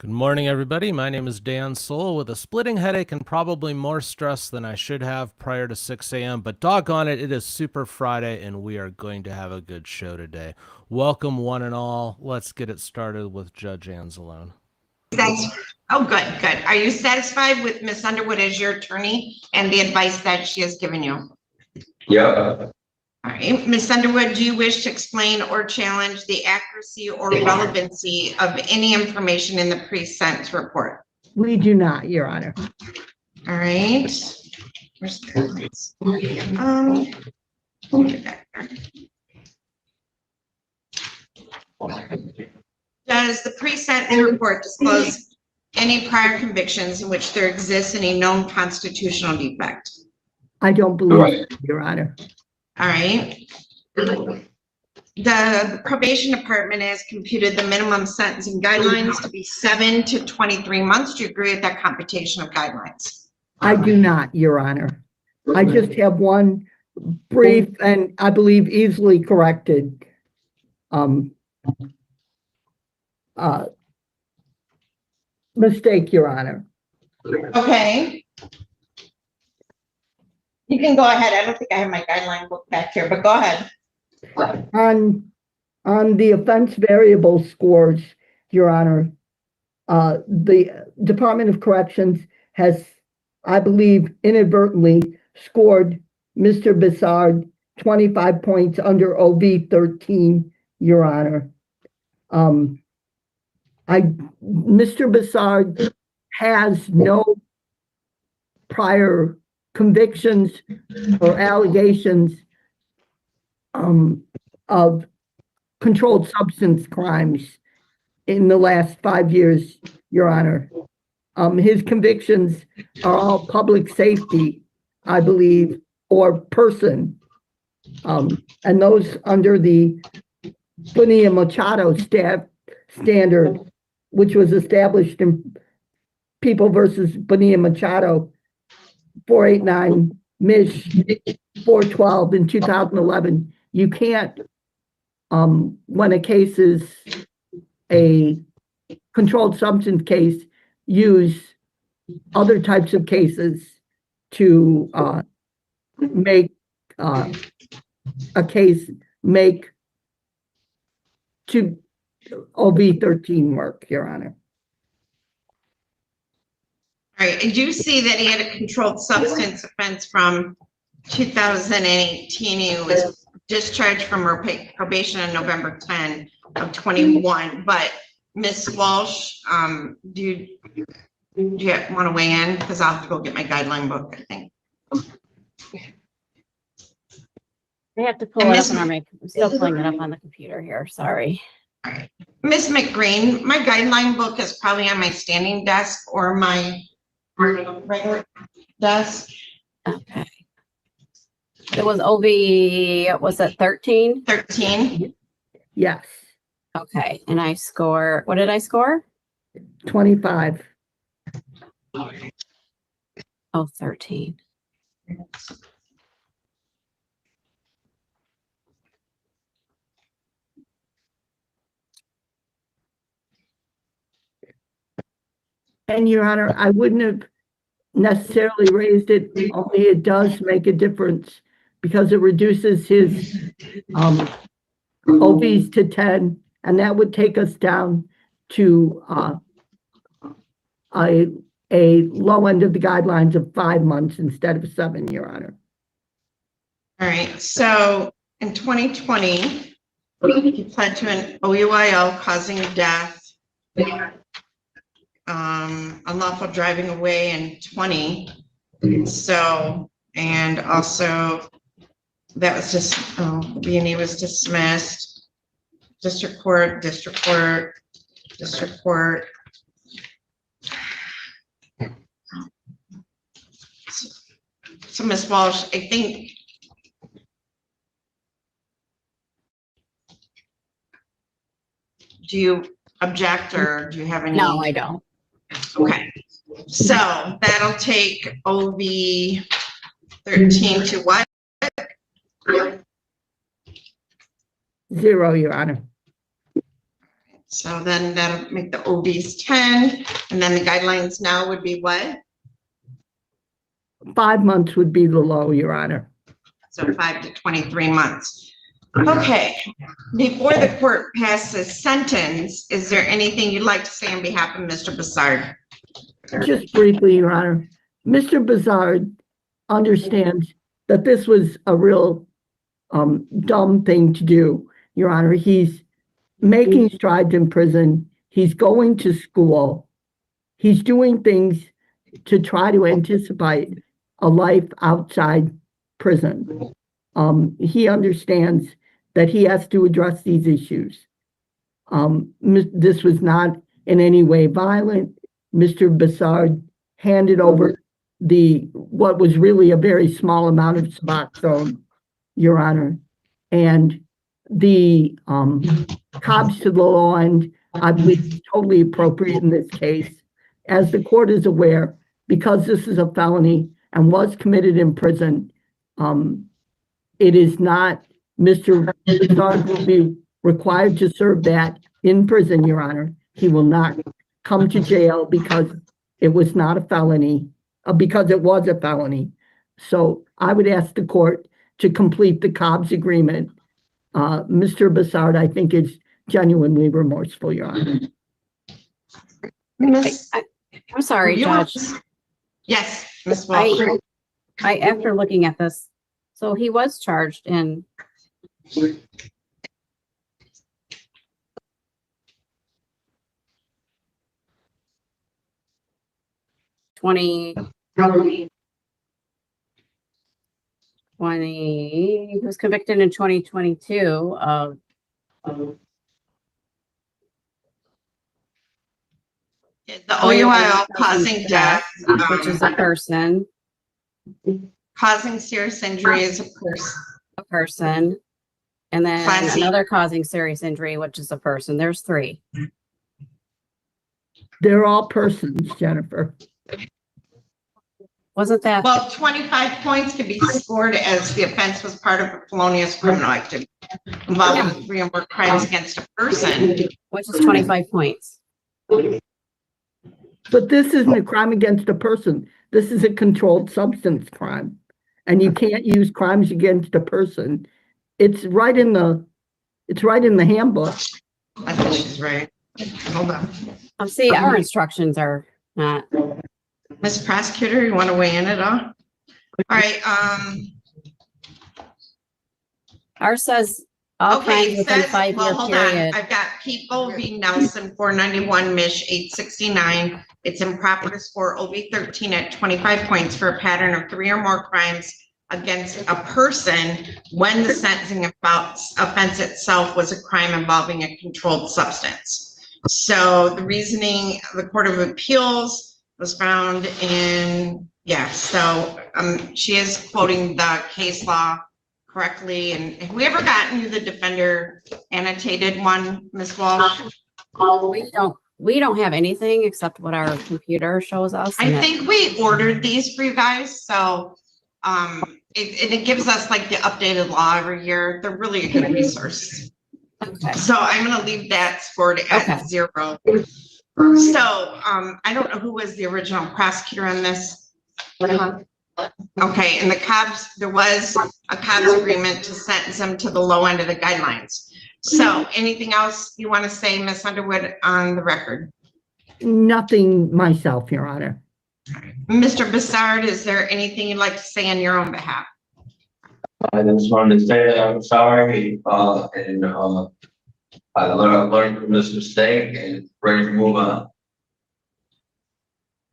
Good morning, everybody. My name is Dan Soul with a splitting headache and probably more stress than I should have prior to 6 a.m. But doggone it, it is Super Friday and we are going to have a good show today. Welcome, one and all. Let's get it started with Judge Anzalone. Thanks. Oh, good. Are you satisfied with Ms. Underwood as your attorney and the advice that she has given you? Yeah. All right, Ms. Underwood, do you wish to explain or challenge the accuracy or relevancy of any information in the pre-sentence report? We do not, Your Honor. All right. Where's the Does the pre-sentence report disclose any prior convictions in which there exists any known constitutional defect? I don't believe so, Your Honor. All right. The probation department has computed the minimum sentencing guidelines to be 7 to 23 months. Do you agree with that computation of guidelines? I do not, Your Honor. I just have one brief and I believe easily corrected mistake, Your Honor. Okay. You can go ahead. I don't think I have my guideline book back here, but go ahead. On the offense variable scores, Your Honor, the Department of Corrections has, I believe, inadvertently scored Mr. Bussard 25 points under OV 13, Your Honor. Mr. Bussard has no prior convictions or allegations of controlled substance crimes in the last 5 years, Your Honor. His convictions are all public safety, I believe, or person. And those under the Bonilla-Machado standard, which was established in People versus Bonilla-Machado 489 Mich 412 in 2011. You can't, when a case is a controlled substance case, use other types of cases to make a case make to OB 13 work, Your Honor. All right, and you see that he had a controlled substance offense from 2018. He was discharged from probation on November 10 of 21. But Ms. Walsh, do you want to weigh in? Because I'll have to go get my guideline book, I think. I have to pull it up on my, I'm still pulling it up on the computer here, sorry. All right. Ms. McGreen, my guideline book is probably on my standing desk or my regular desk. Okay. It was OV, was it 13? 13. Yes. Okay, and I score, what did I score? 25. Oh, 13. And Your Honor, I wouldn't have necessarily raised it, only it does make a difference because it reduces his OVs to 10, and that would take us down to a low end of the guidelines of 5 months instead of 7, Your Honor. All right, so in 2020, he pled to an OUIL causing death, unlawful driving away in 20. So, and also that was just, B&E was dismissed, district court. So Ms. Walsh, I think do you object or do you have any? No, I don't. Okay, so that'll take OV 13 to what? 0, Your Honor. So then that'll make the OBs 10, and then the guidelines now would be what? 5 months would be the low, Your Honor. So 5 to 23 months. Okay, before the court passes sentence, is there anything you'd like to say on behalf of Mr. Bussard? Just briefly, Your Honor, Mr. Bussard understands that this was a real dumb thing to do, Your Honor. He's making strides in prison. He's going to school. He's doing things to try to anticipate a life outside prison. He understands that he has to address these issues. This was not in any way violent. Mr. Bussard handed over what was really a very small amount of Suboxone, Your Honor, and the cops to the law end, I believe, is totally appropriate in this case. As the court is aware, because this is a felony and was committed in prison, it is not, Mr. Bussard will be required to serve that in prison, Your Honor. He will not come to jail because it was not a felony, because it was a felony. So I would ask the court to complete the Cobb's agreement. Mr. Bussard, I think, is genuinely remorseful, Your Honor. I'm sorry, Judge. Yes, Ms. Walsh. After looking at this, so he was charged in he was convicted in 2022 of The OUIL causing death, which is a person, causing serious injury is a person, and then Class C. another causing serious injury, which is a person. There's 3. They're all persons, Jennifer. Wasn't that? Well, 25 points could be scored as the offense was part of a felonious criminal activity involving 3 or more crimes against a person. Which is 25 points. But this isn't a crime against a person. This is a controlled substance crime. And you can't use crimes against a person. It's right in the handbook. I think she's right. Hold on. See, our instructions are not. Ms. Prosecutor, you want to weigh in at all? All right, Ours says all okay, crimes it within says, 5-year well, hold period. on. I've got People v. Nelson, 491, Mich. 869. It's improper to score OB 13 at 25 points for a pattern of 3 or more crimes against a person when the sentencing offense itself was a crime involving a controlled substance. So the reasoning of the Court of Appeals was found in, so she is quoting the case law correctly. And have we ever gotten you the defender annotated one, Ms. Walsh? We don't have anything except what our computer shows us. I think we ordered these for you guys, so it gives us like the updated law every year. They're really a good resource. Okay. So I'm gonna leave that scored at 0. So I don't know who was the original prosecutor on this. Okay, and there was a Cobb's agreement to sentence him to the low end of the guidelines. So anything else you want to say, Ms. Underwood, on the record? Nothing myself, Your Honor. Mr. Bussard, is there anything you'd like to say on your own behalf? I just wanted to say that I'm sorry, and I learned from this mistake and ready to move on.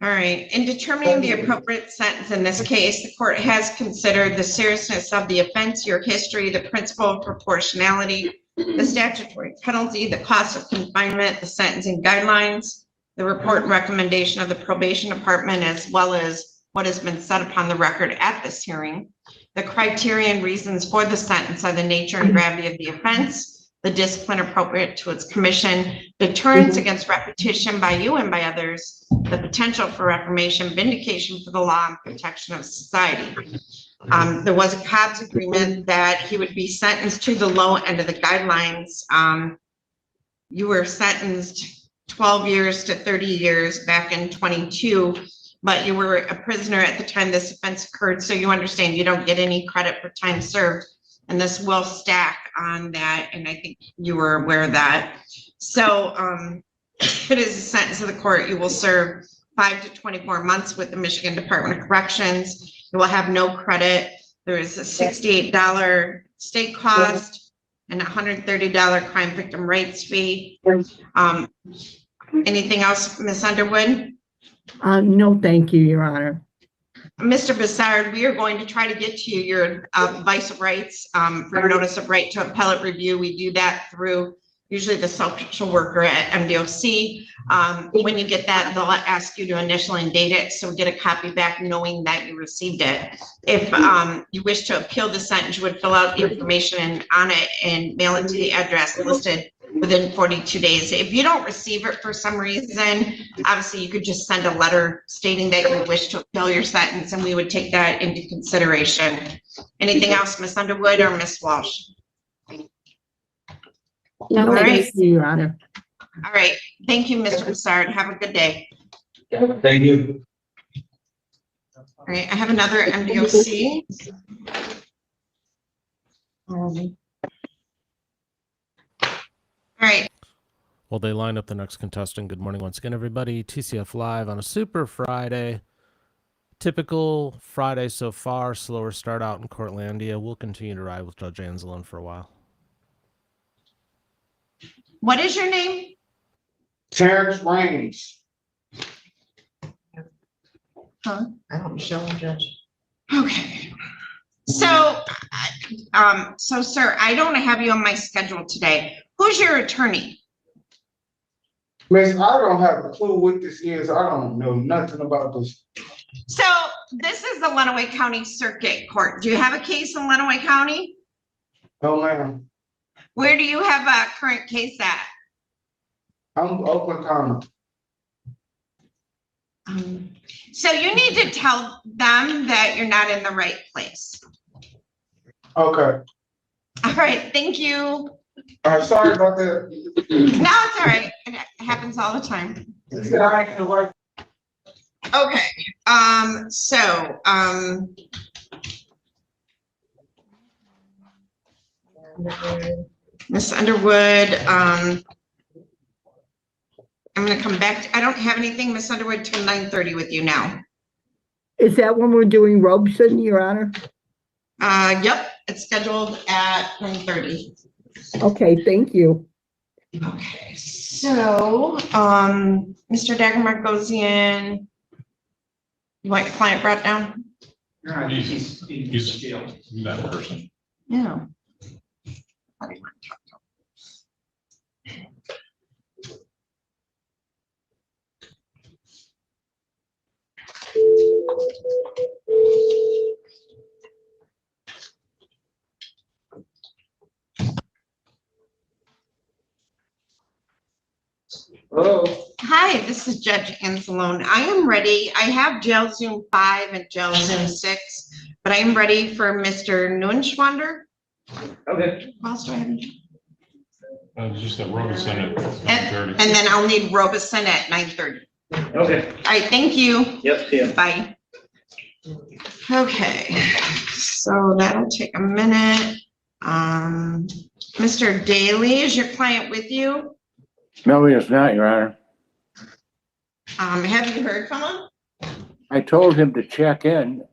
All right, in determining the appropriate sentence in this case, the court has considered the seriousness of the offense, your history, the principle of proportionality, the statutory penalty, the cost of confinement, the sentencing guidelines, the report and recommendation of the probation department, as well as what has been said upon the record at this hearing. The criteria and reasons for the sentence are the nature and gravity of the offense, the discipline appropriate to its commission, deterrence against repetition by you and by others, the potential for reformation, vindication for the law, and protection of society. There was a Cobb's agreement that he would be sentenced to the low end of the guidelines. you were sentenced 12 years to 30 years back in 22, but you were a prisoner at the time this offense occurred. So you understand you don't get any credit for time served. And this will stack on that. And I think you were aware of that. So it is a sentence of the court. You will serve 5 to 24 months with the Michigan Department of Corrections. You will have no credit. There is a $68 state cost and a $130 crime victim rights fee. Anything else, Ms. Underwood? No, thank you, Your Honor. Mr. Bussard, we are going to try to get to your advice of rights for your notice of right to appellate review. We do that through usually the social worker at MDOC. When you get that, they'll ask you to initial and date it, so get a copy back knowing that you received it. If you wish to appeal the sentence, you would fill out the information on it and mail it to the address listed within 42 days. If you don't receive it for some reason, obviously you could just send a letter stating that you wish to appeal your sentence, and we would take that into consideration. Anything else, Ms. Underwood or Ms. Walsh? No, All right. thank you, Your Honor. All right. Thank you, Mr. Bussard. Have a good day. Thank you. All right. I have another MDOC. All right. Well, they line up the next contestant. Good morning once again, everybody. TCF Live on a Super Friday. Typical Friday so far. Slower start out in Courtlandia. We'll continue to ride with Judge Anzalone for a while. What is your name? Terrence Reigns. Huh? I don't show him, Judge. Okay. So, sir, I don't have you on my schedule today. Who's your attorney? Miss, I don't have a clue what this is. I don't know nothing about this. So this is the Lenawee County Circuit Court. Do you have a case in Lenawee County? No, ma'am. Where do you have a current case at? I'm Oakland County. So you need to tell them that you're not in the right place. Okay. All right, thank you. Sorry about that. No, it's all right. It happens all the time. Okay, Ms. Underwood, I'm gonna come back. I don't have anything, Ms. Underwood, till 9:30 with you now. Is that when we're doing Robeson, Your Honor? Yep, it's scheduled at 9:30. Okay, thank you. Okay, so, Mr. Dagmar goes in. You want your client brought down? He's that person. Yeah. Hello. Hi, this is Judge Anzalone. I am ready. I have jail Zoom 5 and jail Zoom 6, but I am ready for Mr. Neunschwander. Okay. What else do I have? Just a Robeson at And 9:30. then I'll need Robeson at 9:30. Okay. All right, thank you. Yep, see ya. Bye. Okay, so that'll take a minute. Mr. Daly, is your client with you? No, he is not, Your Honor. Have you heard from him? I told him to check in.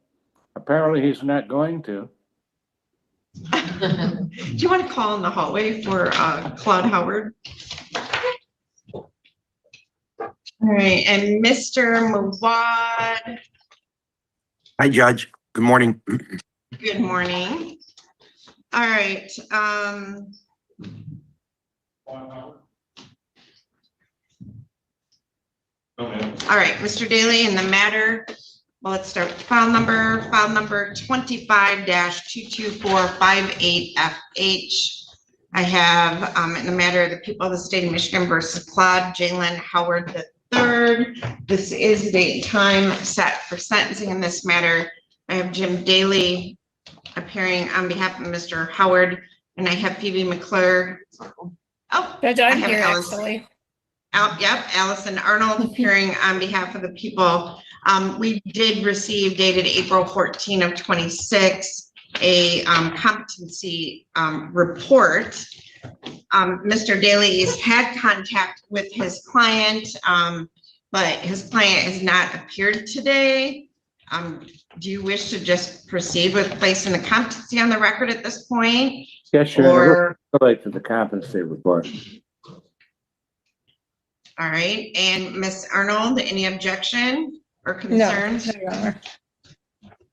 Apparently, he's not going to. Do you want to call in the hallway for Claude Howard? All right, and Mr. Mawad, Hi, Judge. Good morning. good morning. All right, all right, Mr. Daly, in the matter, well, let's start with file number 25-22458FH. I have, in the matter of the people of the state of Michigan versus Claude Jalen Howard III. This is the date and time set for sentencing in this matter. I have Jim Daly appearing on behalf of Mr. Howard, and I have Phoebe McClure Oh, Judge, I I'm have here Alice. actually. Yep, Allison Arnold appearing on behalf of the people. We did receive dated April 14 of 26, a competency report. Mr. Daly's had contact with his client, but his client has not appeared today. Do you wish to just proceed with placing the competency on the record at this point? Yes, Your Honor. Relate to the competency report. All right, and Ms. Arnold, any objection or concerns? No, Your Honor.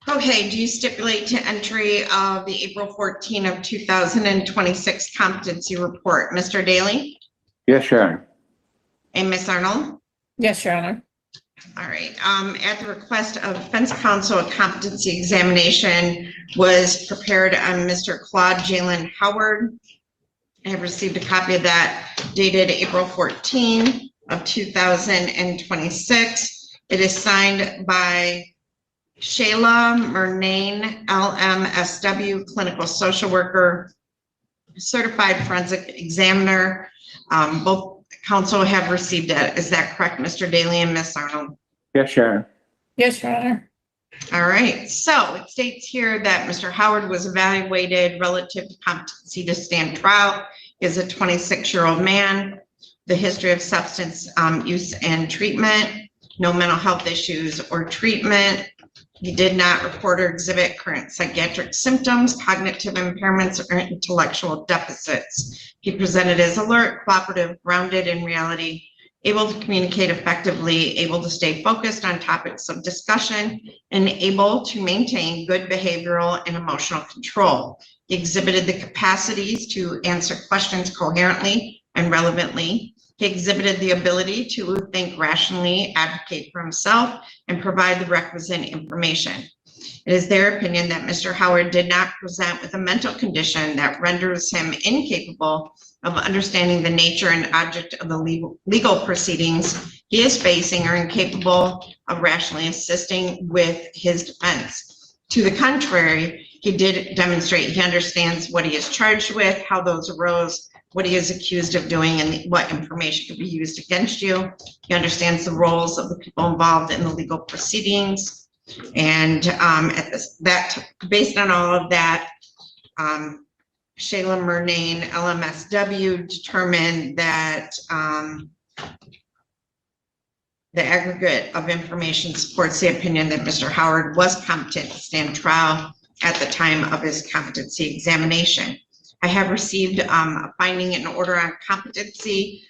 Okay, do you stipulate to entry of the April 14 of 2026 competency report, Mr. Daly Yes, Your Honor. and Ms. Arnold? Yes, Your Honor. All right, at the request of defense counsel, a competency examination was prepared on Mr. Claude Jalen Howard. I have received a copy of that dated April 14 of 2026. It is signed by Shayla Murnane, LMSW, clinical social worker, certified forensic examiner. Both counsel have received it. Is that correct, Mr. Daly and Ms. Arnold? Yes, Your Honor. Yes, Your Honor. All right, so it states here that Mr. Howard was evaluated relative to competency to stand trial. He is a 26-year-old man, the history of substance use and treatment, no mental health issues or treatment. He did not report or exhibit current psychiatric symptoms, cognitive impairments, or intellectual deficits. He presented as alert, cooperative, grounded in reality, able to communicate effectively, able to stay focused on topics of discussion, and able to maintain good behavioral and emotional control. He exhibited the capacities to answer questions coherently and relevantly. He exhibited the ability to think rationally, advocate for himself, and provide the requisite information. It is their opinion that Mr. Howard did not present with a mental condition that renders him incapable of understanding the nature and object of the legal proceedings he is facing, or incapable of rationally assisting with his defense. To the contrary, he did demonstrate he understands what he is charged with, how those arose, what he is accused of doing, and what information could be used against you. He understands the roles of the people involved in the legal proceedings. And based on all of that, Shayla Murnane, LMSW, determined that the aggregate of information supports the opinion that Mr. Howard was competent to stand trial at the time of his competency examination. I have received a finding and order on competency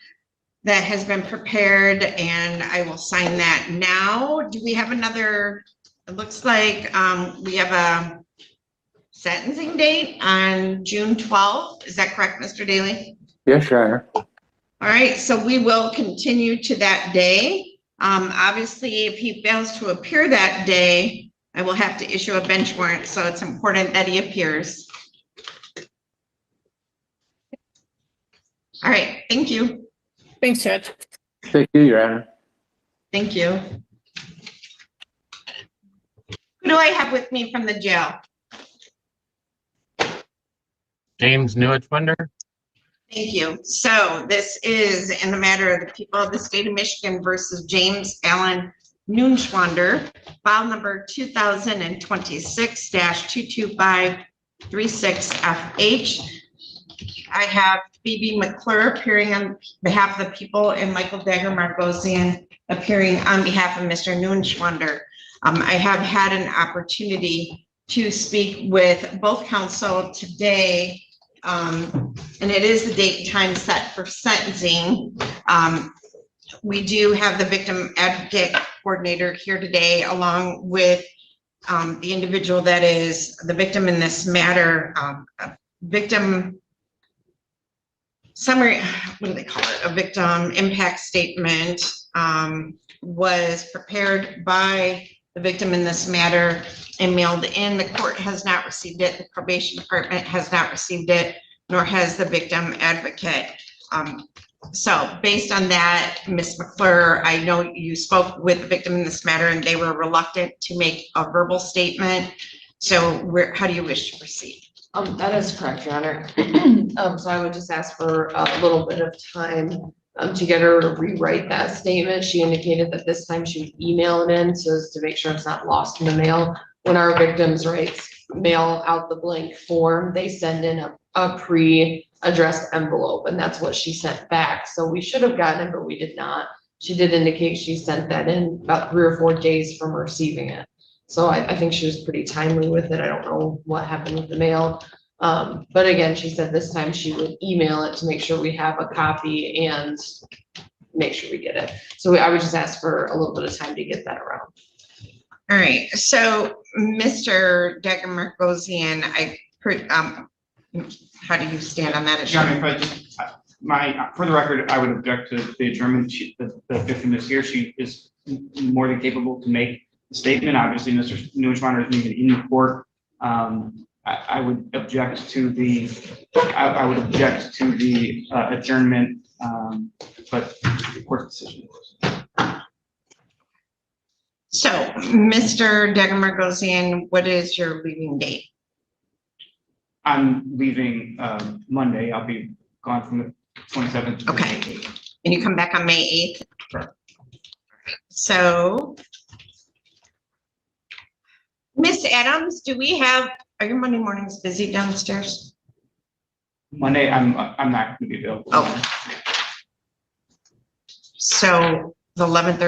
that has been prepared, and I will sign that now. Do we have another? It looks like we have a sentencing date on June 12th. Is that correct, Mr. Daly? Yes, Your Honor. All right, so we will continue to that day. Obviously, if he fails to appear that day, I will have to issue a bench warrant, so it's important that he appears. All right, thank you. Thanks, Judge. Thank you, Your Honor. Thank you. Who do I have with me from the jail? James Neunschwander. Thank you. So this is in the matter of the people of the state of Michigan versus James Allen Neunschwander, file number 2026-22536FH. I have Phoebe McClure appearing on behalf of the people and Michael Dagger-Margosian appearing on behalf of Mr. Neunschwander. I have had an opportunity to speak with both counsel today, and it is the date and time set for sentencing. We do have the victim advocate coordinator here today, along with the individual that is the victim in this matter. Victim summary, what do they call it? A victim impact statement was prepared by the victim in this matter and mailed in. The court has not received it. The probation department has not received it, nor has the victim advocate. So based on that, Ms. McClure, I know you spoke with the victim in this matter and they were reluctant to make a verbal statement. So how do you wish to proceed? That is correct, Your Honor. So I would just ask for a little bit of time to get her to rewrite that statement. She indicated that this time she would email it in so as to make sure it's not lost in the mail. When our victims mail out the blank form, they send in a pre-addressed envelope, and that's what she sent back. So we should have gotten it, but we did not. She did indicate she sent that in about 3 or 4 days from receiving it. So I think she was pretty timely with it. I don't know what happened with the mail. But again, she said this time she would email it to make sure we have a copy and make sure we get it. So I would just ask for a little bit of time to get that around. All right, so Mr. Degemergosian, how do you stand on that issue? Your Honor, if I just, for the record, I would object to the adjournment. The victim is here. She is more than capable to make the statement. Obviously, Mr. Neunschwander is even in court. I would object to the, adjournment, but the court's decision. So, Mr. Degemergosian, what is your leaving date? I'm leaving Monday. I'll be gone from the 27th. Okay, and you come back on May 8th? Correct. So, Miss Adams, are your Monday mornings busy downstairs? Monday, I'm not going to be available. Oh. So, the 11th,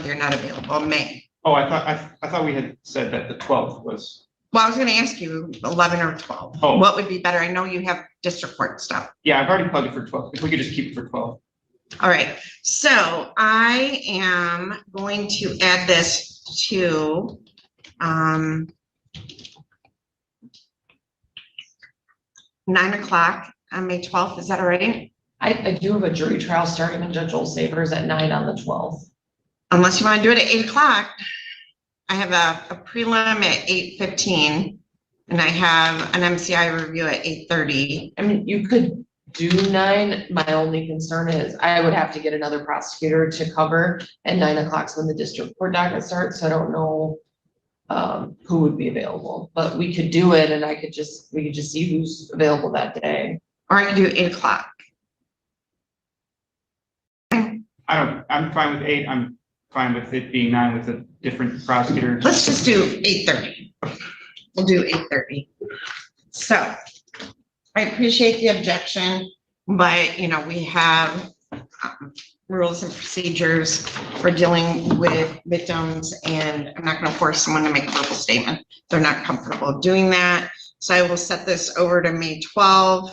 you're not available, May. Oh, I thought we had said that the 12th was. Well, I was gonna ask you 11 or 12. Oh. What would be better? I know you have district court stuff. Yeah, I've already plugged it for 12. If we could just keep it for 12. All right, so I am going to add this to, 9 o'clock on May 12th. Is that all right? I do have a jury trial starting in Judge Olsavers at 9 on the 12th. Unless you want to do it at 8 o'clock. I have a prelim at 8:15 and I have an MCI review at 8:30. I mean, you could do 9. My only concern is I would have to get another prosecutor to cover at 9 o'clock when the district court docket starts. So I don't know who would be available, but we could do it and we could just see who's available that day. Or I can do 8 o'clock. I'm fine with 8. I'm fine with it being 9 with a different prosecutor. Let's just do 8:30. We'll do 8:30. So I appreciate the objection, but we have rules and procedures for dealing with victims, and I'm not going to force someone to make a verbal statement. They're not comfortable doing that. So I will set this over to May 12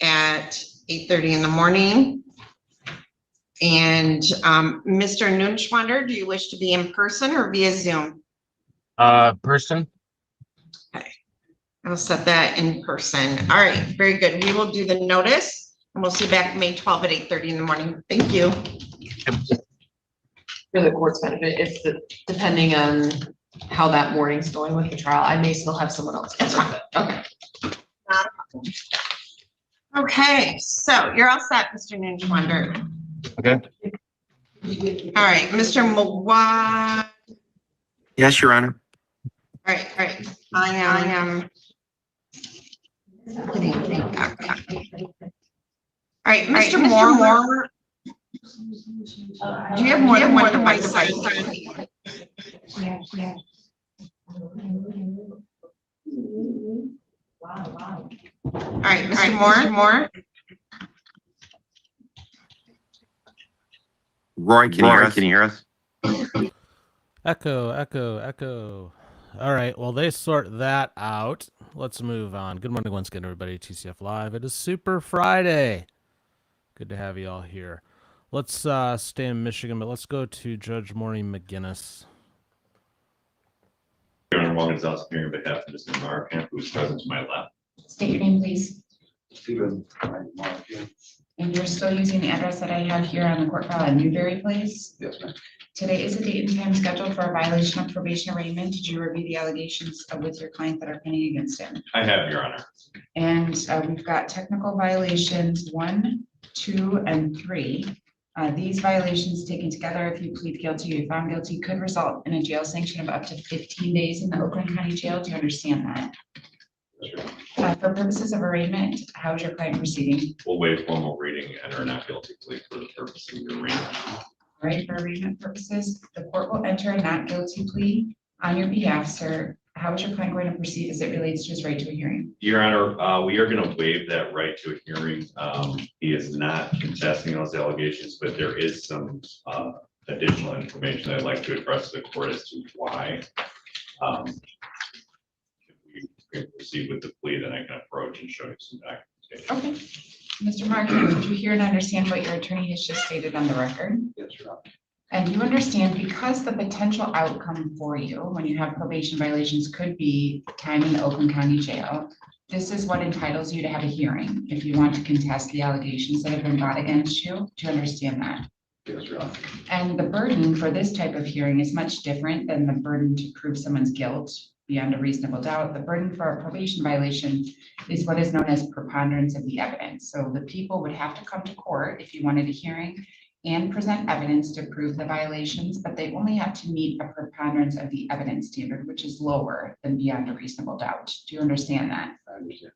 at 8:30 in the morning. And Mr. Neunschwander, do you wish to be in person or via Zoom? Person. Okay, I'll set that in person. All right, very good. We will do the notice and we'll see you back May 12 at 8:30 in the morning. Thank you. For the court's benefit, depending on how that morning's going with the trial, I may still have someone else answer it. Okay. Okay, so you're all set, Mr. Neunschwander. Okay. All right, Mr. Mawad. Yes, Your Honor. All right. I am. All right, Mr. Moore. Do you have more than one device? All right, Mr. Moore. Roy, can you hear us? Echo. All right, well, they sort that out. Let's move on. Good morning once again, everybody. TCF Live. It is Super Friday. Good to have you all here. Let's stay in Michigan, but let's go to Judge Maureen McGinnis. Your Honor, Morgan Zelsky here on behalf of Mr. Markham, who is present to my left. State your name, please. Stephen. And you're still using the address that I have here on the court file in Newberry Place? Yes, ma'am. Today is the date and time scheduled for a violation of probation arraignment. Did you review the allegations with your client that are pending against him? I have, Your Honor. And we've got technical violations 1, 2, and 3. These violations taken together, if you plead guilty or you're found guilty, could result in a jail sanction of up to 15 days in the Oakland County Jail. Do you understand that? For purposes of arraignment, how is your client proceeding? We'll waive formal reading and enter a not guilty plea for the purpose of your arraignment. All right, for arraignment purposes, the court will enter a not guilty plea on your behalf, sir. How is your client going to proceed as it relates to his right to a hearing? Your Honor, we are going to waive that right to a hearing. He is not contesting those allegations, but there is some additional information I'd like to address to the court as to why. If we can proceed with the plea, then I can approach and show you some documentation. Okay. Mr. Martin, did you hear and understand what your attorney has just stated on the record? Yes, Your Honor. And you understand, because the potential outcome for you when you have probation violations could be time in the Oakland County Jail, this is what entitles you to have a hearing if you want to contest the allegations that have been brought against you. Do you understand that? Yes, Your Honor. And the burden for this type of hearing is much different than the burden to prove someone's guilt beyond a reasonable doubt. The burden for a probation violation is what is known as preponderance of the evidence. So the people would have to come to court if you wanted a hearing and present evidence to prove the violations, but they only have to meet a preponderance of the evidence standard, which is lower than beyond a reasonable doubt. Do you understand that? I understand.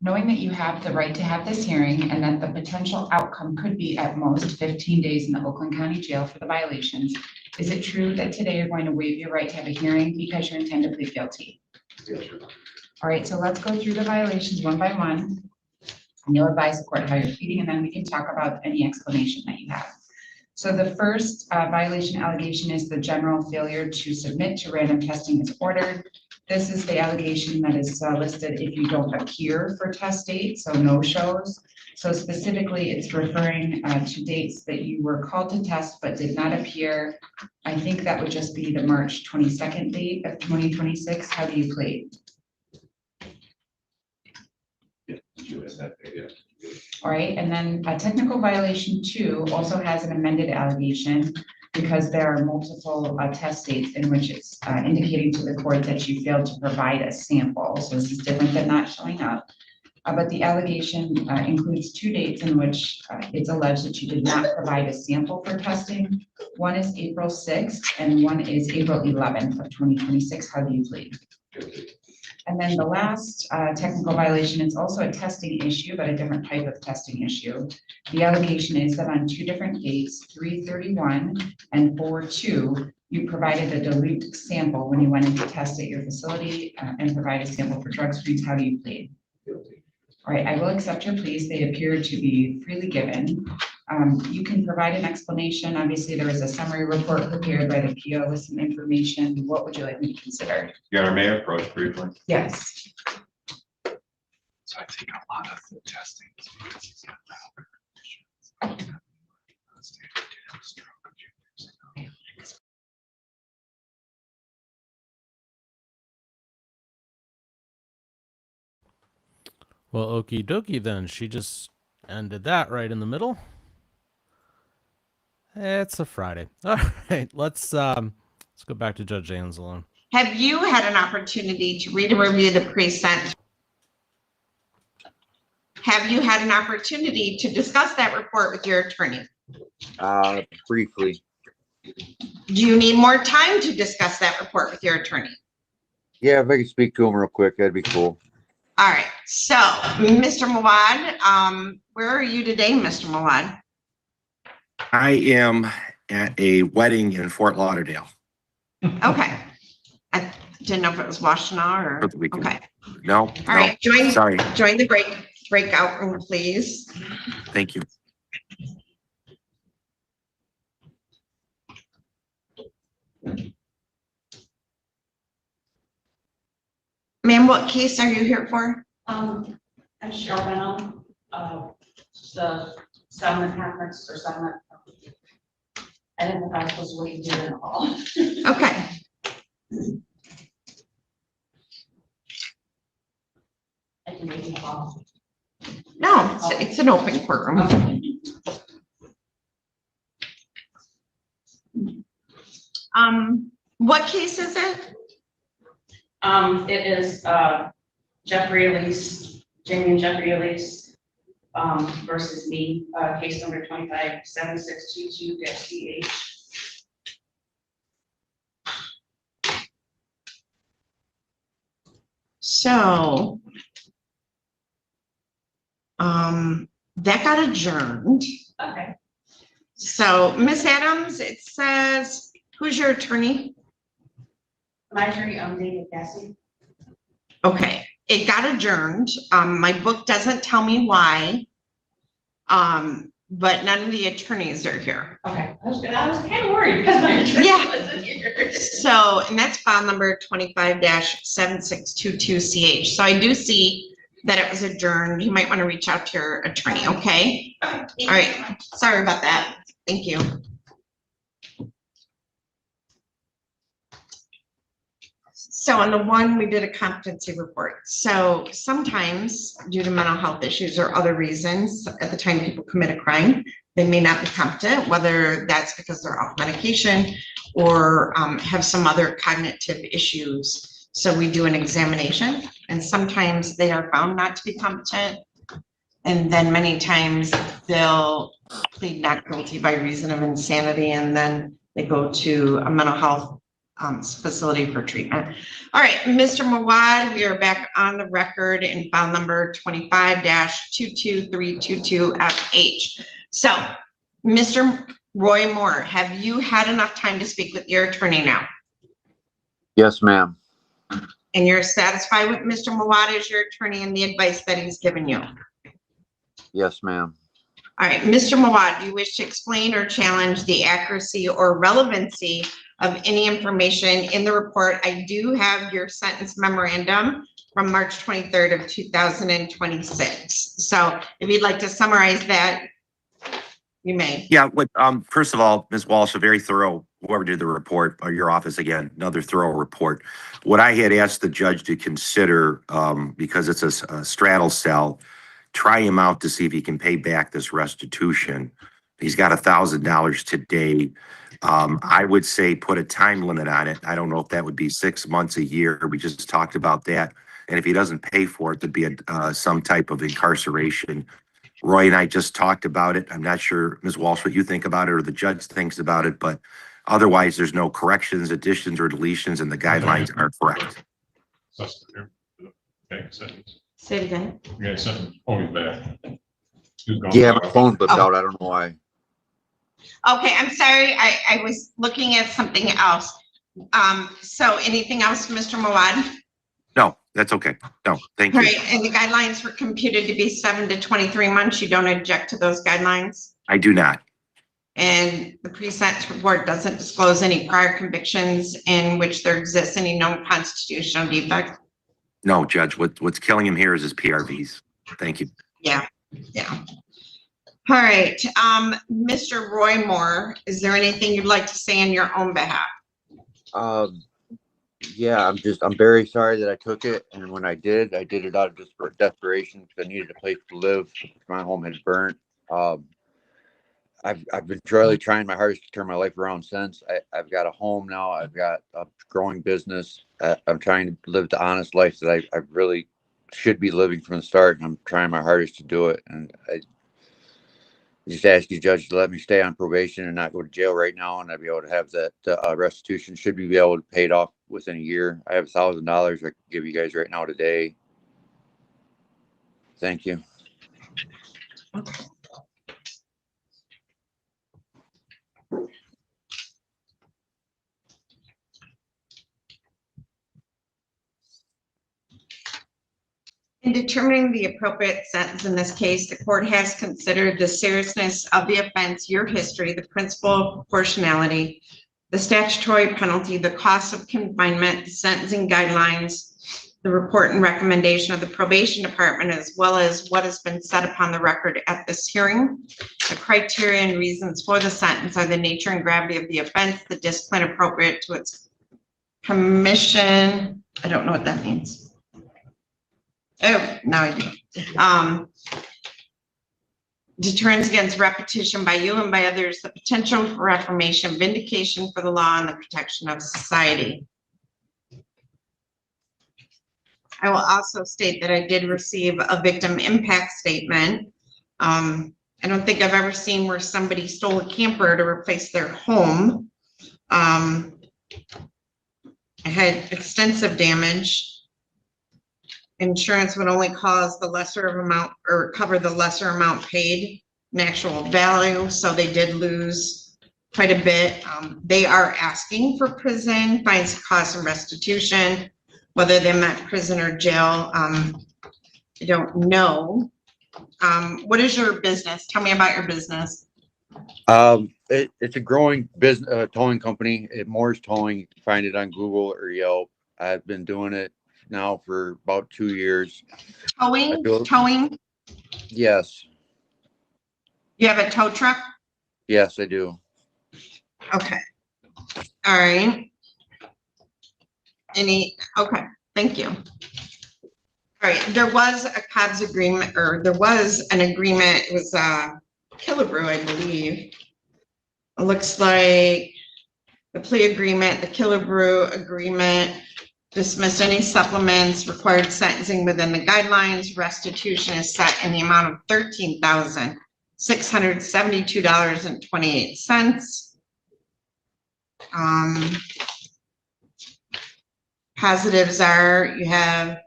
Knowing that you have the right to have this hearing and that the potential outcome could be at most 15 days in the Oakland County Jail for the violations, is it true that today you're going to waive your right to have a hearing because you intend to plead guilty? Yes, Your Honor. All right, so let's go through the violations one by one. And you'll advise the court how you're pleading, and then we can talk about any explanation that you have. So the first violation allegation is the general failure to submit to random testing as ordered. This is the allegation that is listed if you don't appear for test dates, so no shows. So specifically, it's referring to dates that you were called to test but did not appear. I think that would just be the March 22nd date of 2026. How do you plead? All right, and then a technical violation 2 also has an amended allegation because there are multiple test dates in which it's indicating to the court that you failed to provide a sample. So this is different than not showing up. But the allegation includes 2 dates in which it's alleged that you did not provide a sample for testing. One is April 6th and one is April 11th of 2026. How do you plead? And then the last technical violation is also a testing issue, but a different type of testing issue. The allegation is that on 2 different dates, 3/31 and 4/2, you provided a dilute sample when you went in to test at your facility and provide a sample for drug screens. How do you plead? All right, I will accept your pleas. They appear to be freely given. You can provide an explanation. Obviously, there is a summary report prepared by the PO with some information. What would you like me to consider? Your Honor, may I approach briefly? Yes. So I think a lot of the testing is because he's got Well, okie dokie then. She just ended that right in the middle. It's a Friday. All right, let's go back to Judge Anzalone. Have you had an opportunity to read and review the pre-sent? Have you had an opportunity to discuss that report with your attorney? Briefly. Do you need more time to discuss that report with your attorney? Yeah, if I could speak to him real quick, that'd be cool. All right, so Mr. Mawad, where are you today, Mr. Mawad? I am at a wedding in Fort Lauderdale. Okay. I didn't know if it was Washtenaw or, For the weekend. okay. No, All right, sorry. join the breakout room, please. Thank you. Ma'am, what case are you here for? I'm Cheryl Benham, just a settlement conference or settlement. I didn't know if I was supposed to wait here in the hall. Okay. I can wait in the hall. No, it's an open courtroom. What case is it? It is Jeffrey Elise, Jamie and Jeffrey Elise versus me, case number 257622-CH. So that got adjourned. Okay. So Miss Adams, it says, who's your attorney? My attorney, David Cassie. Okay, it got adjourned. My book doesn't tell me why. But none of the attorneys are here. Okay, I was kind of worried because my attorney wasn't here. So, and that's file number 25-7622CH. So I do see that it was adjourned. You might want to reach out to your attorney, okay? All right, sorry about that. Thank you. So on the one, we did a competency report. So sometimes due to mental health issues or other reasons, at the time people commit a crime, they may not be competent, whether that's because they're off medication or have some other cognitive issues. So we do an examination, and sometimes they are found not to be competent. And then many times they'll plead not guilty by reason of insanity, and then they go to a mental health facility for treatment. All right, Mr. Mawad, we are back on the record in file number 25-22322FH. So, Mr. Roy Moore, have you had enough time to speak with your attorney now? Yes, ma'am. And you're satisfied with Mr. Mawad as your attorney and the advice that he's given you? Yes, ma'am. All right, Mr. Mawad, do you wish to explain or challenge the accuracy or relevancy of any information in the report? I do have your sentence memorandum from March 23rd of 2026. So if you'd like to summarize that, you may. Yeah, first of all, Ms. Walsh, a very thorough, whoever did the report, or your office again, another thorough report. What I had asked the judge to consider, because it's a straddle cell, try him out to see if he can pay back this restitution. He's got $1,000 today. I would say put a time limit on it. I don't know if that would be 6 months, a year. We just talked about that. And if he doesn't pay for it, there'd be some type of incarceration. Roy and I just talked about it. I'm not sure, Ms. Walsh, what you think about it or the judge thinks about it, but otherwise there's no corrections, additions, or deletions, and the guidelines are correct. Okay, sentence. Say it again. Yeah, sentence. Oh, he's back. He's gone. Yeah, my phone blipped out. I don't know why. Okay, I'm sorry. I was looking at something else. So anything else, Mr. Mawad? No, that's okay. No, thank All you. right, and the guidelines were computed to be 7 to 23 months. You don't object to those guidelines? I do not. And the pre-sentence report doesn't disclose any prior convictions in which there exists any known constitutional defect? No, Judge, what's killing him here is his PRVs. Thank you. Yeah. All right, Mr. Roy Moore, is there anything you'd like to say in your own behalf? Yeah, I'm very sorry that I took it. And when I did it out of desperation because I needed a place to live. My home had burnt. I've been really trying my hardest to turn my life around since. I've got a home now. I've got a growing business. I'm trying to live the honest life that I really should be living from the start. And I'm trying my hardest to do it. And I just ask you, Judge, to let me stay on probation and not go to jail right now. And I'd be able to have that restitution. Should we be able to pay it off within a year? I have $1,000 I can give you guys right now today. Thank you. In determining the appropriate sentence in this case, the court has considered the seriousness of the offense, your history, the principle of proportionality, the statutory penalty, the cost of confinement, the sentencing guidelines, the report and recommendation of the probation department, as well as what has been said upon the record at this hearing. The criteria and reasons for the sentence are the nature and gravity of the offense, the discipline appropriate to its commission. I don't know what that means. Oh, now I do. Deterrence against repetition by you and by others, the potential for reformation, vindication for the law, and the protection of society. I will also state that I did receive a victim impact statement. I don't think I've ever seen where somebody stole a camper to replace their home. I had extensive damage. insurance would only cause the lesser of amount or cover the lesser amount paid in actual value. So they did lose quite a bit. They are asking for prison, fines, costs, and restitution, whether they meant prison or jail. I don't know. What is your business? Tell me about your business. It's a growing business, towing company. Moore's Towing. You can find it on Google or Yelp. I've been doing it now for about 2 years. Towing? Yes. You have a tow truck? Yes, I do. Okay. All right. Okay, thank you. All right, there was a COBS agreement, or there was an agreement. It was Killebrew, I believe. It looks like the plea agreement, the Killebrew agreement, dismiss any supplements, required sentencing within the guidelines. Restitution is set in the amount of $13,672.28. Positives are you have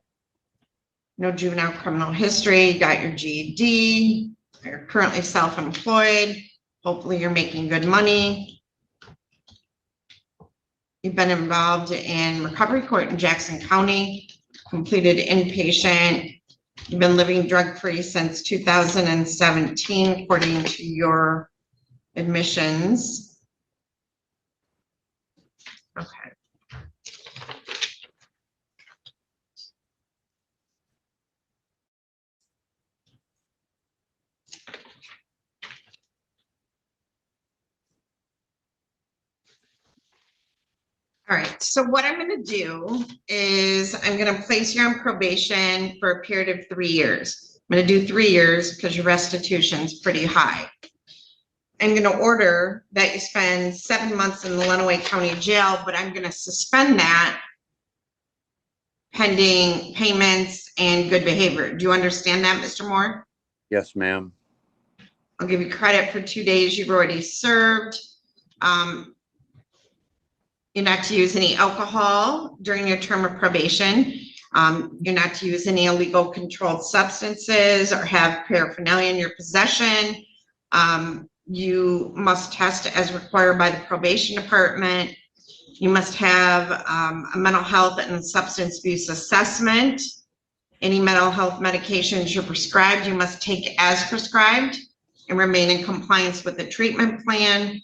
no juvenile criminal history, you got your GED, you're currently self-employed, hopefully you're making good money. You've been involved in recovery court in Jackson County, completed inpatient. You've been living drug-free since 2017, according to your admissions. Okay. All right, so what I'm going to do is I'm going to place you on probation for a period of 3 years. I'm going to do 3 years because your restitution is pretty high. I'm going to order that you spend 7 months in the Lenawee County Jail, but I'm going to suspend that pending payments and good behavior. Do you understand that, Mr. Moore? Yes, ma'am. I'll give you credit for 2 days you've already served. You're not to use any alcohol during your term of probation. You're not to use any illegal controlled substances or have paraphernalia in your possession. You must test as required by the probation department. You must have a mental health and substance abuse assessment. Any mental health medications you're prescribed, you must take as prescribed and remain in compliance with the treatment plan.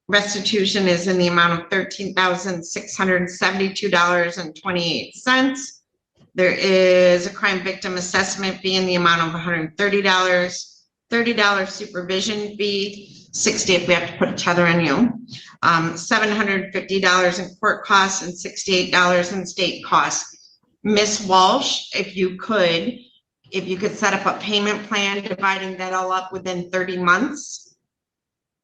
Restitution is in the amount of $13,672.28. There is a crime victim assessment fee in the amount of $130, $30 supervision fee, $60 if we have to put a tether on you, $750 in court costs and $68 in state costs. Miss Walsh, if you could set up a payment plan, dividing that all up within 30 months.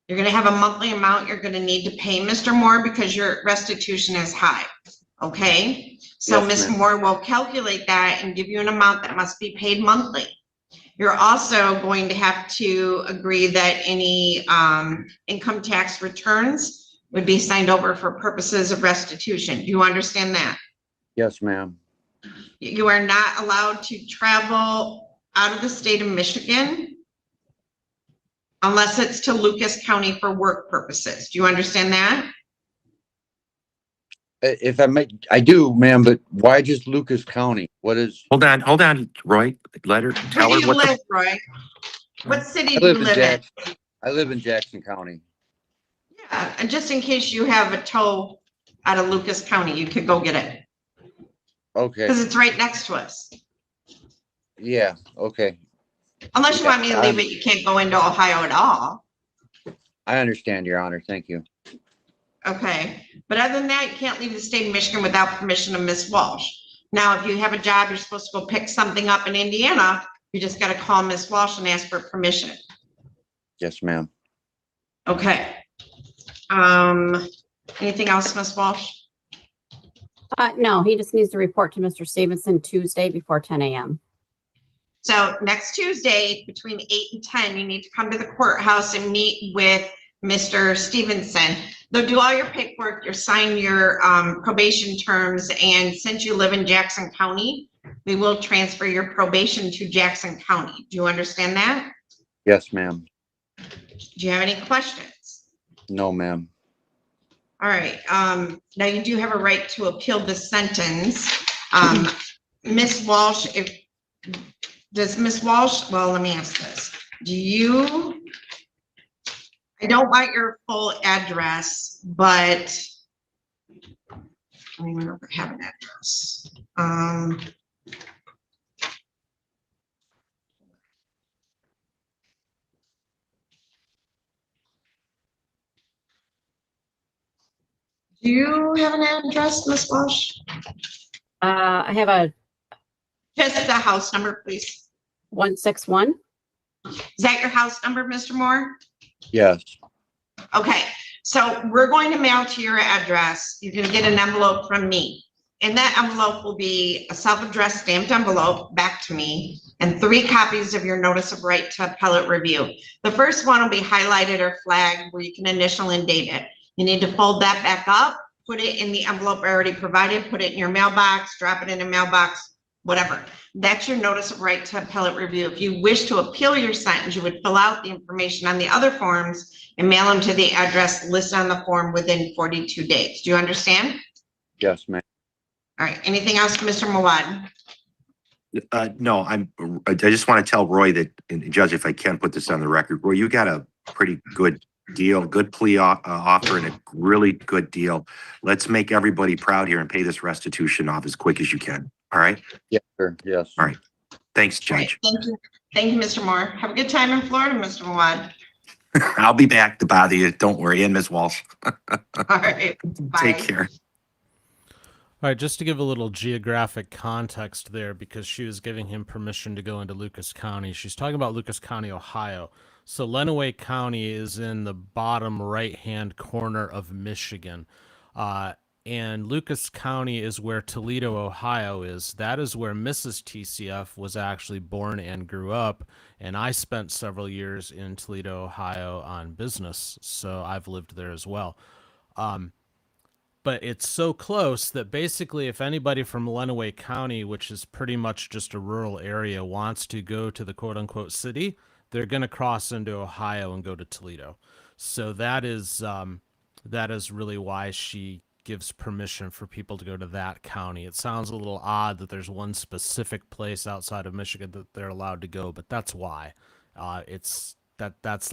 You're going to have a monthly amount you're going to need to pay Mr. Moore because your restitution is high. Okay. So Yes, Ms. ma'am. Moore will calculate that and give you an amount that must be paid monthly. You're also going to have to agree that any income tax returns would be signed over for purposes of restitution. Do you understand that? Yes, ma'am. You are not allowed to travel out of the state of Michigan unless it's to Lucas County for work purposes. Do you understand that? If I may, I do, ma'am, but why just Lucas County? What is? Hold on, Roy. Let her tell Where her do you what live, Roy? What city I do you live in live in? Jackson. I live in Jackson County. Yeah, and just in case you have a tow out of Lucas County, you could go get it. Okay. Because it's right next to us. Yeah. Okay. Unless you want me to leave it, you can't go into Ohio at all. I understand, Your Honor. Thank you. Okay, but other than that, you can't leave the state of Michigan without permission of Miss Walsh. Now, if you have a job, you're supposed to go pick something up in Indiana, you just got to call Miss Walsh and ask for permission. Yes, ma'am. Okay. Anything else, Miss Walsh? No, he just needs to report to Mr. Stevenson Tuesday before 10 a.m. So next Tuesday, between 8 and 10, you need to come to the courthouse and meet with Mr. Stevenson. they'll do all your paperwork, you'll sign your probation terms, and since you live in Jackson County, we will transfer your probation to Jackson County. Do you understand that? Yes, ma'am. Do you have any questions? No, ma'am. All right, now you do have a right to appeal the sentence. Ms. Walsh, does Ms. Walsh, well, let me ask this. I don't want your full address, but I don't even know if I have an address. Do you have an address, Ms. Walsh? I have Just the house number, please. 161. Is that your house number, Mr. Moore? Yes. Okay, so we're going to mail to your address. You're gonna get an envelope from me. In that envelope will be a self-addressed stamped envelope back to me and 3 copies of your notice of right to appellate review. The first one will be highlighted or flagged where you can initial and date it. You need to fold that back up, put it in the envelope I already provided, put it in your mailbox, drop it in a mailbox, whatever. That's your notice of right to appellate review. If you wish to appeal your sentence, you would fill out the information on the other forms and mail them to the address listed on the form within 42 days. Do you understand? Yes, ma'am. All right, anything else, Mr. Mawad? No, I just want to tell Roy that, and Judge, if I can put this on the record, Roy, you got a pretty good deal, good plea offer and a really good deal. Let's make everybody proud here and pay this restitution off as quick as you can. All right? Yes, sir. Yes. All right. Thanks, All right, Judge. thank you. Thank you, Mr. Moore. Have a good time in Florida, Mr. Mawad. I'll be back to bother you. Don't worry. And Ms. Walsh. All right, bye. Take care. All right, just to give a little geographic context there, because she was giving him permission to go into Lucas County. She's talking about Lucas County, Ohio. So Lenawee County is in the bottom right-hand corner of Michigan. And Lucas County is where Toledo, Ohio is. That is where Mrs. TCF was actually born and grew up. And I spent several years in Toledo, Ohio on business. So I've lived there as well. But it's so close that basically if anybody from Lenawee County, which is pretty much just a rural area, wants to go to the quote-unquote city, they're going to cross into Ohio and go to Toledo. So that is really why she gives permission for people to go to that county. It sounds a little odd that there's one specific place outside of Michigan that they're allowed to go, but that's why. That's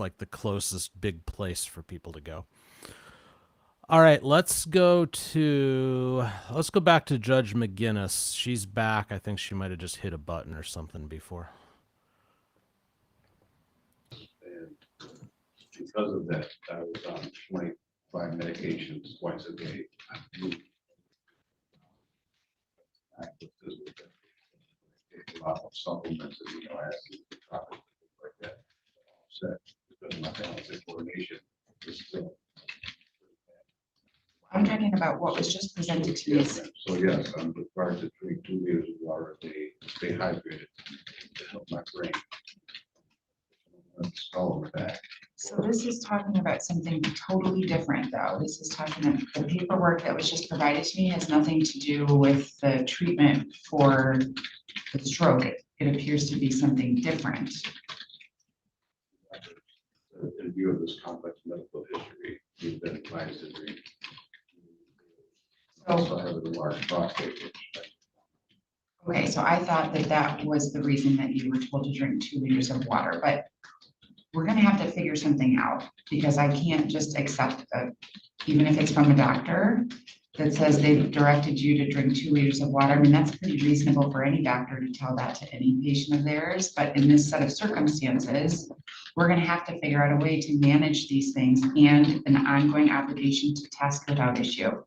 like the closest big place for people to go. All right, let's go back to Judge McGinnis. She's back. I think she might have just hit a button or something before. And because of that, I was on 25 medications twice a day. I moved. I took a lot of supplements and amino acids, like that. Set because my balance coordination is still. I'm talking about what was just presented to me. So yes, I'm required to drink 2 liters of water a day to stay hydrated to help my brain. So this is talking about something totally different, though. This is talking about the paperwork that was just provided to me has nothing to do with the treatment for the stroke. It appears to be something different. In view of this complex medical history, we've been advised to drink. Also, I have a large prostate. Okay, so I thought that that was the reason that you were told to drink 2 liters of water, but we're gonna have to figure something out because I can't just accept even if it's from a doctor that says they've directed you to drink 2 liters of water. I mean, that's pretty reasonable for any doctor to tell that to any patient of theirs, but in this set of circumstances, we're gonna have to figure out a way to manage these things and an ongoing obligation to test without issue.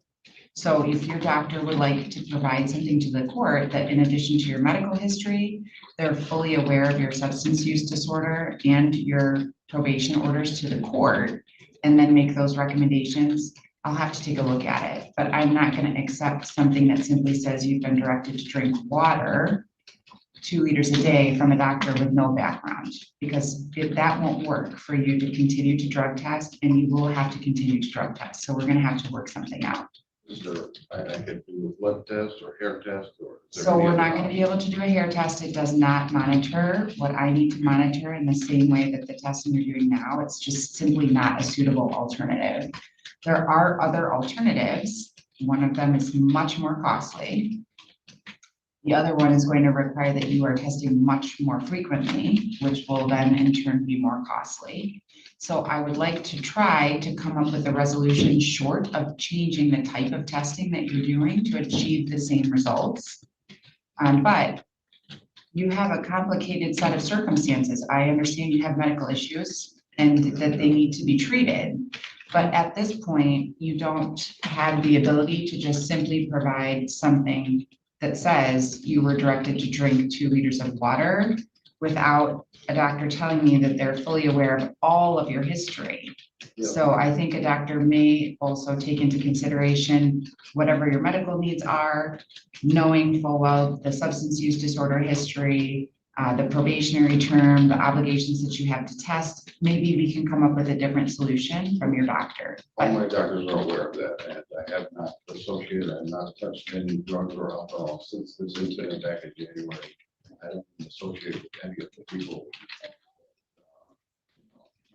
So if your doctor would like to provide something to the court that in addition to your medical history, they're fully aware of your substance use disorder and your probation orders to the court, and then make those recommendations, I'll have to take a look at it. But I'm not going to accept something that simply says you've been directed to drink water 2 liters a day from a doctor with no background, because that won't work for you to continue to drug test, and you will have to continue to drug test. So we're gonna have to work something out. Is there, I could do a blood test or hair test or? is there So any we're other not gonna be able to do a hair test. It does not monitor what I need to monitor in the same way that the testing you're doing now. It's just simply not a suitable alternative. There are other alternatives. One of them is much more costly. The other one is going to require that you are testing much more frequently, which will then in turn be more costly. So I would like to try to come up with a resolution short of changing the type of testing that you're doing to achieve the same results. But you have a complicated set of circumstances. I understand you have medical issues and that they need to be treated. But at this point, you don't have the ability to just simply provide something that says you were directed to drink 2 liters of water without a doctor telling me that they're fully aware of all of your history. Yeah. So I think a doctor may also take into consideration whatever your medical needs are, knowing full well the substance use disorder history, the probationary term, the obligations that you have to test. Maybe we can come up with a different solution from your doctor. All my doctors are aware of that, and I have not associated, I have not touched any drugs or alcohol since this incident back in January. I haven't been associated with any of the people.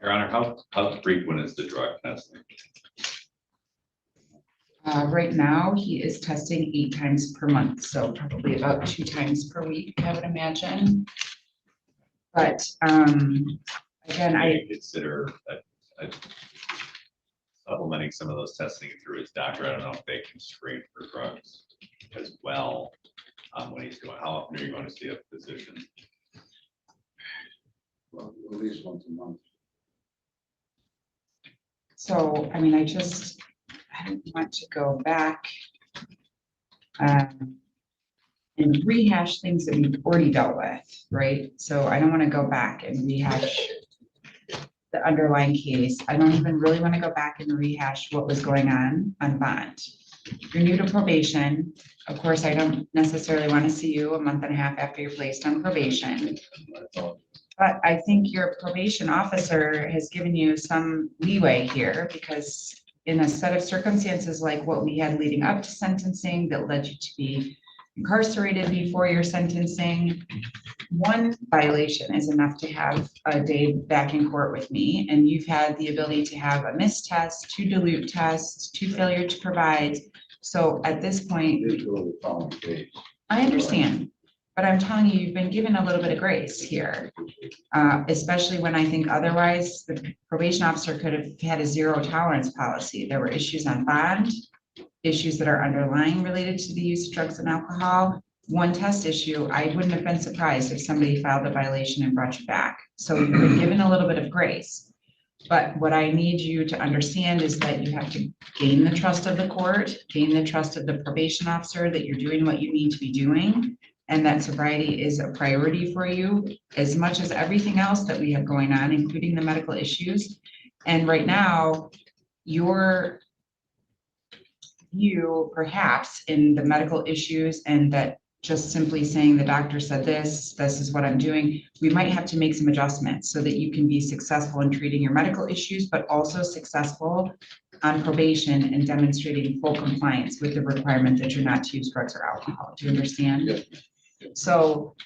Your Honor, how frequent is the drug testing? Right now, he is testing 8 times per month, so probably about 2 times per week, I would imagine. But again, I consider supplementing some of those testing through his doctor. I don't know if they can screen for drugs as well. When he's going, how often are you going to see a physician? Well, at least once a month. So, I mean, I don't want to go back and rehash things that we've already dealt with, right? So I don't want to go back and rehash the underlying case. I don't even really want to go back and rehash what was going on bond. You're new to probation. Of course, I don't necessarily want to see you a month and a half after you're placed on probation. But I think your probation officer has given you some leeway here, because in a set of circumstances like what we had leading up to sentencing that led you to be incarcerated before your sentencing, 1 violation is enough to have a day back in court with me. And you've had the ability to have a missed test, 2 dilute tests, 2 failure to provide. So at this point, I understand, but I'm telling you, you've been given a little bit of grace here. Especially when I think otherwise, the probation officer could have had a 0 tolerance policy. There were issues on bond, issues that are underlying related to the use of drugs and alcohol. 1 test issue, I wouldn't have been surprised if somebody filed a violation and brought you back. So you've been given a little bit of grace. But what I need you to understand is that you have to gain the trust of the court, gain the trust of the probation officer that you're doing what you need to be doing, and that sobriety is a priority for you as much as everything else that we have going on, including the medical issues. And right now, your view perhaps in the medical issues, and that just simply saying the doctor said this is what I'm doing, we might have to make some adjustments so that you can be successful in treating your medical issues, but also successful on probation and demonstrating full compliance with the requirement that you're not to use drugs or alcohol. Do you understand? Yes. So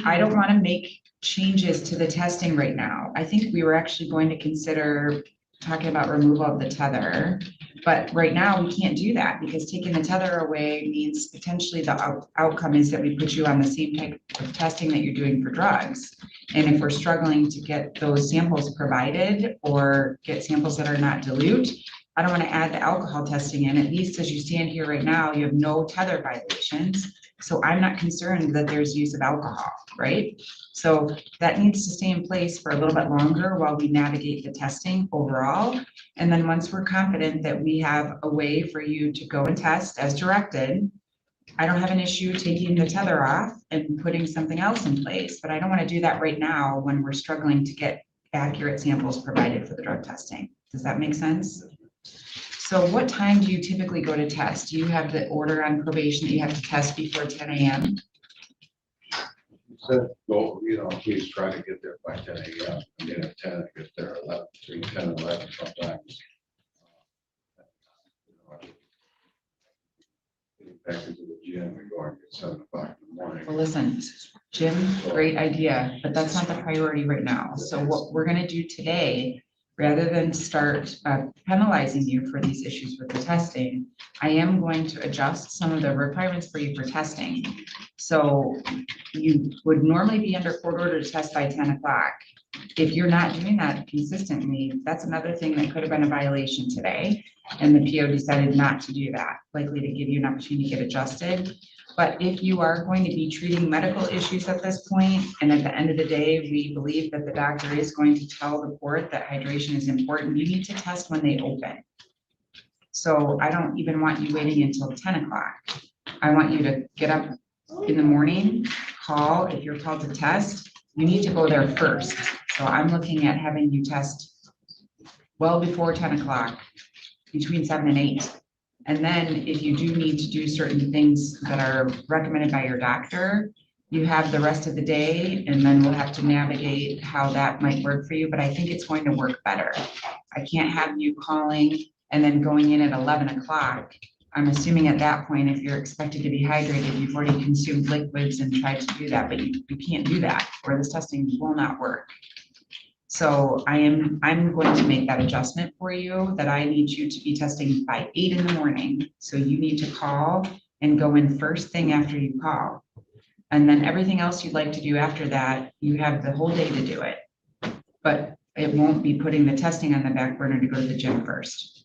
I don't want to make changes to the testing right now. I think we were actually going to consider talking about removal of the tether. But right now, we can't do that, because taking the tether away means potentially the outcome is that we put you on the same type of testing that you're doing for drugs. And if we're struggling to get those samples provided or get samples that are not dilute, I don't want to add the alcohol testing in. At least as you stand here right now, you have no tether violations. So I'm not concerned that there's use of alcohol, right? So that needs to stay in place for a little bit longer while we navigate the testing overall. And then once we're confident that we have a way for you to go and test as directed, I don't have an issue taking the tether off and putting something else in place, but I don't want to do that right now when we're struggling to get accurate samples provided for the drug testing. Does that make sense? So what time do you typically go to test? Do you have the order on probation that you have to test before 10 a.m.? said, go, please try to get there by 10 a.m. And then at 10, I get there at 11, between 10 and 11 sometimes. Getting back into the gym and going at 7 o'clock in the morning. Well, listen, Jim, great idea, but that's not the priority right now. So what we're gonna do today, rather than start penalizing you for these issues with the testing, I am going to adjust some of the requirements for you for testing. So you would normally be under court order to test by 10 o'clock. If you're not doing that consistently, that's another thing that could have been a violation today. And the PO decided not to do that, likely to give you an opportunity to get adjusted. But if you are going to be treating medical issues at this point, and at the end of the day, we believe that the doctor is going to tell the court that hydration is important, you need to test when they open. So I don't even want you waiting until 10 o'clock. I want you to get up in the morning, call, if you're called to test, you need to go there first. So I'm looking at having you test well before 10 o'clock, between 7 and 8. And then if you do need to do certain things that are recommended by your doctor, you have the rest of the day, and then we'll have to navigate how that might work for you. But I think it's going to work better. I can't have you calling and then going in at 11 o'clock. I'm assuming at that point, if you're expected to be hydrated, you've already consumed liquids and tried to do that, but you can't do that, or this testing will not work. So I'm going to make that adjustment for you, that I need you to be testing by 8 in the morning. So you need to call and go in first thing after you call. And then everything else you'd like to do after that, you have the whole day to do it. But it won't be putting the testing on the back burner to go to the gym first.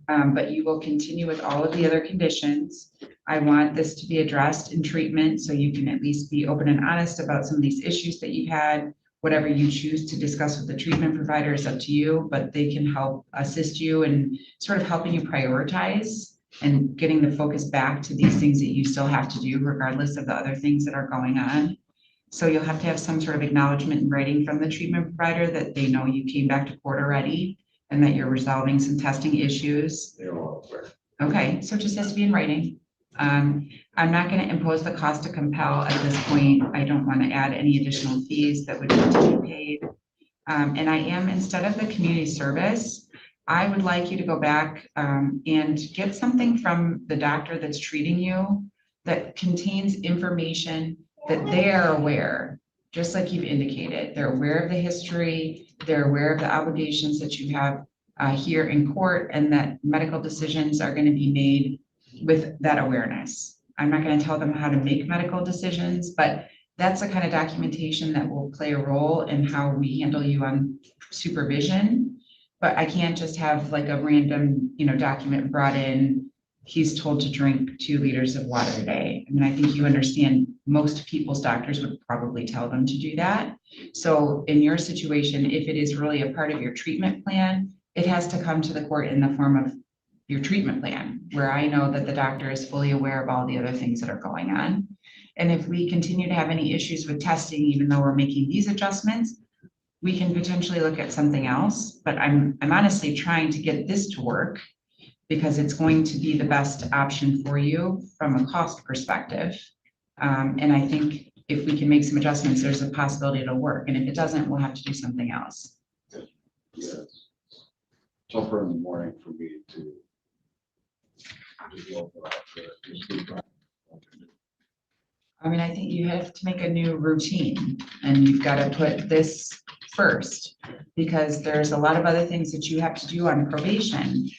But you will continue with all of the other conditions. I want this to be addressed in treatment, so you can at least be open and honest about some of these issues that you've had. Whatever you choose to discuss with the treatment provider is up to you, but they can help assist you in sort of helping you prioritize and getting the focus back to these things that you still have to do regardless of the other things that are going on. So you'll have to have some sort of acknowledgement in writing from the treatment provider that they know you came back to court already and that you're resolving some testing issues. Okay, so it just has to be in writing. I'm not going to impose the cost to compel at this point. I don't want to add any additional fees that would need to be paid. And I am, instead of the community service, I would like you to go back and get something from the doctor that's treating you that contains information that they are aware, just like you've indicated. They're aware of the history, they're aware of the obligations that you have here in court, and that medical decisions are going to be made with that awareness. I'm not going to tell them how to make medical decisions, but that's the kind of documentation that will play a role in how we handle you on supervision. But I can't just have like a random, document brought in. He's told to drink 2 liters of water a day. I mean, I think you understand most people's doctors would probably tell them to do that. So in your situation, if it is really a part of your treatment plan, it has to come to the court in the form of your treatment plan, where I know that the doctor is fully aware of all the other things that are going on. And if we continue to have any issues with testing, even though we're making these adjustments, we can potentially look at something else. But I'm honestly trying to get this to work because it's going to be the best option for you from a cost perspective. And I think if we can make some adjustments, there's a possibility it'll work. And if it doesn't, we'll have to do something else. Yes. Tougher in the morning for me to. I mean, I think you have to make a new routine, and you've got to put this first, because there's a lot of other things that you have to do on probation.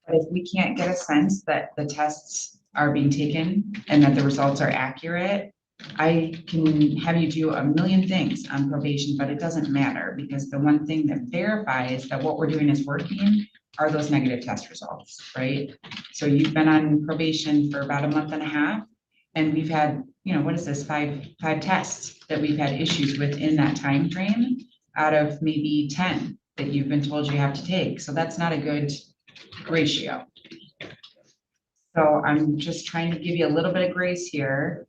But if we can't get a sense that the tests are being taken and that the results are accurate, I can have you do a million things on probation, but it doesn't matter, because the one thing that verifies that what we're doing is working are those negative test results, right? So you've been on probation for about a month and a half, and we've had, what is this, five tests that we've had issues with in that time frame out of maybe 10 that you've been told you have to take. So that's not a good ratio. So I'm just trying to give you a little bit of grace here,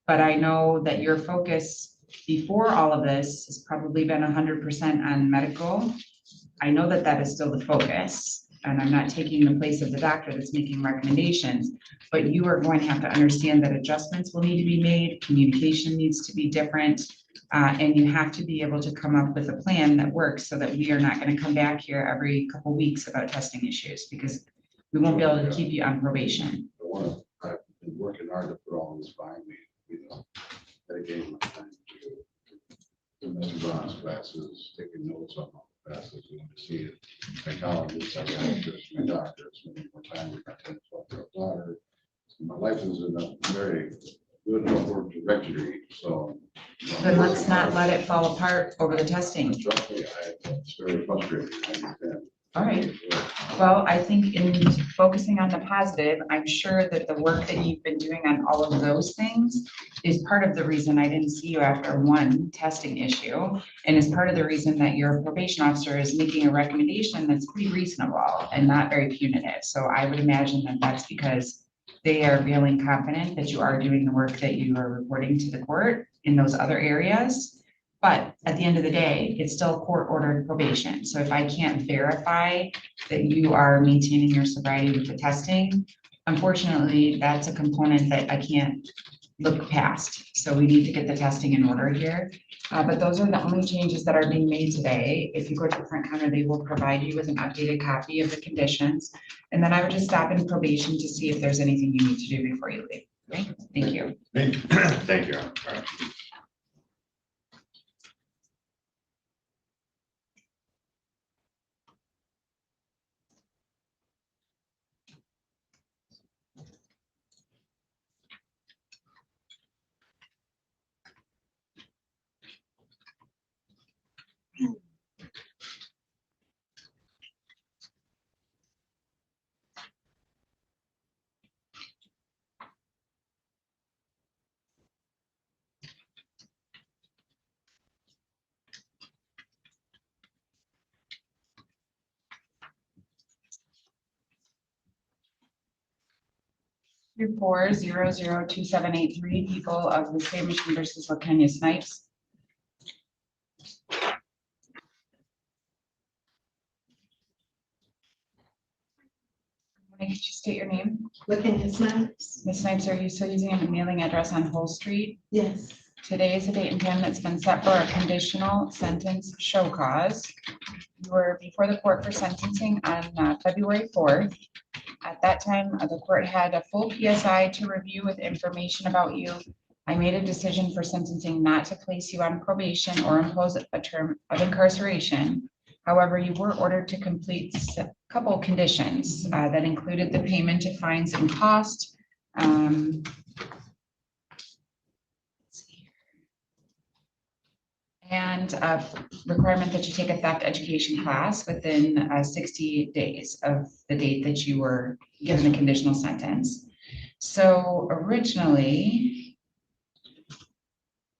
but I know that your focus before all of this has probably been 100% on medical. I know that that is still the focus, and I'm not taking the place of the doctor that's making recommendations, but you are going to have to understand that adjustments will need to be made, communication needs to be different, and you have to be able to come up with a plan that works so that we are not going to come back here every couple weeks about testing issues, because we won't be able to keep you on probation. I've been working hard to put all this behind me, dedicating my time to the bronze classes, taking notes on all the classes, you want to see it. Psychologists, psychiatrists, my doctors, spending more time with my 10-12-year-old daughter. My life is in a very good upward trajectory, so. Then let's not let it fall apart over the testing. Trust me, it's very frustrating, I understand. All right. Well, I think in focusing on the positive, I'm sure that the work that you've been doing on all of those things is part of the reason I didn't see you after one testing issue, and is part of the reason that your probation officer is making a recommendation that's pretty reasonable and not very punitive. So I would imagine that that's because they are feeling confident that you are doing the work that you are reporting to the court in those other areas. But at the end of the day, it's still court-ordered probation. So if I can't verify that you are maintaining your sobriety with the testing, unfortunately, that's a component that I can't look past. So we need to get the testing in order here. But those are the only changes that are being made today. If you go to the front counter, they will provide you with an updated copy of the conditions. And then I would just stop in probation to see if there's anything you need to do before you leave. Okay, thank you. Thank you. All right. 2400278 people of the state mission versus Lakenya Snipes. Could you state your name? Lakenya Snipes. Ms. Snipes, are you still using a mailing address on Whole Street? Yes. Today is the date and time that's been set for a conditional sentence show cause. You were before the court for sentencing on February 4th. At that time, the court had a full PSI to review with information about you. I made a decision for sentencing not to place you on probation or impose a term of incarceration. However, you were ordered to complete a couple of conditions that included the payment of fines and cost. And a requirement that you take a theft education class within 60 days of the date that you were given the conditional sentence. So originally,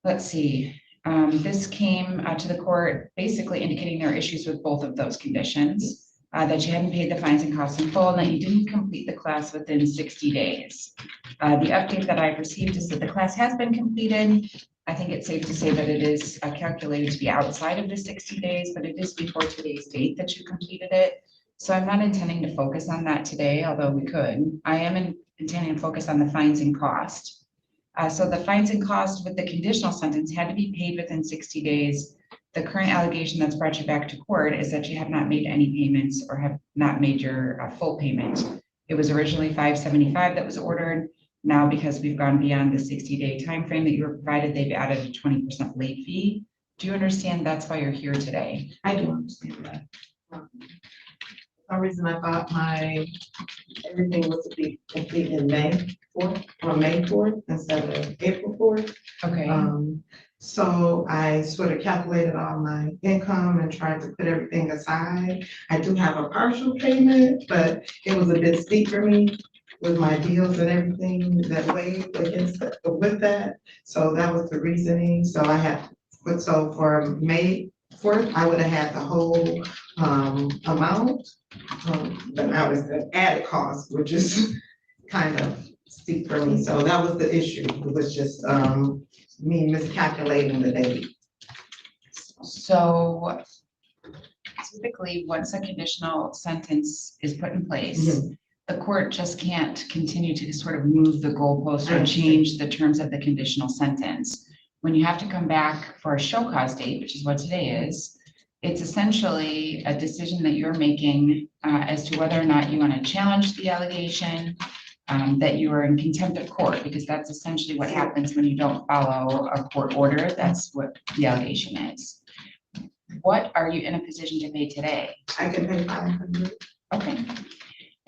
let's see, this came to the court basically indicating there are issues with both of those conditions, that you hadn't paid the fines and costs in full, and that you didn't complete the class within 60 days. The update that I've received is that the class has been completed. I think it's safe to say that it is calculated to be outside of the 60 days, but it is before today's date that you completed it. So I'm not intending to focus on that today, although we could. I am intending to focus on the fines and cost. So the fines and cost with the conditional sentence had to be paid within 60 days. The current allegation that's brought you back to court is that you have not made any payments or have not made your full payment. It was originally $575 that was ordered. Now, because we've gone beyond the 60-day time frame that you were provided, they've added a 20% late fee. Do you understand that's why you're here today? I do understand that. For some reason I thought everything was to be complete in May 4th, on May 4th instead of April 4th. Okay. So I sort of calculated all my income and tried to put everything aside. I do have a partial payment, but it was a bit steep for me with my deals and everything that weighed against with that. So that was the reasoning. So I had, so for May 4th, I would have had the whole amount. But now it's the added cost, which is kind of steep for me. So that was the issue. It was just me miscalculating the date. So typically, once a conditional sentence is put in place, the court just can't continue to sort of move the goalpost or change the terms of the conditional sentence. When you have to come back for a show cause date, which is what today is, it's essentially a decision that you're making as to whether or not you want to challenge the allegation, that you are in contempt of court, because that's essentially what happens when you don't follow a court order. That's what the allegation is. What are you in a position to pay today? I can pay 500. Okay.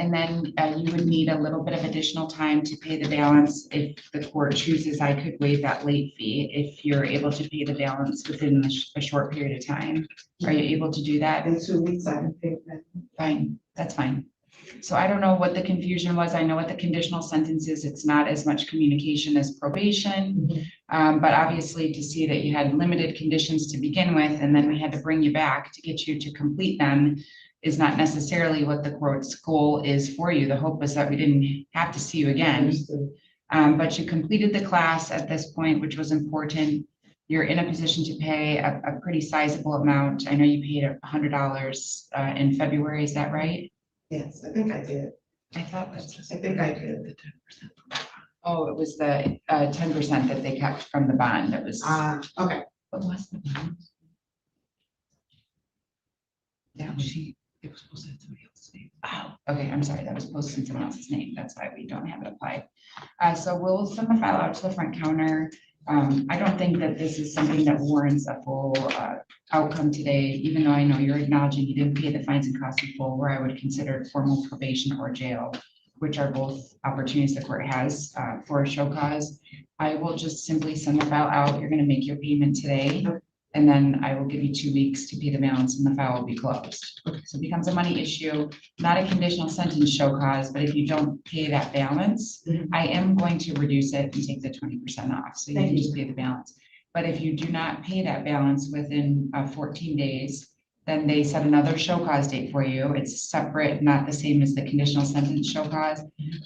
And then you would need a little bit of additional time to pay the balance. If the court chooses, I could waive that late fee if you're able to pay the balance within a short period of time. Are you able to do that? In 2 weeks, I can pay that. Fine, that's fine. So I don't know what the confusion was. I know what the conditional sentence is. It's not as much communication as probation. But obviously to see that you had limited conditions to begin with, and then we had to bring you back to get you to complete them, is not necessarily what the court's goal is for you. The hope was that we didn't have to see you again. But you completed the class at this point, which was important. You're in a position to pay a pretty sizable amount. I know you paid $100 in February, is that right? Yes, I think I did. I thought that's. I think I did the 10%. Oh, it was the 10% that they kept from the bond. That was. Okay. What was the bond? Yeah, it was supposed to have somebody else's name. Oh, okay, I'm sorry, that was posted in someone else's name. That's why we don't have it applied. So we'll send the file out to the front counter. I don't think that this is something that warrants a full outcome today, even though I know you're acknowledging you didn't pay the fines and costs in full, where I would consider formal probation or jail, which are both opportunities the court has for a show cause. I will just simply send the file out. You're gonna make your payment today. And then I will give you 2 weeks to pay the balance and the file will be closed. So it becomes a money issue, not a conditional sentence show cause, but if you don't pay that balance, I am going to reduce it and take the 20% off. So you can just pay the balance. But if you do not pay that balance within 14 days, then they set another show cause date for you. It's separate, not the same as the conditional sentence show cause,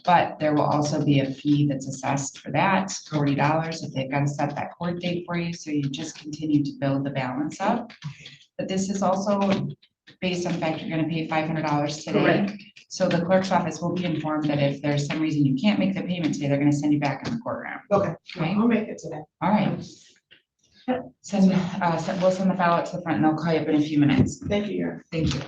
but there will also be a fee that's assessed for that, $40 if they've got to set that court date for you. So you just continue to build the balance up. But this is also based on the fact you're going to pay $500 today. Correct. So the clerk's office will be informed that if there's some reason you can't make the payment today, they're going to send you back in the courtroom. Okay. Okay. I'll make it today. All right. We'll send the file out to the front and they'll call you up in a few minutes. Thank you. Thank you.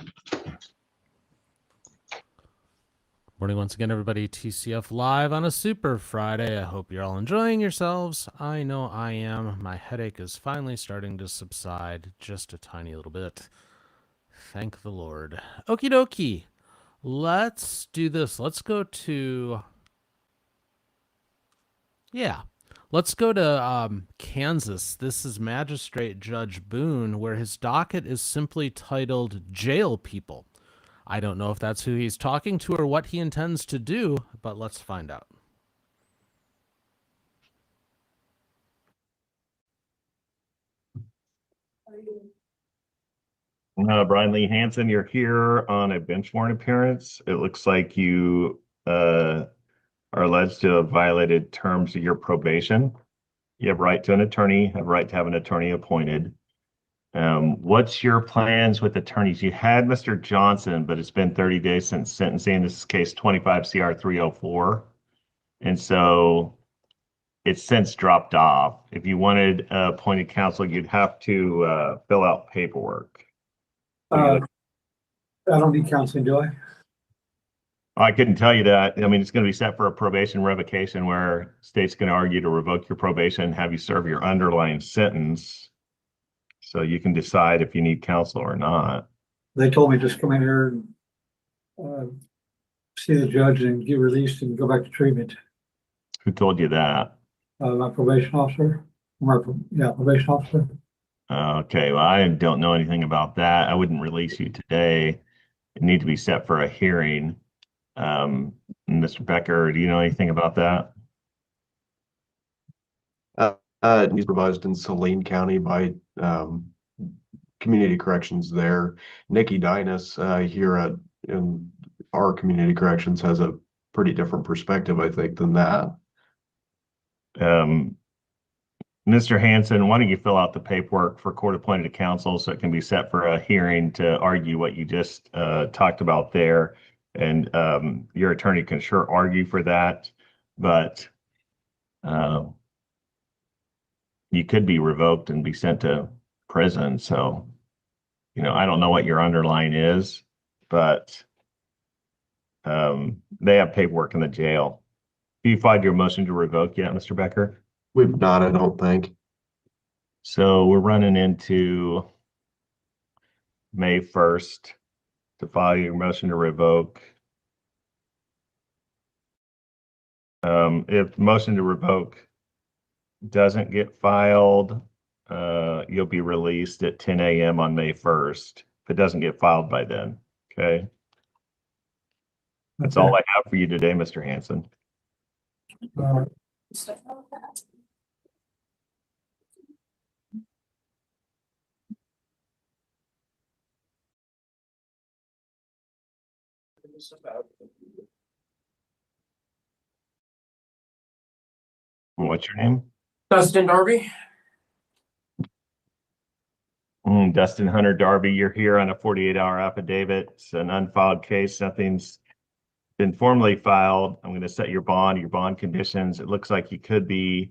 Morning once again, everybody. TCF live on a Super Friday. I hope you're all enjoying yourselves. I know I am. My headache is finally starting to subside just a tiny little bit. Thank the Lord. Okie dokie. Let's do this. Let's go to... Let's go to Kansas. This is Magistrate Judge Boone, where his docket is simply titled Jail People. I don't know if that's who he's talking to or what he intends to do, but let's find out. Brian Lee Hansen, you're here on a bench warrant appearance. It looks like you are alleged to have violated terms of your probation. You have right to an attorney, have right to have an attorney appointed. What's your plans with attorneys? You had Mr. Johnson, but it's been 30 days since sentencing. This is case 25 CR 304. And so it's since dropped off. If you wanted appointed counsel, you'd have to fill out paperwork. I don't need counseling, do I? I couldn't tell you that. I mean, it's going to be set for a probation revocation where state's going to argue to revoke your probation and have you serve your underlying sentence. So you can decide if you need counsel or not. They told me just come in here and see the judge and get released and go back to treatment. Who told you that? My probation officer. Probation officer. Okay, well, I don't know anything about that. I wouldn't release you today. It need to be set for a hearing. Mr. Becker, do you know anything about that? He's supervised in Saline County by community corrections there. Nikki Dinas here in our community corrections has a pretty different perspective, I think, than that. Mr. Hansen, why don't you fill out the paperwork for court-appointed counsel so it can be set for a hearing to argue what you just talked about there? And your attorney can sure argue for that, but you could be revoked and be sent to prison. So, I don't know what your underlying is, but they have paperwork in the jail. Have you filed your motion to revoke yet, Mr. Becker? We've not, I don't think. So we're running into May 1st to file your motion to revoke. If motion to revoke doesn't get filed, you'll be released at 10 a.m. on May 1st. If it doesn't get filed by then, okay? That's all I have for you today, Mr. Hansen. What's your name? Dustin Darby. Dustin Hunter Darby, you're here on a 48-hour affidavit. It's an unfiled case. Nothing's been formally filed. I'm going to set your bond conditions. It looks like you could be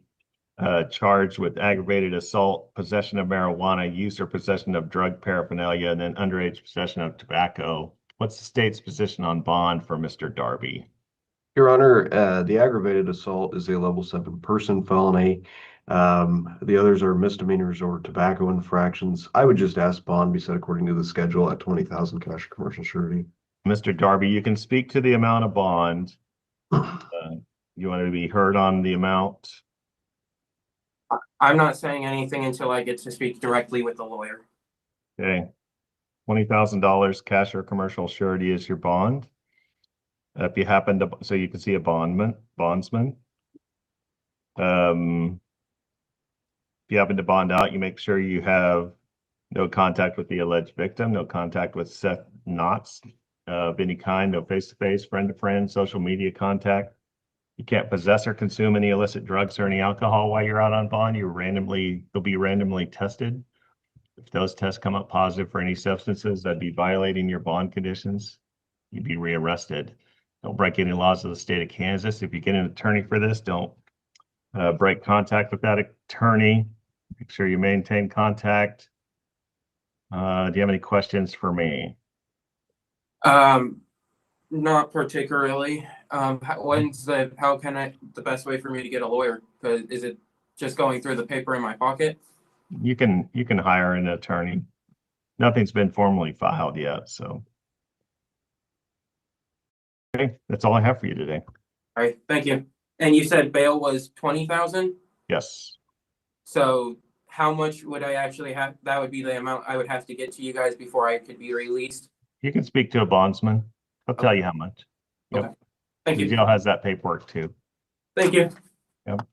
charged with aggravated assault, possession of marijuana, use or possession of drug paraphernalia, and then underage possession of tobacco. What's the state's position on bond for Mr. Darby? Your Honor, the aggravated assault is a level 7 person felony. The others are misdemeanors or tobacco infractions. I would just ask bond be set according to the schedule at 20,000 cash or commercial surety. Mr. Darby, you can speak to the amount of bond. You want to be heard on the amount? I'm not saying anything until I get to speak directly with the lawyer. Okay. $20,000 cash or commercial surety is your bond. If you happen to, so you can see a bondsman. If you happen to bond out, you make sure you have no contact with the alleged victim, no contact with Seth Knotts of any kind, no face-to-face, friend-to-friend, social media contact. You can't possess or consume any illicit drugs or any alcohol while you're out on bond. You'll be randomly tested. If those tests come up positive for any substances, that'd be violating your bond conditions. You'd be rearrested. Don't break any laws of the state of Kansas. If you get an attorney for this, don't break contact with that attorney. Make sure you maintain contact. Do you have any questions for me? Not particularly. How can the best way for me to get a lawyer? Because is it just going through the paper in my pocket? You can hire an attorney. Nothing's been formally filed yet, so. Okay, that's all I have for you today. All right, thank you. And you said bail was 20,000? Yes. So how much would I actually have? That would be the amount I would have to get to you guys before I could be released. You can speak to a bondsman. I'll tell you how much. Yep. Okay. Thank you. The jail has that paperwork too. Thank you. Yep.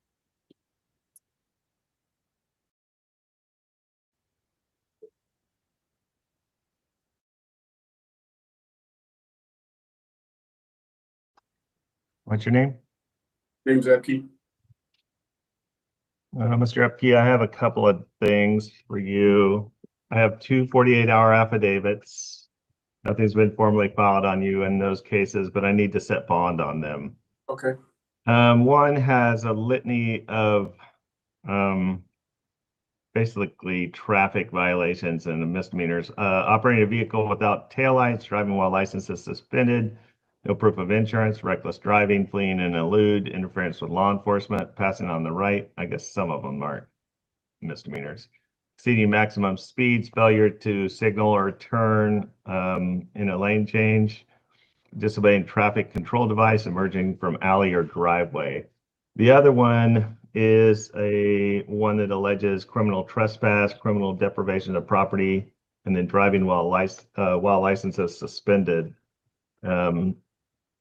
What's your name? Name's Epke. Mr. Epke, I have a couple of things for you. I have two 48-hour affidavits. Nothing's been formally filed on you in those cases, but I need to set bond on them. Okay. One has a litany of basically traffic violations and misdemeanors. Operating a vehicle without taillights, driving while license is suspended, no proof of insurance, reckless driving, fleeing and elude, interference with law enforcement, passing on the right. I guess some of them aren't misdemeanors. Exceeding maximum speeds, failure to signal or turn in a lane change, disobeying traffic control device, emerging from alley or driveway. The other one is one that alleges criminal trespass, criminal deprivation of property, and then driving while license is suspended.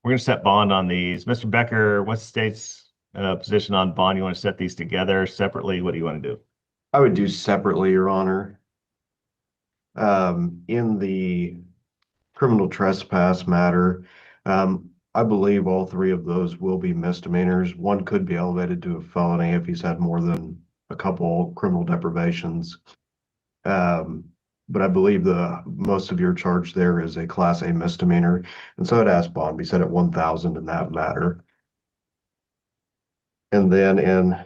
We're going to set bond on these. Mr. Becker, what's the state's position on bond? You want to set these together separately? What do you want to do? I would do separately, Your Honor. In the criminal trespass matter, I believe all three of those will be misdemeanors. One could be elevated to a felony if he's had more than a couple criminal deprivations. But I believe most of your charge there is a Class A misdemeanor. And so I'd ask bond be set at 1,000 in that matter. And then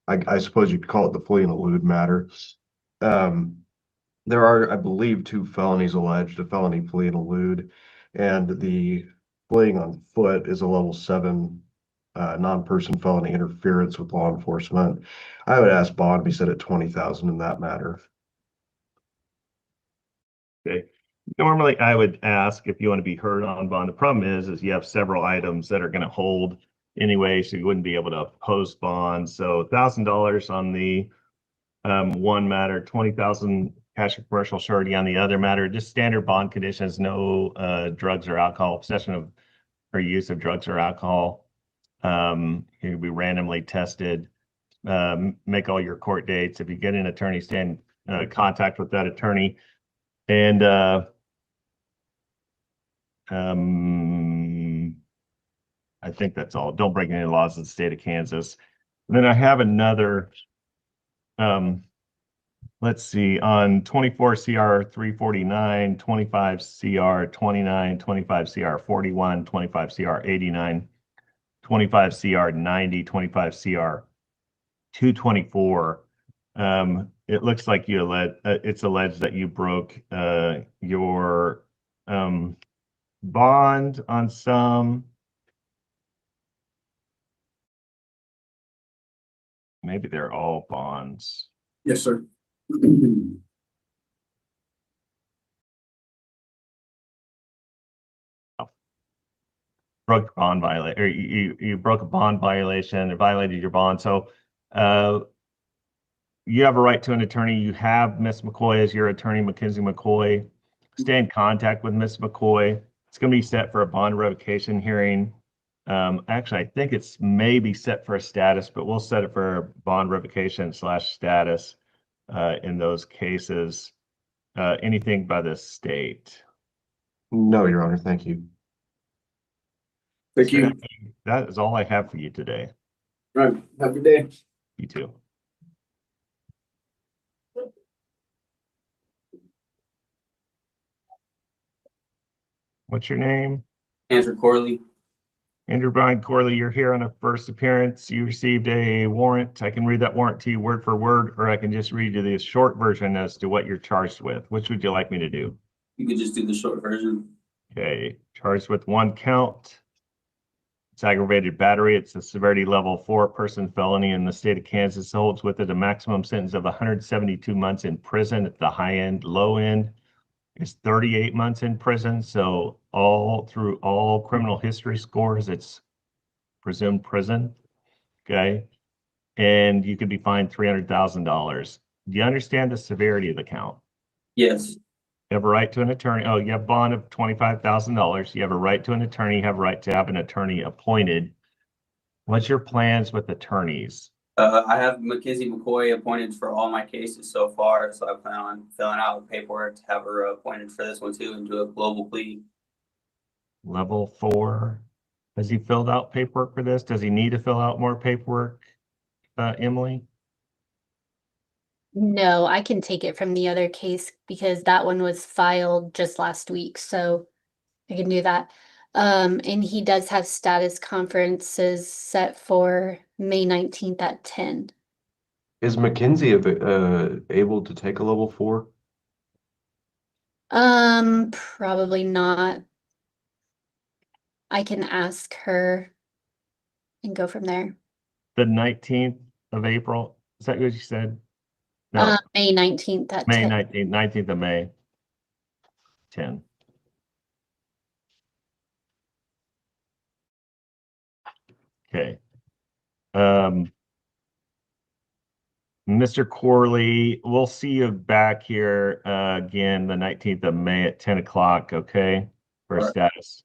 I suppose you could call it the flee and elude matter. There are, I believe, 2 felonies alleged, a felony flee and elude, and the fleeing on foot is a level 7 non-person felony interference with law enforcement. I would ask bond be set at 20,000 in that matter. Okay. Normally, I would ask if you want to be heard on bond. The problem is you have several items that are going to hold anyway, so you wouldn't be able to post bond. So $1,000 on the one matter, 20,000 cash or commercial surety on the other matter. Just standard bond conditions, no drugs or alcohol, possession of or use of drugs or alcohol. You'll be randomly tested. Make all your court dates. If you get an attorney, stay in contact with that attorney. And I think that's all. Don't break any laws of the state of Kansas. And then I have another, let's see, on 24 CR 349, 25 CR 29, 25 CR 41, 25 CR 89, 25 CR 90, 25 CR 224. It looks like it's alleged that you broke your bond on some. Maybe they're all bonds. Yes, sir. Broke bond violation, or you broke a bond violation or violated your bond. So you have a right to an attorney. You have Miss McCoy as your attorney, Mackenzie McCoy. Stay in contact with Miss McCoy. It's going to be set for a bond revocation hearing. Actually, I think it's maybe set for a status, but we'll set it for bond revocation / status in those cases. Anything by the state? No, Your Honor. Thank you. Thank you. That is all I have for you today. Right. Have a good day. You too. What's your name? Andrew Corley. Andrew Brian Corley, you're here on a first appearance. You received a warrant. I can read that warrant to you word for word, or I can just read you the short version as to what you're charged with. Which would you like me to do? You could just do the short version. Okay, charged with 1 count. It's aggravated battery. It's a severity level 4 person felony in the state of Kansas. Holds with it a maximum sentence of 172 months in prison at the high end. Low end is 38 months in prison. So through all criminal history scores, it's presumed prison. Okay. And you could be fined $300,000. Do you understand the severity of the count? Yes. You have a right to an attorney. Oh, you have a bond of $25,000. You have a right to an attorney. You have a right to have an attorney appointed. What's your plans with attorneys? I have Mackenzie McCoy appointed for all my cases so far, so I plan on filling out paperwork to have her appointed for this one too and do a global plea. Level 4. Has he filled out paperwork for this? Does he need to fill out more paperwork, Emily? No, I can take it from the other case because that one was filed just last week, so I can do that. And he does have status conferences set for May 19th at 10. Is Mackenzie able to take a level 4? Probably not. I can ask her and go from there. The 19th of April. Is that what you said? No, May 19th at May 10. 19th, 19th of May, 10. Okay. Mr. Corley, we'll see you back here again the 19th of May at 10 o'clock, okay? For status.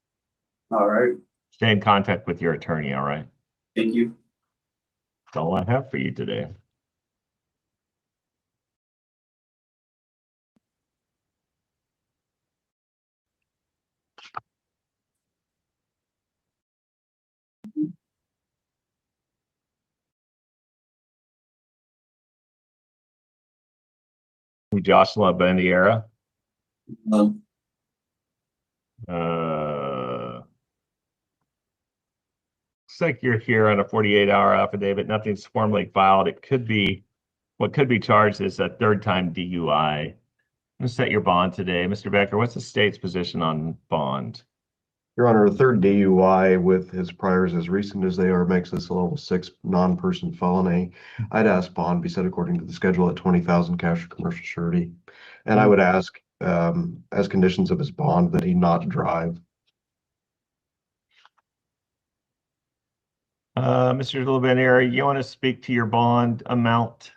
All right. Stay in contact with your attorney, all right? Thank you. That's all I have for you today. Joshua Bandiera. No. Looks like you're here on a 48-hour affidavit. Nothing's formally filed. It could be, what could be charged is a third-time DUI. I'm gonna set your bond today. Mr. Becker, what's the state's position on bond? Your Honor, a third DUI with his priors as recent as they are makes this a level 6 non-person felony. I'd ask bond be set according to the schedule at 20,000 cash or commercial surety. And I would ask, as conditions of his bond, that he not drive. Mr. Bandiera, you want to speak to your bond amount?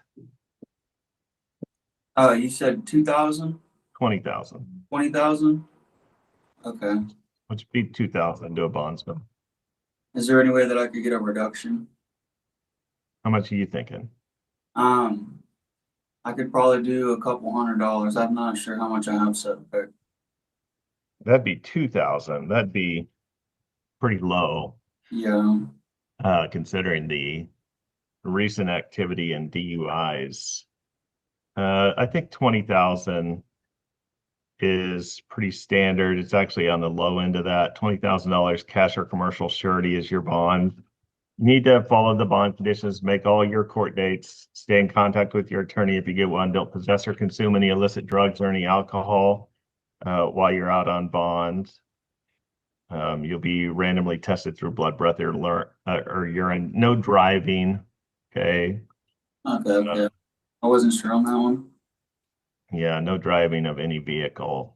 You said 2,000? 20,000. 20,000? Okay. Which be 2,000 to a bondsman. Is there any way that I could get a reduction? How much are you thinking? I could probably do a couple $100. I'm not sure how much I have set back. That'd be 2,000. That'd be pretty low. Yeah. Considering the recent activity in DUIs. I think 20,000 is pretty standard. It's actually on the low end of that. $20,000 cash or commercial surety is your bond. You need to follow the bond conditions, make all your court dates, stay in contact with your attorney if you get one. Don't possess or consume any illicit drugs or any alcohol while you're out on bond. You'll be randomly tested through blood, breath, or urine. No driving. Okay. Okay. I wasn't sure on that one. Yeah, no driving of any vehicle.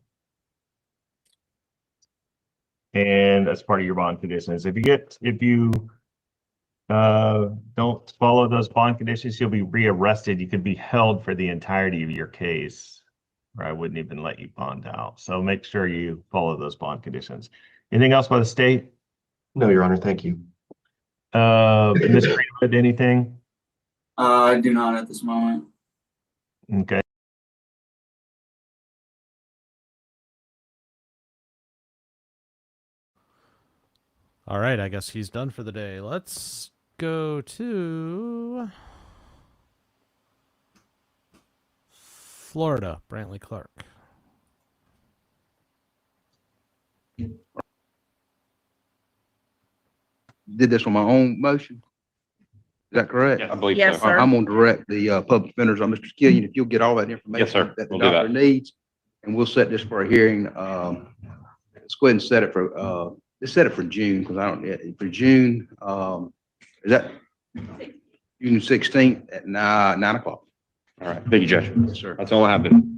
And that's part of your bond conditions. If you don't follow those bond conditions, you'll be rearrested. You could be held for the entirety of your case, or I wouldn't even let you bond out. So make sure you follow those bond conditions. Anything else by the state? No, Your Honor, thank you. Ms. Greenwood, anything? I do not at this moment. Okay. All right, I guess he's done for the day. Let's go to Florida, Brantley Clark. Did this on my own motion? Is that correct? I believe Yes, so. sir. I'm gonna direct the public defenders on Mr. Skillion, if you'll get all that information. Yes, sir. That the We'll do that. doctor needs, and we'll set this for a hearing. Let's go ahead and set it for, let's set it for June, because I don't, for June, is that June 16th at 9 o'clock? All right. Thank you, Judge. Yes, sir. That's all I have then.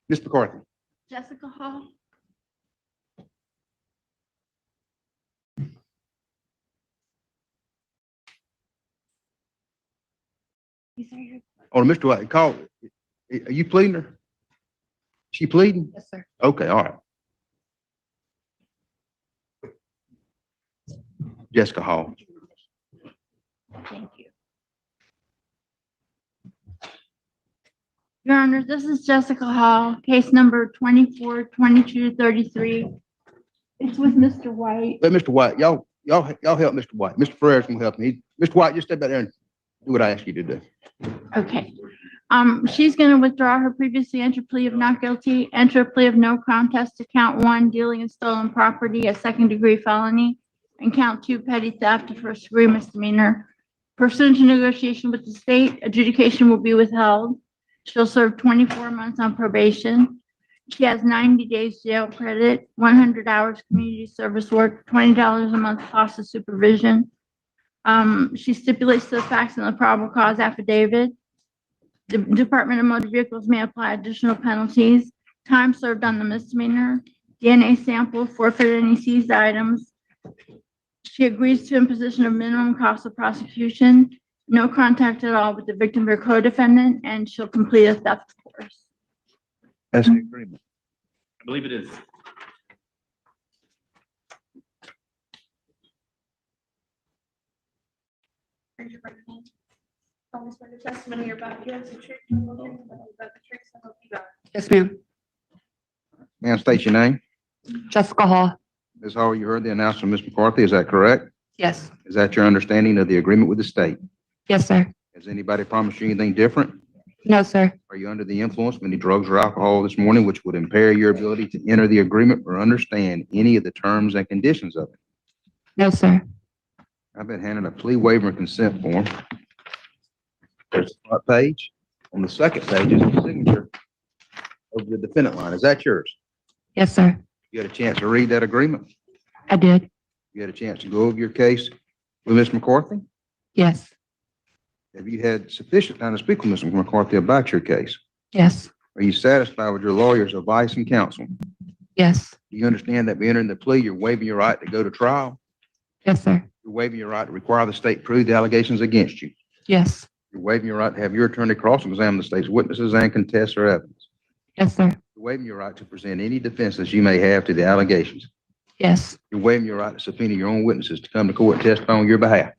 Ms. McCarthy. Jessica Hall. Oh, Mr. White, call, are you pleading her? She pleading? Yes, sir. Okay, all right. Jessica Hall. Thank you. Your Honor, this is Jessica Hall, case number 242233. It's with Mr. White. Let Mr. White, y'all help Mr. White. Mr. Ferrer's gonna help me. Mr. White, just step back there and do what I ask you to do. Okay. She's gonna withdraw her previously entered plea of not guilty, enter a plea of no contest to count 1, dealing in stolen property, a second-degree felony, and count 2, petty theft, a first-degree misdemeanor. Pursuant to negotiation with the state, adjudication will be withheld. She'll serve 24 months on probation. She has 90 days jail credit, 100 hours community service work, $20 a month cost of supervision. She stipulates to the facts in the probable cause affidavit. The Department of Motor Vehicles may apply additional penalties. Time served on the misdemeanor, DNA sample, forfeit any seized items. She agrees to imposition of minimum cost of prosecution, no contact at all with the victim or co-defendant, and she'll complete a theft course. That's the agreement. I believe it is. Raise your right hand. Promise by the testimony you're about to give is the truth, the whole truth, and nothing but the truth, so help you God. Yes, ma'am. Ma'am, state your name. Jessica Hall. Ms. Hall, you heard the announcement, Ms. McCarthy, is that correct? Yes. Is that your understanding of the agreement with the state? Yes, sir. Has anybody promised you anything different? No, sir. Are you under the influence of any drugs or alcohol this morning which would impair your ability to enter the agreement or understand any of the terms and conditions of it? No, sir. I've been handed a plea waiver and consent form. There's the front page. On the second page is the signature of the defendant line. Is that yours? Yes, sir. You had a chance to read that agreement? I did. You had a chance to go over your case with Ms. McCarthy? Yes. Have you had sufficient time to speak with Ms. McCarthy about your case? Yes. Are you satisfied with your lawyer's advice and counsel? Yes. Do you understand that by entering the plea, you're waiving your right to go to trial? Yes, sir. You're waiving your right to require the state prove the allegations against you. Yes. You're waiving your right to have your attorney cross-examine the state's witnesses and contest their evidence. Yes, sir. You're waiving your right to present any defenses you may have to the allegations. Yes. You're waiving your right to subpoena your own witnesses to come to court and testify on your behalf.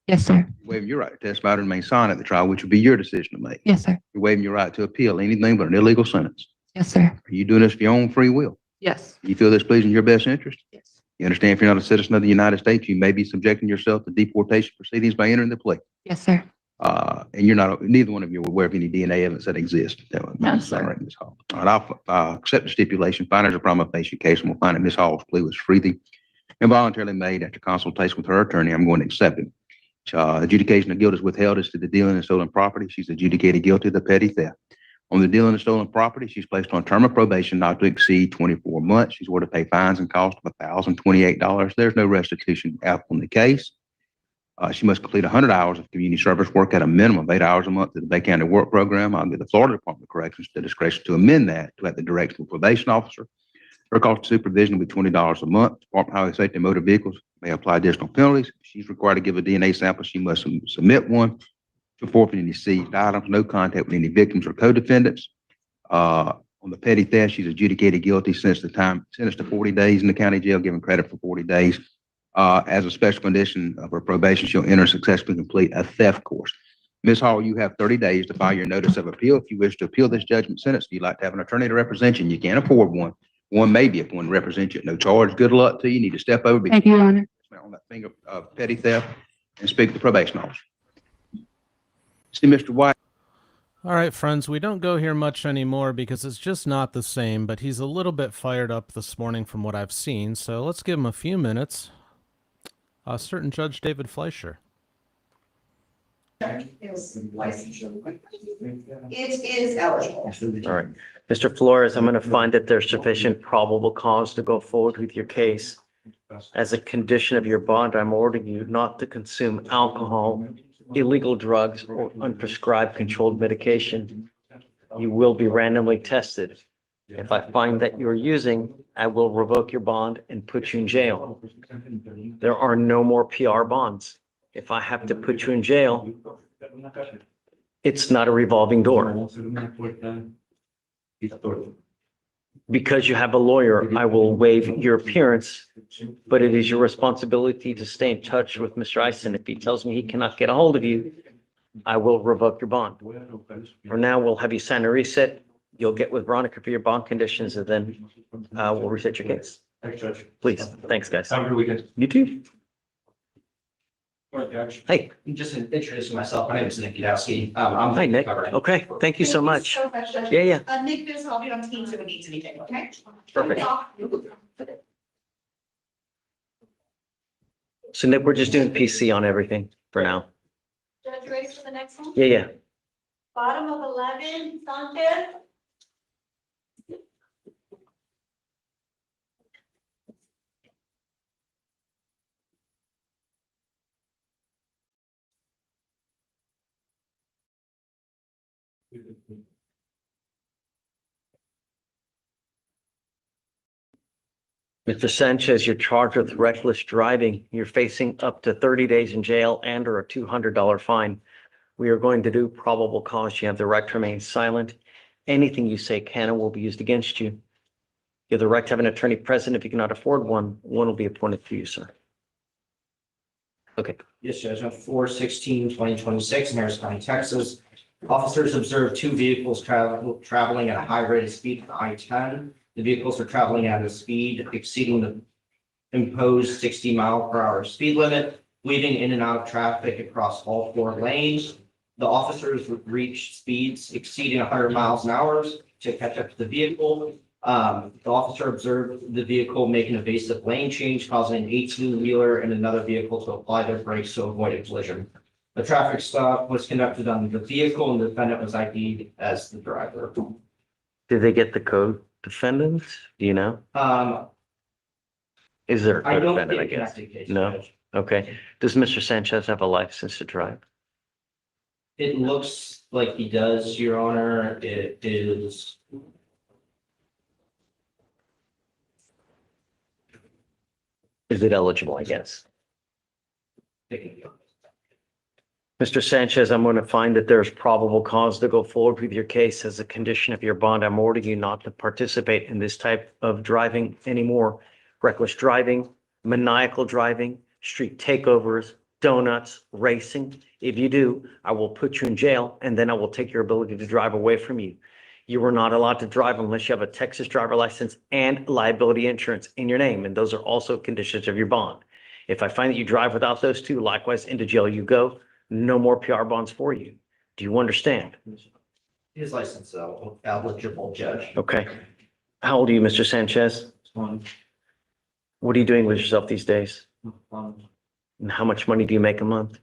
Yes, sir. You're waiving your right to testify to remain silent at the trial, which will be your decision to make. Yes, sir. You're waiving your right to appeal anything but an illegal sentence. Yes, sir. Are you doing this for your own free will? Yes. You feel this please in your best interest? Yes. You understand if you're not a citizen of the United States, you may be subjecting yourself to deportation proceedings by entering the plea. Yes, sir. And you're not, neither one of you are aware of any DNA evidence that exists. No, sir. All right, Ms. Hall. All right, I'll accept the stipulation. Find there's a prima facie case, and we'll find that Ms. Hall's plea was freely and voluntarily made after consultation with her attorney. I'm going to accept it. Adjudication of guilt is withheld as to the dealing in stolen property. She's adjudicated guilty of the petty theft. On the dealing of stolen property, she's placed on term of probation not to exceed 24 months. She's ordered to pay fines and costs of $1,028. There's no restitution applicable in the case. She must complete 100 hours of community service work at a minimum of 8 hours a month through the Bay County Work Program. I'll give the Florida Department of Corrections the discretion to amend that to at the direction of the probation officer. Her cost of supervision will be $20 a month. Department of Highway Safety and Motor Vehicles may apply additional penalties. If she's required to give a DNA sample, she must submit one to forfeit any seized items, no contact with any victims or co-defendants. On the petty theft, she's adjudicated guilty since the time, sentenced to 40 days in the county jail, given credit for 40 days. As a special condition of her probation, she'll enter and successfully complete a theft course. Ms. Hall, you have 30 days to file your notice of appeal. If you wish to appeal this judgment sentence, you'd like to have an attorney to represent you, and you can't afford one. One may be appointed to represent you at no charge. Good luck to you. You need to step over. Thank you, Your Honor. On that finger of petty theft and speak to the probation officer. See, Mr. White. All right, friends, we don't go here much anymore because it's just not the same, but he's a little bit fired up this morning from what I've seen, so let's give him a few minutes. Certain Judge David Fleisher. It is eligible. All right. Mr. Flores, I'm going to find that there's sufficient probable cause to go forward with your case. As a condition of your bond, I'm ordering you not to consume alcohol, illegal drugs, or unprescribed controlled medication. You will be randomly tested. If I find that you're using, I will revoke your bond and put you in jail. There are no more PR bonds. If I have to put you in jail, it's not a revolving door. Because you have a lawyer, I will waive your appearance, but it is your responsibility to stay in touch with Mr. Eisen. If he tells me he cannot get a hold of you, I will revoke your bond. For now, we'll have you sign a reset. You'll get with Veronica for your bond conditions, and then we'll reset your case. Thanks, Judge. Please. Thanks, guys. Have a good weekend. You too. Hey. Just introducing myself. My name is Nick Yudowski. Hi, Nick. Okay, thank you so much. Judge. Yeah, yeah. Nick, there's I'll be on Teams if it needs anything, okay? Perfect. So Nick, we're just doing PC on everything for now. Judge, ready for the next one? Yeah, yeah. Bottom of 11, Duncan. Mr. Sanchez, you're charged with reckless driving. You're facing up to 30 days in jail and or a $200 fine. We are going to do probable cause. You have the right to remain silent. Anything you say can and will be used against you. You have the right to have an attorney present. If you cannot afford one, one will be appointed to you, sir. Okay. Yes, Judge. On 4/16/2026 in Harris County, Texas, officers observed two vehicles traveling at a high rate of speed on I-10 The vehicles are traveling at a speed exceeding the imposed 60-mile-per-hour speed limit, weaving in and out of traffic across all 4 lanes. The officers reached speeds exceeding 100 miles an hour to catch up to the vehicle. The officer observed the vehicle make an evasive lane change, causing an 18-wheeler and another vehicle to apply their brakes to avoid a collision. The traffic stop was conducted on the vehicle and the defendant was ID'd as the driver. Did they get the code defendant? Do you know? Is there a I don't co-defendant, I think guess? connected case, No? Judge. Okay. Does Mr. Sanchez have a license to drive? It looks like he does, Your Honor. It is. Is it eligible, I guess? Mr. Sanchez, I'm going to find that there's probable cause to go forward with your case as a condition of your bond. I'm ordering you not to participate in this type of driving anymore. Reckless driving, maniacal driving, street takeovers, donuts, racing. If you do, I will put you in jail and then I will take your ability to drive away from you. You are not allowed to drive unless you have a Texas driver license and liability insurance in your name. And those are also conditions of your bond. If I find that you drive without those two, likewise into jail you go. No more PR bonds for you. Do you understand? His license, eligible, Judge. Okay. How old are you, Mr. Sanchez? What are you doing with yourself these days? And how much money do you make a month?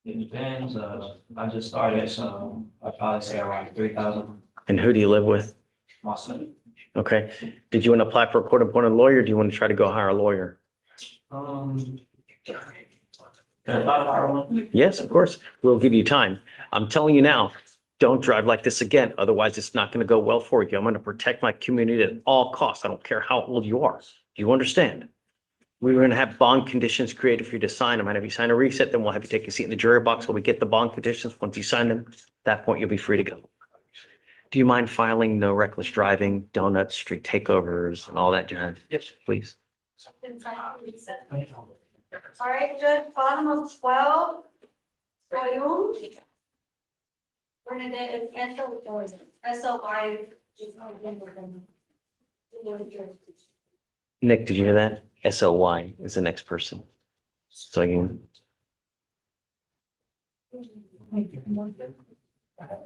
It depends. I just started, so I'd probably say around 3,000. And who do you live with? My son. Okay. Did you want to apply for a court-appointed lawyer? Or do you want to try to go hire a lawyer? Yes, of course. We'll give you time. I'm telling you now, don't drive like this again. Otherwise, it's not going to go well for you. I'm going to protect my community at all costs. I don't care how old you are. Do you understand? We're going to have bond conditions created for you to sign. I'm going to have you sign a reset, then we'll have you take a seat in the jury box while we get the bond conditions. Once you sign them, at that point, you'll be free to go. Do you mind filing no reckless driving, donuts, street takeovers, and all that, John? Yes, please. All right, Judge, bottom of 12. Boyum. Bernadette is SOI. Nick, did you hear that? SOY is the next person. So you.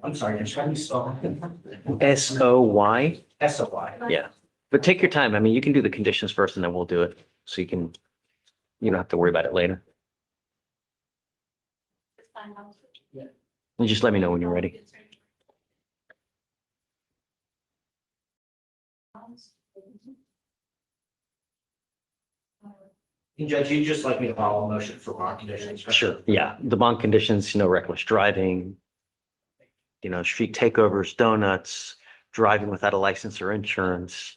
I'm sorry, can you spell SOY? SOY. Yeah, but take your time. I mean, you can do the conditions first and then we'll do it. So you can, you don't have to worry about it later. And just let me know when you're ready. Judge, you'd just like me to follow a motion for bond conditions? Sure. Yeah, the bond conditions, reckless driving, street takeovers, donuts, driving without a license or insurance.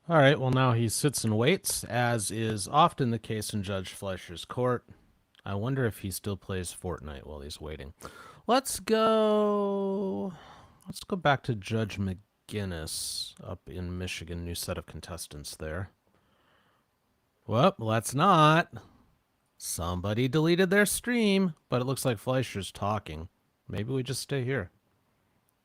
All right, well, now he sits and waits, as is often the case in Judge Fleischer's court. I wonder if he still plays Fortnite while he's waiting. Let's go back to Judge McGinnis up in Michigan. New set of contestants there. Well, let's not. Somebody deleted their stream, but it looks like Fleischer's talking. Maybe we just stay here.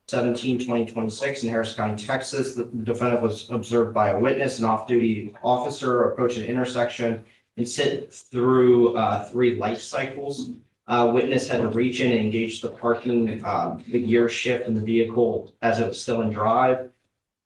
17/2026 in Harris County, Texas. The defendant was observed by a witness, an off-duty officer approach an intersection and sit through 3 life cycles. Witness had to reach in and engage the parking, the gear shift in the vehicle as it was still in drive.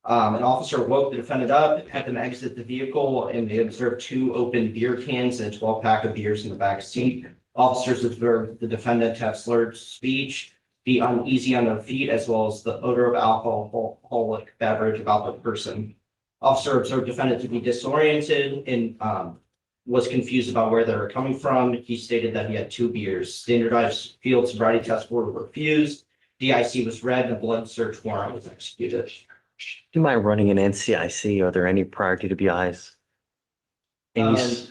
An officer woke the defendant up, had them exit the vehicle, and they observed 2 open beer cans and a 12-pack of beers in the back seat. Officers observed the defendant have slurred speech, be uneasy on their feet, as well as the odor of alcoholic beverage about the person. Officer observed defendant to be disoriented and was confused about where they were coming from. He stated that he had 2 beers. Standardized field sobriety tests were refused. DIC was read, and a blood search warrant was executed. Do you mind running an NCIC? Are there any prior DWIs? Any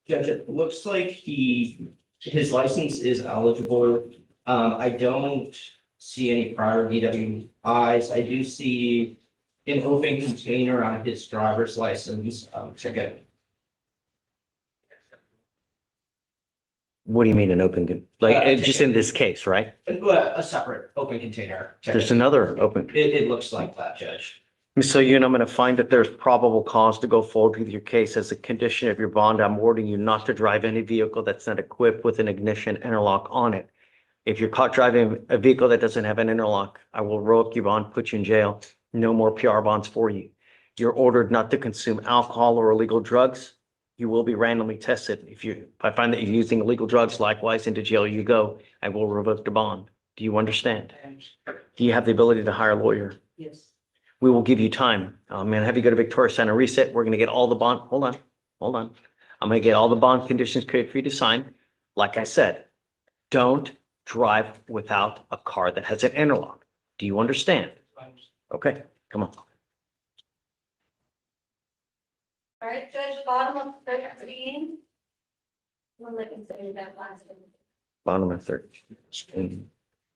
Judge, it looks like his license is eligible. I don't see any prior DWIs. I do see an open container on his driver's license. Check it. What do you mean an open, just in this case, right? A separate open container. Check There's it. another open. It looks like that, Judge. So you and I'm going to find that there's probable cause to go forward with your case as a condition of your bond. I'm ordering you not to drive any vehicle that's not equipped with an ignition interlock on it. If you're caught driving a vehicle that doesn't have an interlock, I will revoke your bond, put you in jail. No more PR bonds for you. You're ordered not to consume alcohol or illegal drugs. You will be randomly tested. If I find that you're using illegal drugs, likewise, into jail you go. I will revoke the bond. Do you understand? Do you have the ability to hire a lawyer? Yes. We will give you time. I'm going to have you go to Victoria Center Reset. We're going to get all the bond. Hold on. I'm going to get all the bond conditions created for you to sign. Like I said, don't drive without a car that has an interlock. Do you understand? Okay, come on. All right, Judge, bottom of 13. We'll let him say that last one. Bottom of 13.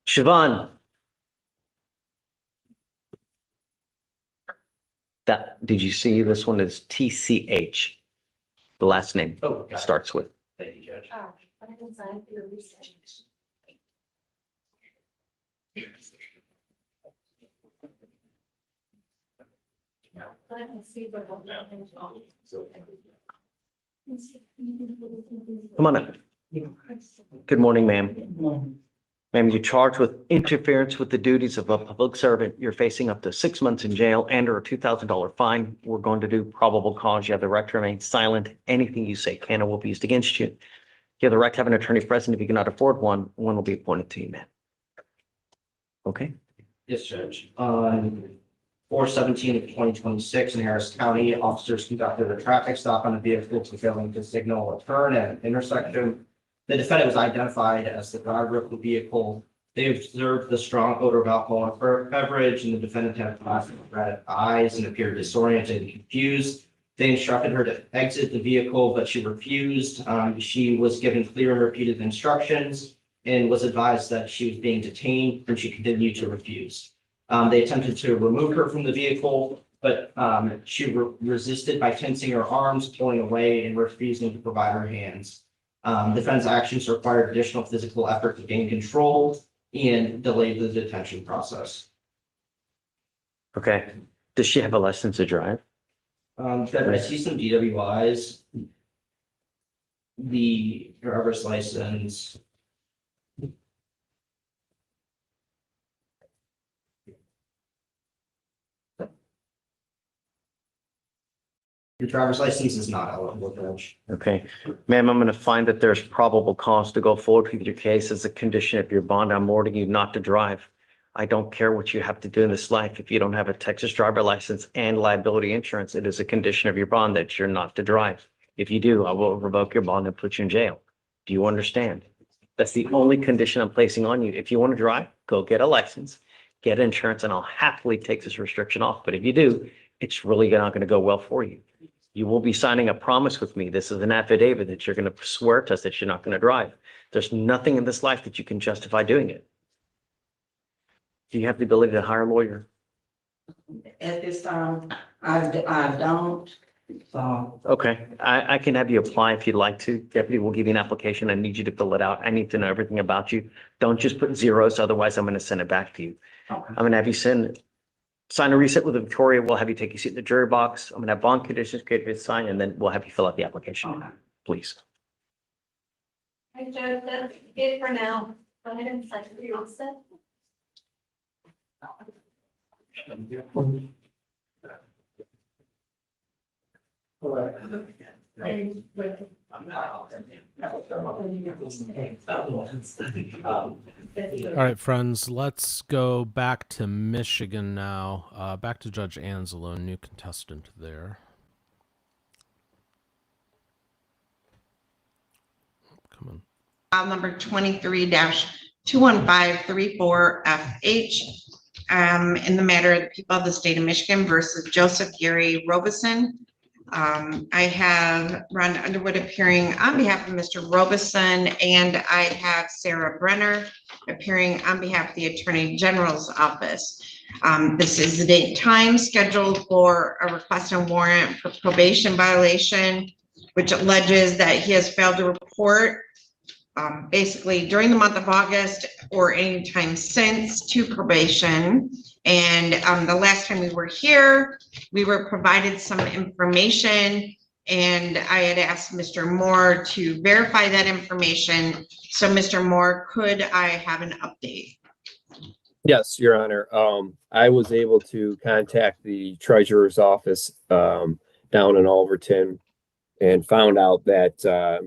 Siobhan. Did you see this one is TCH? The last name Oh, got it. starts with. Thank you, Judge. Oh, I can sign for the research. Let me see what I'm doing. Come on up. Good morning, ma'am. Ma'am, you're charged with interference with the duties of a public servant. You're facing up to 6 months in jail and or a $2,000 fine. We're going to do probable cause. You have the right to remain silent. Anything you say can or will be used against you. You have the right to have an attorney present. If you cannot afford one will be appointed to you, ma'am. Okay? Yes, Judge. On 4/17 of 2026 in Harris County, officers conducted a traffic stop on a vehicle for failing to signal a turn at an intersection. The defendant was identified as the driver of the vehicle. They observed the strong odor of alcohol and beverage, and the defendant had plastic red eyes and appeared disoriented and confused. They instructed her to exit the vehicle, but she refused. She was given clear and repeated instructions and was advised that she was being detained, and she continued to refuse. They attempted to remove her from the vehicle, but she resisted by tensing her arms, pulling away, and refusing to provide her hands. Defense actions required additional physical effort to gain control and delayed the detention process. Okay. Does she have a license to drive? Judge, I see some DWIs. The driver's license. Your driver's license is not eligible, Judge. Okay. Ma'am, I'm going to find that there's probable cause to go forward with your case as a condition of your bond. I'm ordering you not to drive. I don't care what you have to do in this life. If you don't have a Texas driver license and liability insurance, it is a condition of your bond that you're not to drive. If you do, I will revoke your bond and put you in jail. Do you understand? That's the only condition I'm placing on you. If you want to drive, go get a license, get insurance, and I'll happily take this restriction off. But if you do, it's really not going to go well for you. You will be signing a promise with me. This is an affidavit that you're going to swear to us that you're not going to drive. There's nothing in this life that you can justify doing it. Do you have the ability to hire a lawyer? At this time, I don't, so. Okay, I can have you apply if you'd like to. Deputy will give you an application. I need you to fill it out. I need to know everything about you. Don't just put zeros, otherwise I'm going to send it back to you. Okay. I'm going to have you sign a reset with Victoria. We'll have you take your seat in the jury box. I'm going to have bond conditions created for you to sign, and then we'll have you fill out the application. Please. Hi, Judge, that's it for now. Go ahead and sign for your reset. All right, friends, let's go back to Michigan now. Back to Judge Anzalone, new contestant there. Come on. File number 23-21534FH. In the matter of the people of the state of Michigan versus Joseph Gary Robeson. I have Rhonda Underwood appearing on behalf of Mr. Robeson, and I have Sarah Brenner appearing on behalf of the Attorney General's office. This is the date and time scheduled for a request and warrant for probation violation, which alleges that he has failed to report basically during the month of August or any time since to probation. And the last time we were here, we were provided some information, and I had asked Mr. Moore to verify that information. So Mr. Moore, could I have an update? Yes, Your Honor. I was able to contact the treasurer's office down in Overton and found out that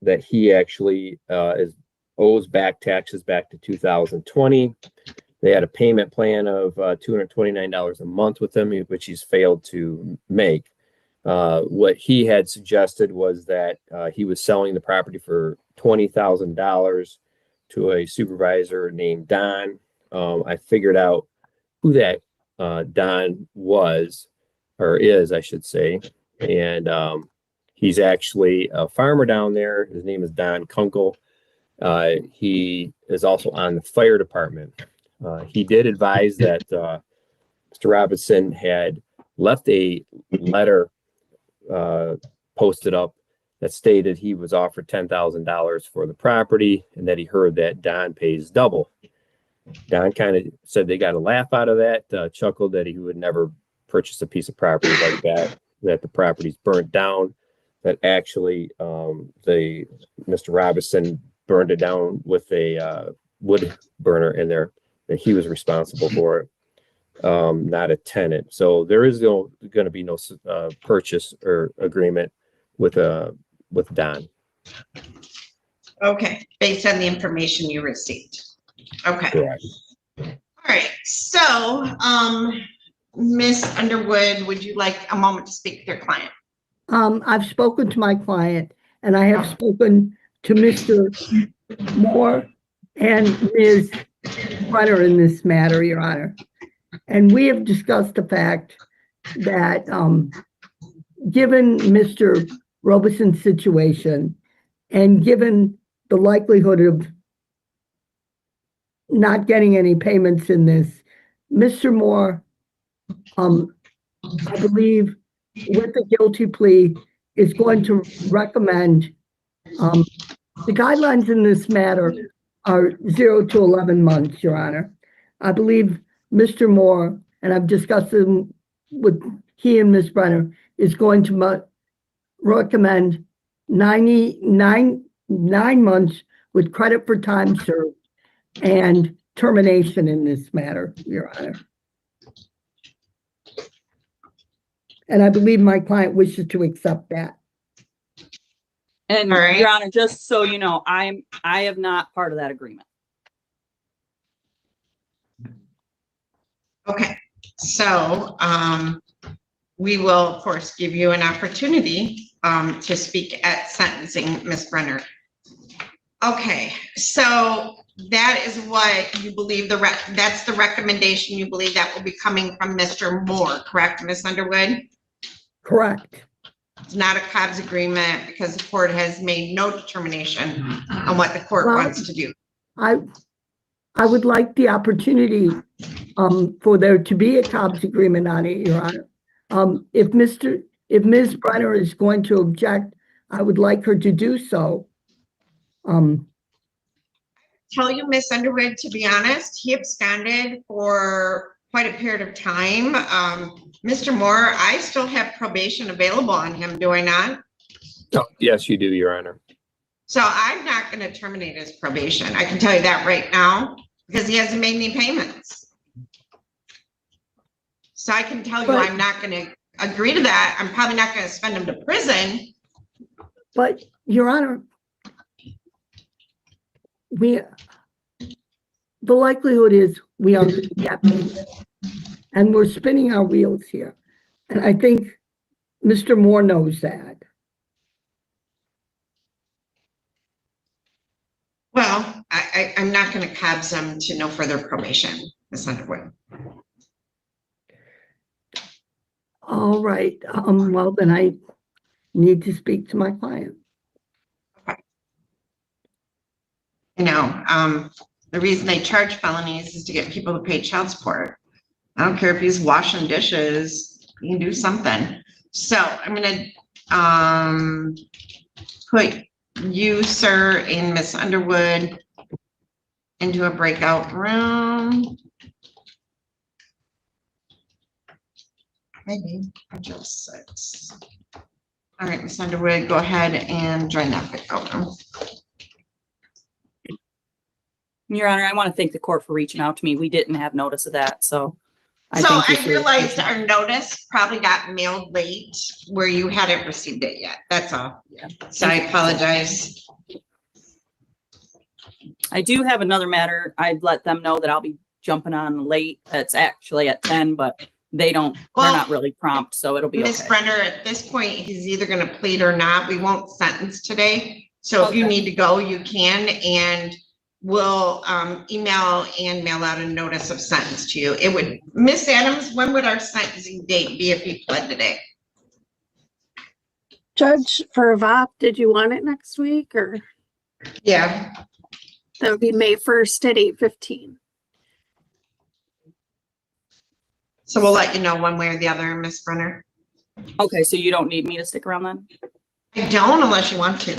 that he actually owes back taxes back to 2020. They had a payment plan of $229 a month with him, which he's failed to make. What he had suggested was that he was selling the property for $20,000 to a supervisor named Don. I figured out who that Don was, or is, I should say. And he's actually a farmer down there. His name is Don Kunkel. He is also on the fire department. He did advise that Mr. Robinson had left a letter posted up that stated he was offered $10,000 for the property and that he heard that Don pays double. Don kind of said they got a laugh out of that, chuckled that he would never purchase a piece of property like that, that the property's burnt down, that actually Mr. Robinson burned it down with a wood burner in there, that he was responsible for it, not a tenant. So there is going to be no purchase or agreement with Don. Okay, based on the information you received. Okay. Correct. All right. So, Miss Underwood, would you like a moment to speak with your client? I've spoken to my client, and I have spoken to Mr. Moore and Ms. Brenner in this matter, Your Honor. And we have discussed the fact that given Mr. Robeson's situation and given the likelihood of not getting any payments in this, Mr. Moore, I believe with the guilty plea is going to recommend, the guidelines in this matter are 0 to 11 months, Your Honor. I believe Mr. Moore, and I've discussed them with he and Ms. Brenner, is going to recommend 9 months with credit for time served and termination in this matter, Your Honor. And I believe my client wishes to accept that. And Your Honor, just so you know, I am not part of that agreement. Okay, so we will, of course, give you an opportunity to speak at sentencing, Ms. Brenner. Okay, so that is what you believe that's the recommendation you believe that will be coming from Mr. Moore, correct, Ms. Underwood? Correct. It's not a Cobb's agreement because the court has made no determination on what the court wants to do. I would like the opportunity for there to be a Cobb's agreement on it, Your Honor. If Ms. Brenner is going to object, I would like her to do so. Tell you, Ms. Underwood, to be honest, he absconded for quite a period of time. Mr. Moore, I still have probation available on him, do I not? Oh, yes, you do, Your Honor. So I'm not going to terminate his probation. I can tell you that right now because he hasn't made any payments. So I can tell you I'm not going to agree to that. I'm probably not going to send him to prison, But, Your Honor, the likelihood is we are going to get paid. And we're spinning our wheels here. And I think Mr. Moore knows that. Well, I'm not going to cabs them to no further probation, Ms. Underwood. All right, well, then I need to speak to my client. You know, the reason they charge felonies is to get people to pay child support. I don't care if he's washing dishes, you can do something. So I'm gonna put you, sir, and Miss Underwood into a breakout room. Maybe just 6. All right, Miss Underwood, go ahead and join that breakout room. Your Honor, I want to thank the court for reaching out to me. We didn't have notice of that, so. I realized our notice probably got mailed late where you hadn't received it yet. That's all. Yeah. So I apologize. I do have another matter. I'd let them know that I'll be jumping on late. That's actually at 10, but they're not really prompt, so it'll be Ms. okay. Brenner, at this point, he's either going to plead or not. We won't sentence today. So if you need to go, you can, and we'll email and mail out a notice of sentence to you. It would, Miss Adams, when would our sentencing date be if he pled today? Judge, for VOP, did you want it next week or? Yeah. That would be May 1st at 8:15. So we'll let you know one way or the other, Miss Brenner. Okay, so you don't need me to stick around then? I don't unless you want to.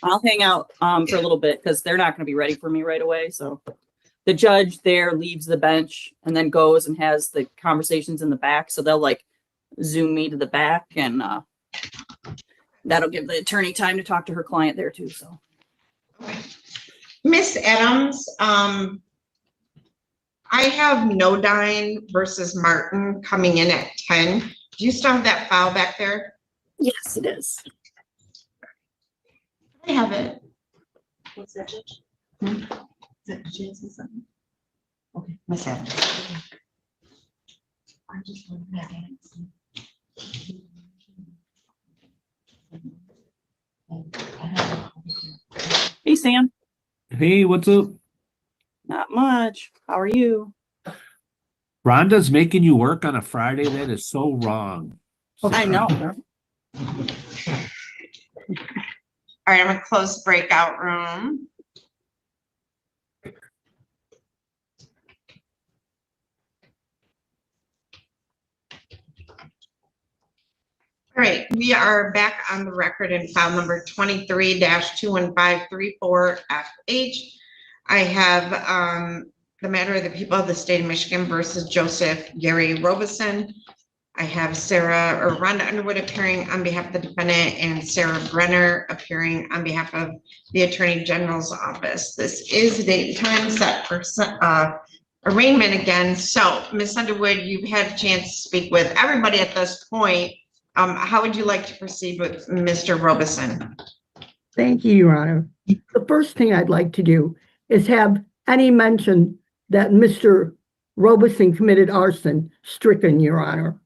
I'll hang out for a little bit because they're not going to be ready for me right away. So the judge there leaves the bench and then goes and has the conversations in the back. So they'll like zoom me to the back, and that'll give the attorney time to talk to her client there too. So, Miss Adams, I have Nodine versus Martin coming in at 10. Do you still have that file back there? Yes, it is. I have it. What's that, Judge? Hmm? Is that Jason something? Okay, Miss Adams. I just want to hey, Sam. Hey, what's up? Not much. How are you? Rhonda's making you work on a Friday. That is so wrong. I know. All right, I'm gonna close the breakout room. All right, we are back on the record in file number 23-21534FH. I have the matter of the people of the state of Michigan versus Joseph Gary Robeson. I have Rhonda Underwood appearing on behalf of the defendant and Sarah Brenner appearing on behalf of the Attorney General's office. This is the date and time set for arraignment again. So, Ms. Underwood, you've had a chance to speak with everybody at this point. How would you like to proceed with Mr. Robeson? Thank you, Your Honor. The first thing I'd like to do is have any mention that Mr. Robeson committed arson stricken, Your Honor.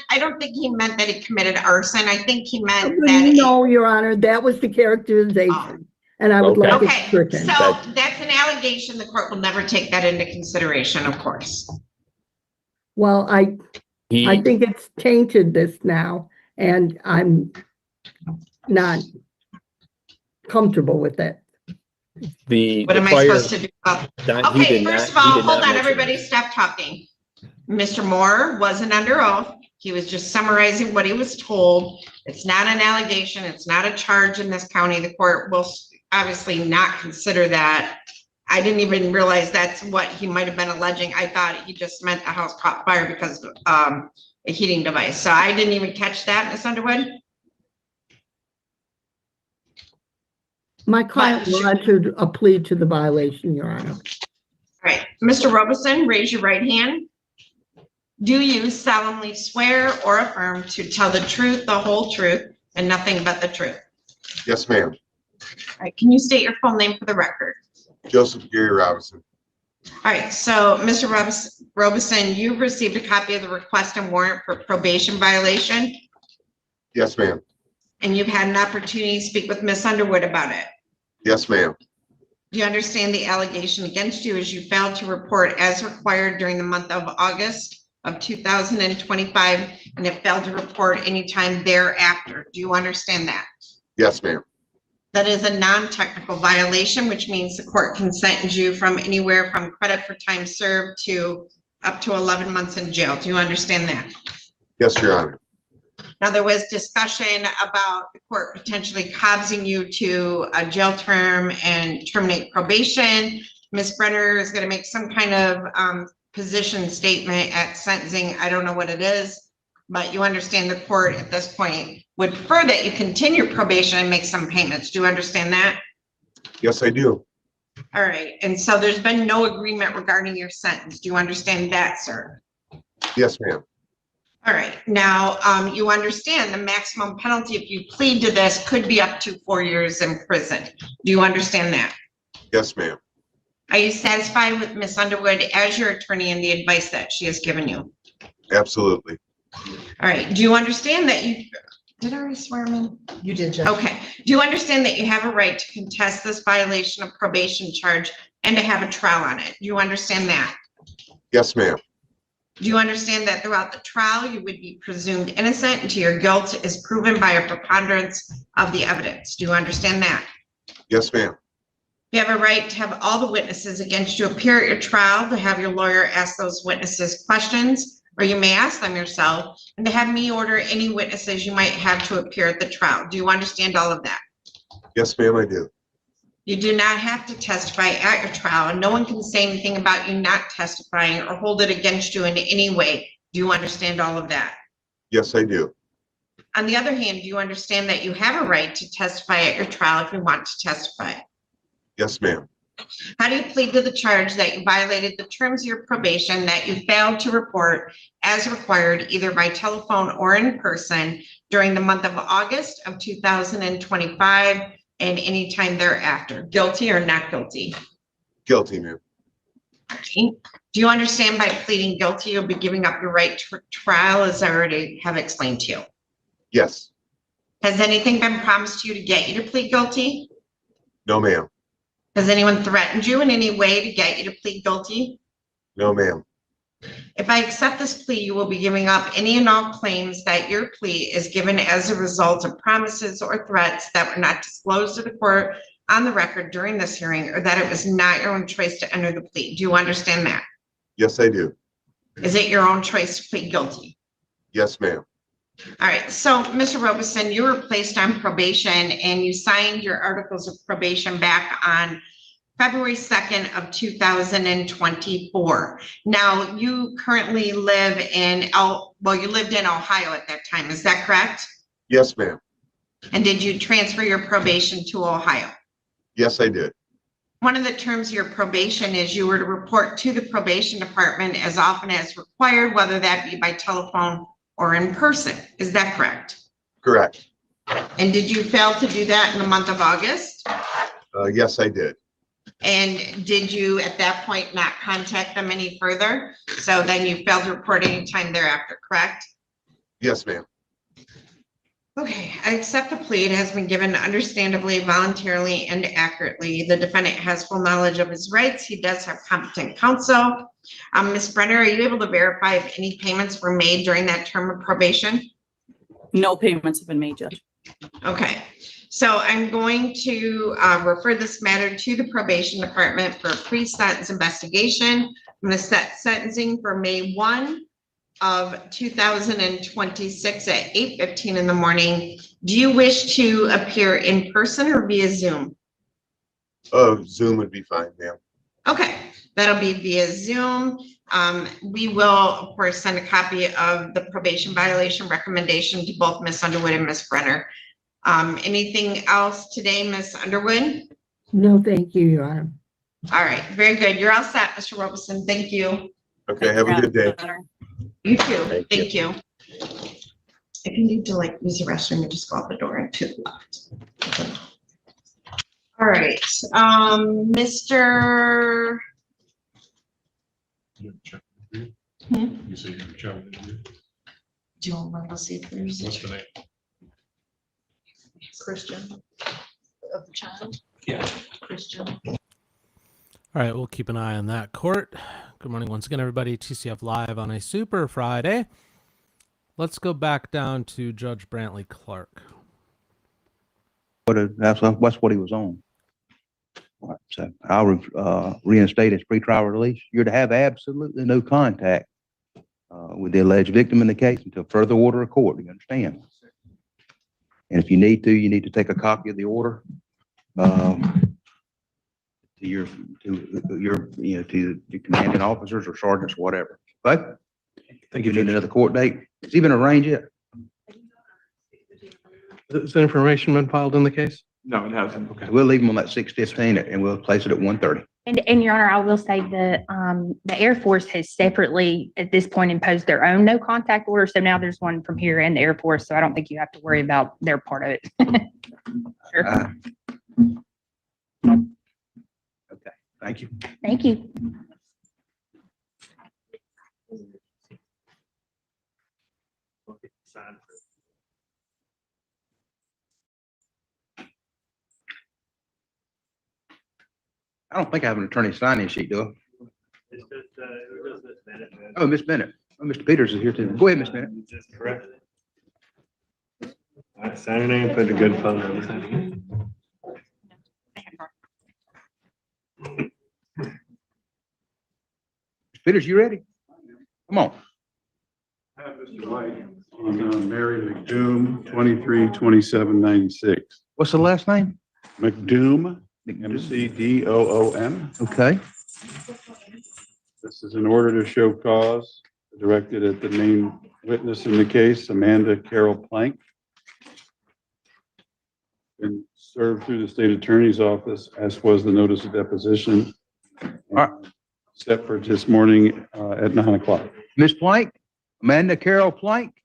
I don't think he meant that he committed arson. I think he meant that. No, Your Honor, that was the characterization. And I would like it stricken. So that's an allegation. The court will never take that into consideration, of course. Well, I think it's tainted this now, and I'm not comfortable with it. What am I supposed to do? Okay, first of all, hold on, everybody, stop talking. Mr. Moore wasn't under oath. He was just summarizing what he was told. It's not an allegation. It's not a charge in this county. The court will obviously not consider that. I didn't even realize that's what he might have been alleging. I thought he just meant the house caught fire because of a heating device. So I didn't even catch that, Ms. Underwood. My client will enter a plea to the violation, Your Honor. All right, Mr. Robeson, raise your right hand. Do you solemnly swear or affirm to tell the truth, the whole truth, and nothing but the truth? Yes, ma'am. All right, can you state your full name for the record? Joseph Gary Robinson. All right, so Mr. Robison, you've received a copy of the request and warrant for probation violation, Yes, ma'am. and you've had an opportunity to speak with Ms. Underwood about it. Yes, ma'am. Do you understand the allegation against you is you failed to report as required during the month of August of 2025, and it failed to report anytime thereafter? Do you understand that? Yes, ma'am. That is a non-technical violation, which means the court can sentence you from anywhere from credit for time served to up to 11 months in jail. Do you understand that? Yes, Your Honor. Now, there was discussion about the court potentially causing you to a jail term and terminate probation. Ms. Brenner is going to make some kind of position statement at sentencing. I don't know what it is, but you understand the court at this point would prefer that you continue probation and make some payments. Do you understand that? Yes, I do. All right. And so there's been no agreement regarding your sentence. Do you understand that, sir? Yes, ma'am. All right. Now, you understand the maximum penalty if you plead to this could be up to 4 years in prison. Do you understand that? Yes, ma'am. Are you satisfied with Ms. Underwood as your attorney and the advice that she has given you? Absolutely. All right. Do you understand that you, did I already swear him in? You did, Judge. Okay. Do you understand that you have a right to contest this violation of probation charge and to have a trial on it? Do you understand that? Yes, ma'am. Do you understand that throughout the trial, you would be presumed innocent until your guilt is proven by a preponderance of the evidence? Do you understand that? Yes, ma'am. You have a right to have all the witnesses against you appear at your trial, to have your lawyer ask those witnesses questions, or you may ask them yourself, and to have me order any witnesses you might have to appear at the trial. Do you understand all of that? Yes, ma'am, I do. You do not have to testify at your trial, and no one can say anything about you not testifying or hold it against you in any way. Do you understand all of that? Yes, I do. On the other hand, do you understand that you have a right to testify at your trial if you want to testify? Yes, ma'am. How do you plead to the charge that you violated the terms of your probation, that you failed to report as required either by telephone or in person during the month of August of 2025 and any time thereafter? Guilty or not guilty? Guilty, ma'am. Okay. Do you understand by pleading guilty, you'll be giving up your right to trial, as I already have explained to you? Yes. Has anything been promised to you to get you to plead guilty? No, ma'am. Has anyone threatened you in any way to get you to plead guilty? No, ma'am. If I accept this plea, you will be giving up any and all claims that your plea is given as a result of promises or threats that were not disclosed to the court on the record during this hearing, or that it was not your own choice to enter the plea. Do you understand that? Yes, I do. Is it your own choice to plead guilty? Yes, ma'am. All right, so Mr. Robeson, you were placed on probation and you signed your articles of probation back on February 2nd of 2024. Now, you currently live in, you lived in Ohio at that time, is that correct? Yes, ma'am. And did you transfer your probation to Ohio? Yes, I did. One of the terms of your probation is you were to report to the probation department as often as required, whether that be by telephone or in person. Is that correct? Correct. And did you fail to do that in the month of August? Yes, I did. And did you at that point not contact them any further? So then you failed to report any time thereafter, correct? Yes, ma'am. Okay, I accept the plea. It has been given understandably, voluntarily, and accurately. The defendant has full knowledge of his rights. He does have competent counsel. Ms. Brenner, are you able to verify if any payments were made during that term of probation? No payments have been made, Judge. Okay, so I'm going to refer this matter to the probation department for a pre-sentence investigation. I'm going to set sentencing for May 1 of 2026 at 8:15 in the morning. Do you wish to appear in person or via Zoom? Zoom would be fine, ma'am. Okay, that'll be via Zoom. We will, of course, send a copy of the probation violation recommendation to both Ms. Underwood and Ms. Brenner. Anything else today, Ms. Underwood? No, thank you, Your Honor. All right, very good. You're all set, Mr. Robeson. Thank you. Okay, have a good day. You too. Thank you. If you need to like use the restroom, you just go out the door and to the left. Okay. All right, Mr. You say you're jumping. Do you want to see if there's What's the name? Christian of the child. Yeah. Christian. All right, we'll keep an eye on that court. Good morning once again, everybody. TCF Live on a Super Friday. Let's go back down to Judge Brantley Clark. That's what he was on. All right, so I'll reinstate his pretrial release. You're to have absolutely no contact with the alleged victim in the case until further order of court. You understand? And if you need to take a copy of the order to your commanding officers or sergeants, whatever. Okay? Thank You need another court date. Has he been arraigned yet? Has the information been filed in the case? No, it hasn't. Okay, we'll leave him on that 6:15 and we'll place it at 1:30. And Your Honor, I will say the Air Force has separately at this point imposed their own no contact order. So now there's one from here and the Air Force. So I don't think you have to worry about their part of it. Sure. Okay, thank you. Thank you. I don't think I have an attorney sign-in sheet, do I? Oh, Miss Bennett. Oh, Mr. Peters is here too. Go ahead, Miss Bennett. That's correct. All right, Saturday, I played a good fun on Saturday. Mr. Peters, you ready? Come on. Have Mr. White on Mary McDoom, 232796. What's the last name? McDoom, McDoom. Okay. This is an order to show cause directed at the main witness in the case, Amanda Carol Plank. Been served through the state attorney's office, as was the notice of deposition. Set for this morning at 9 o'clock. Miss Plank, Amanda Carol Plank.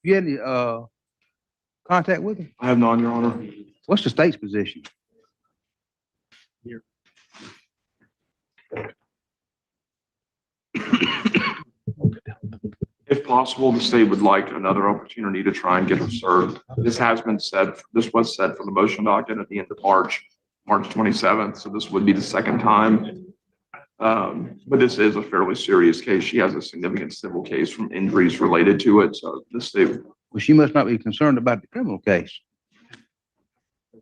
You had any contact with her? I have none, Your Honor. What's the state's position? Here. If possible, the state would like another opportunity to try and get her served. This was said for the motion docket at the end of March 27th. So this would be the second time. But this is a fairly serious case. She has a significant civil case from injuries related to it. So the state. Well, she must not be concerned about the criminal case.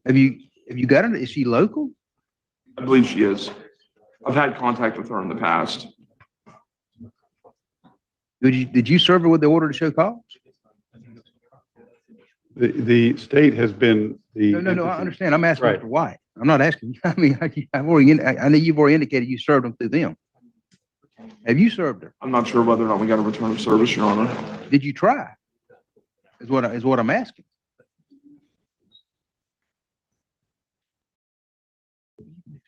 Have you got her? Is she local? I believe she is. I've had contact with her in the past. Did you serve her with the order to show cause? The state has been the. No, I understand. I'm asking Mr. White. I'm not asking. I mean, I know you've already indicated you served them through them. Have you served her? I'm not sure whether or not we got a return of service, Your Honor. Did you try? Is what I'm asking.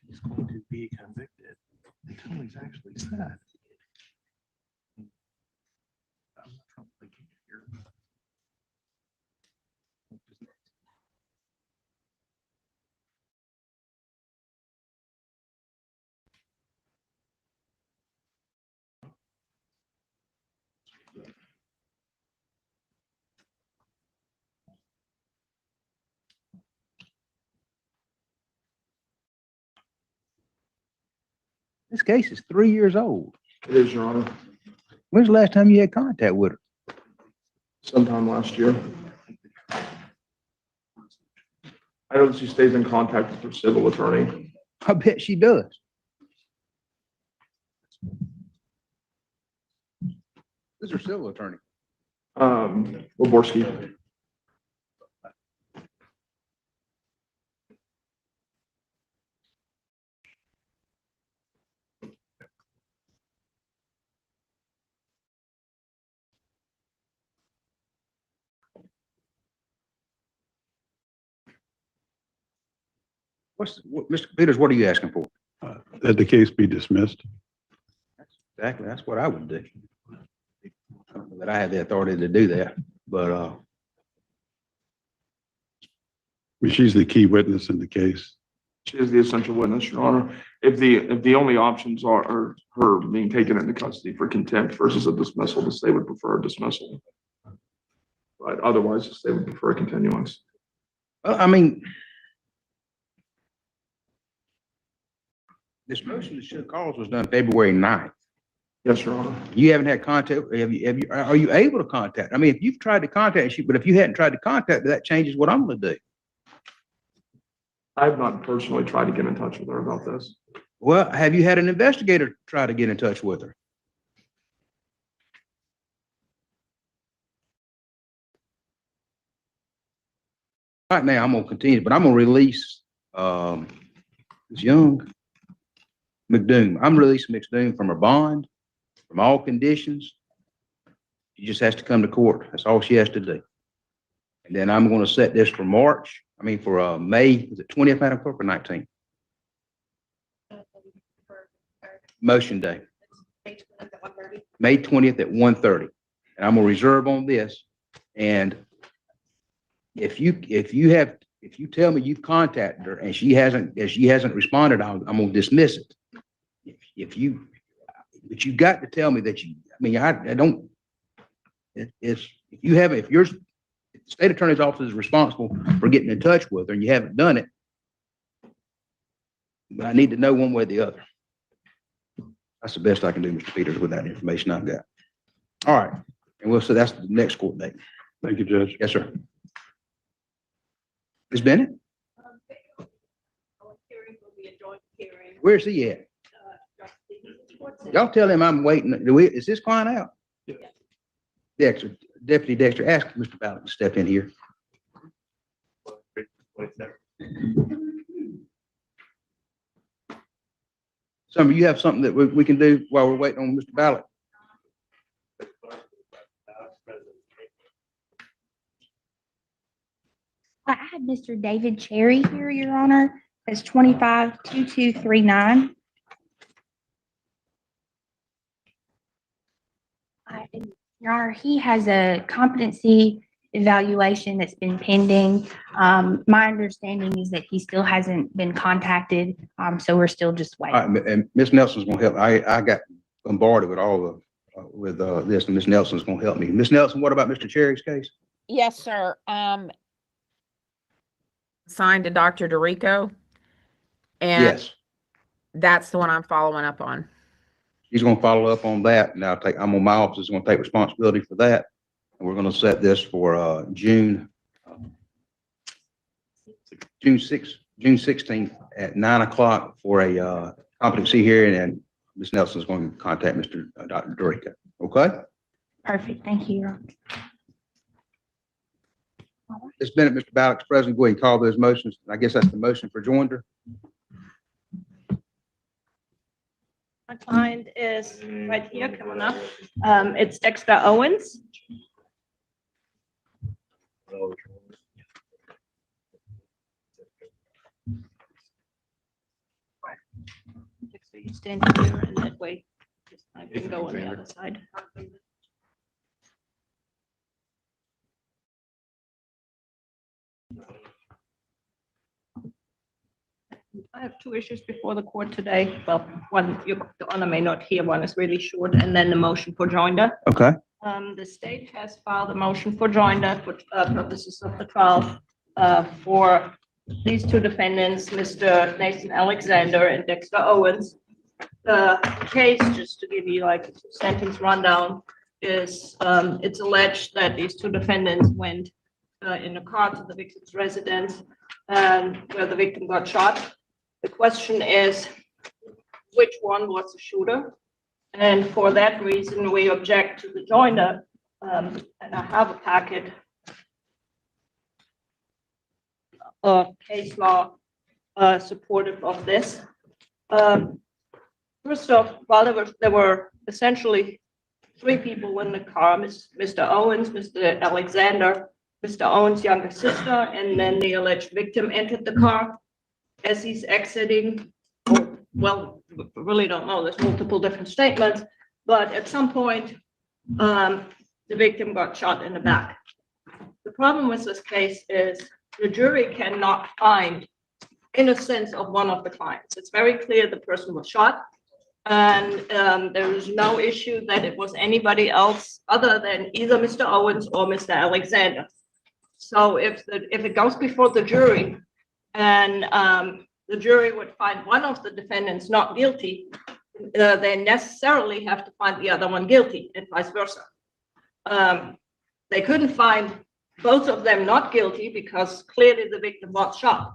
He's going to be convicted until he's actually said. This case is 3 years old. It is, Your Honor. When's the last time you had contact with her? Sometime last year. I know that she stays in contact with her civil attorney. I bet she does. Who's her civil attorney? Laborski. Mr. Peters, what are you asking for? That the case be dismissed. Exactly, that's what I would do. But I have the authority to do that, but, She's the key witness in the case. She is the essential witness, Your Honor. If the only options are her being taken into custody for contempt versus a dismissal, the state would prefer a dismissal. But otherwise, the state would prefer a continuance. I mean, this motion to show cause was done February 9th. Yes, Your Honor. You haven't had contact, are you able to contact? I mean, if you've tried to contact, but if you hadn't tried to contact, that changes what I'm gonna do. I've not personally tried to get in touch with her about this. Well, have you had an investigator try to get in touch with her? Right now, I'm gonna continue, but I'm gonna release, this young McDoom. I'm releasing McDoom from her bond, from all conditions. She just has to come to court. That's all she has to do. And then I'm gonna set this for May, is it 20th, Madam Clerk, or 19th? Motion day. May 20th at 1:30. And I'm gonna reserve on this. And if you tell me you've contacted her and she hasn't responded, I'm gonna dismiss it. But you got to tell me that if your state attorney's office is responsible for getting in touch with her and you haven't done it, but I need to know one way or the other. That's the best I can do, Mr. Peters, with that information I've got. All right. And we'll say that's the next court date. Thank you, Judge. Yes, sir. Ms. Bennett? Where's he at? Y'all tell him I'm waiting. Is this client out? Dexter, Deputy Dexter, ask Mr. Ballard to step in here. Summer, you have something that we can do while we're waiting on Mr. Ballard? I have Mr. David Cherry here, Your Honor. It's 252239. Your Honor, he has a competency evaluation that's been pending. My understanding is that he still hasn't been contacted, so we're still just All waiting. right, and Ms. Nelson's gonna help. I got bombarded with all of this, and Ms. Nelson's gonna help me. Ms. Nelson, what about Mr. Cherry's case? Yes, sir. Signed to Dr. DeRico. And Yes, that's the one I'm following up on. he's gonna follow up on that. And I'm on my office is gonna take responsibility for that. And we're gonna set this for June 16th at 9 o'clock for a competency hearing, and Ms. Nelson's going to contact Mr. Dr. DeRico. Okay? Perfect. Thank you, Your Honor. Ms. Bennett, Mr. Ballock's present. Go ahead and call those motions. I guess that's the motion for joinder. My client is right here coming up. It's Dexter Owens. Dexter, you stand here and that way I can go on the other side. I have two issues before the court today. Well, one, your honor may not hear, one is really short, and then the motion for joinder. Okay. The state has filed a motion for joinder for purposes of the trial for these two defendants, Mr. Nathan Alexander and Dexter Owens. The case, just to give you like a sentence rundown, is it's alleged that these two defendants went in a car to the victim's residence and where the victim got shot. The question is, which one was the shooter? And for that reason, we object to the joinder. And I have a packet of case law supportive of this. First off, while there were essentially three people in the car, Mr. Owens, Mr. Alexander, Mr. Owens' younger sister, and then the alleged victim entered the car. As he's exiting, well, we really don't know, there's multiple different statements. but at some point, the victim got shot in the back. The problem with this case is the jury cannot find innocence of one of the clients. It's very clear the person was shot, and there is no issue that it was anybody else other than either Mr. Owens or Mr. Alexander. So if it goes before the jury and the jury would find one of the defendants not guilty, they necessarily have to find the other one guilty and vice versa. They couldn't find both of them not guilty because clearly the victim was shot.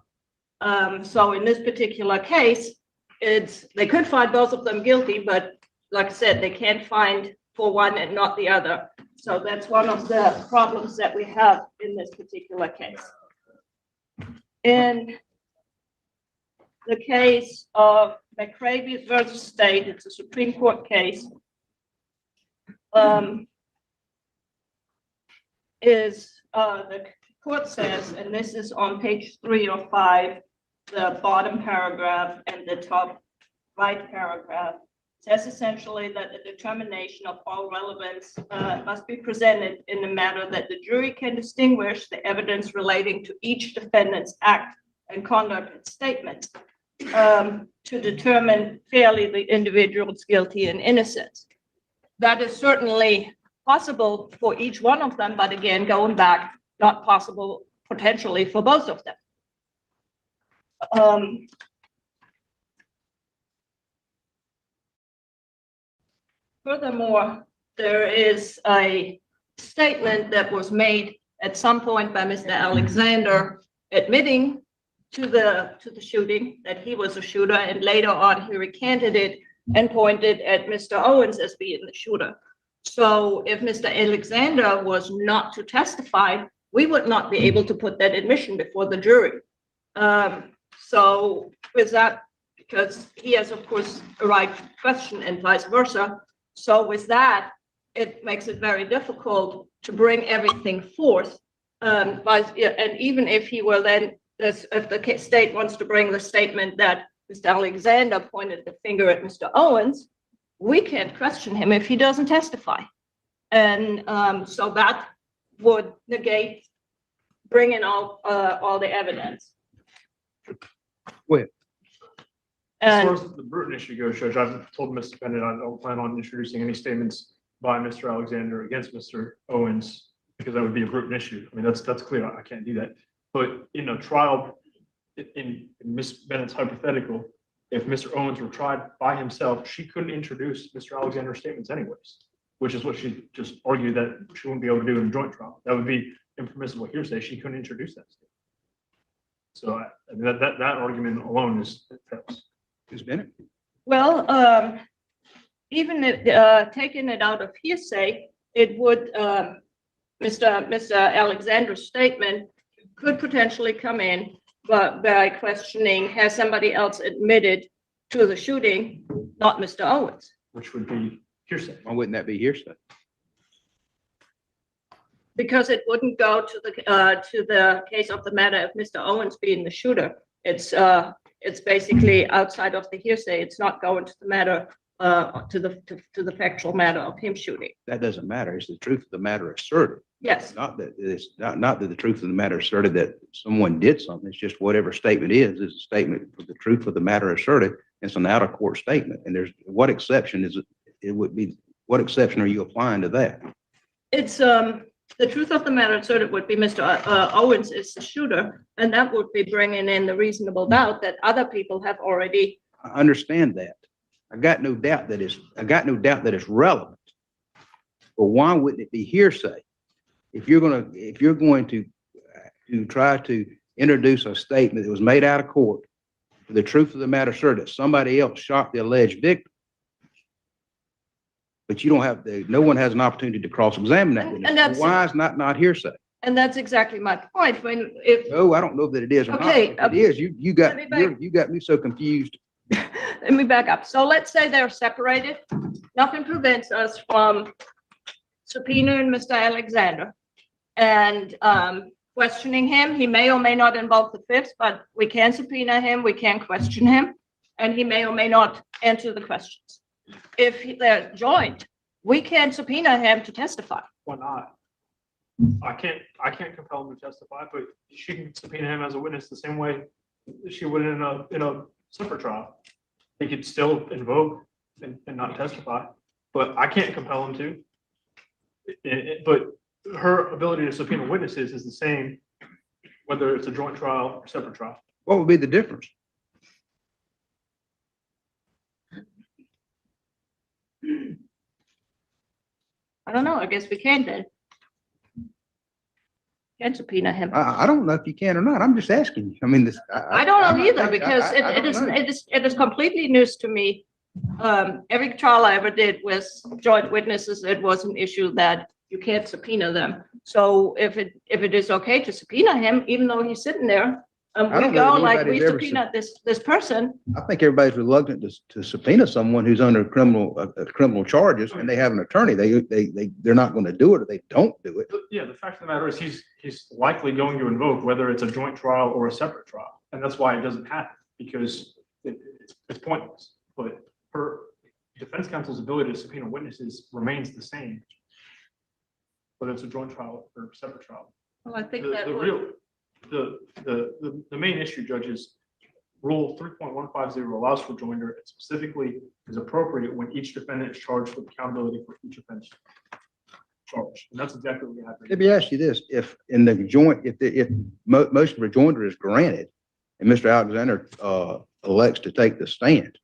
So in this particular case, they could find both of them guilty, but like I said, they can't find for one and not the other. So that's one of the problems that we have in this particular case. In the case of McCravey versus State, it's a Supreme Court case, the court says, and this is on page 3 or 5, the bottom paragraph and the top right paragraph, says essentially that the determination of all relevance must be presented in a manner that the jury can distinguish the evidence relating to each defendant's act and conduct and statement to determine fairly the individual's guilty and innocence. That is certainly possible for each one of them, but again, going back, not possible potentially for both of them. Furthermore, there is a statement that was made at some point by Mr. Alexander admitting to the shooting, that he was a shooter, and later on he recanted it and pointed at Mr. Owens as being the shooter. So if Mr. Alexander was not to testify, we would not be able to put that admission before the jury. So with that, because he has, of course, a right to question and vice versa. So with that, it makes it very difficult to bring everything forth. And even if he were then, if the state wants to bring the statement that Mr. Alexander pointed the finger at Mr. Owens, we can't question him if he doesn't testify. And so that would negate bringing all the evidence. Wait. As far as the Bruton issue goes, Judge, I've told Mr. Defendant I don't plan on introducing any statements by Mr. Alexander against Mr. Owens because that would be a Bruton issue. I mean, that's clear. I can't do that. But in a trial, in Ms. Bennett's hypothetical, if Mr. Owens were tried by himself, she couldn't introduce Mr. Alexander's statements anyways, which is what she just argued that she wouldn't be able to do in a joint trial. That would be impermissible hearsay. She couldn't introduce that statement. So I mean, that argument alone is fails. Ms. Bennett? Well, even taking it out of hearsay, it would, Mr. Alexander's statement could potentially come in by questioning, has somebody else admitted to the shooting, not Mr. Owens? Which would be hearsay. Why wouldn't that be hearsay? Because it wouldn't go to the case of the matter of Mr. Owens being the shooter. It's basically outside of the hearsay. It's not going to the matter to the factual matter of him shooting. That doesn't matter. It's the truth of the matter asserted. Yes. Not that it's not that the truth of the matter asserted that someone did something. It's just whatever statement is a statement for the truth of the matter asserted. It's an out of court statement. And there's what exception is it would be, what exception are you applying to that? It's the truth of the matter asserted would be Mr. Owens is the shooter, and that would be bringing in the reasonable doubt that other people have already. I understand that. I got no doubt that it's relevant. But why wouldn't it be hearsay? If you're going to try to introduce a statement that was made out of court for the truth of the matter asserted that somebody else shot the alleged victim, but you don't have no one has an opportunity to cross-examine that witness. And that's why is not hearsay? And that's exactly my point. No, I don't know that it is or okay, not. If it is, you got me so confused. Let me back up. So let's say they're separated. Nothing prevents us from subpoenaing Mr. Alexander and questioning him. He may or may not involve the fifth, but we can subpoena him, we can question him, and he may or may not answer the questions. if they're joint, we can't subpoena him to testify. Why not? I can't compel him to testify, but she can subpoena him as a witness the same way she would in a separate trial. He could still invoke and not testify, but I can't compel him to. But her ability to subpoena witnesses is the same, whether it's a joint trial or separate trial. What would be the difference? I don't know. I guess we can then. Can subpoena him. I don't know if you can or not. I'm just asking you. I mean, this. I don't I'm know not either thinking- because I don't know. it is completely news to me. Every trial I ever did with joint witnesses, it was an issue that you can't subpoena them. So if it is okay to subpoena him, even though he's sitting there, I we don't know go that like we anybody's ever subpoena this person. I think everybody's reluctant to subpoena someone who's under criminal charges and they have an attorney. They're not going to do it or they don't do it. Yeah, the fact of the matter is he's likely going to invoke whether it's a joint trial or a separate trial. And that's why it doesn't happen, because it's pointless. But her defense counsel's ability to subpoena witnesses remains the same, whether it's a joint trial or separate trial. Well, I think The main issue, Judge, is Rule 3.150 allows for joinder. It specifically is appropriate when each defendant is charged with accountability for each offense charge. And that's exactly what we have. Let me ask you this, if in the joint, if motion for rejoinder is granted and Mr. Alexander elects to take the stand,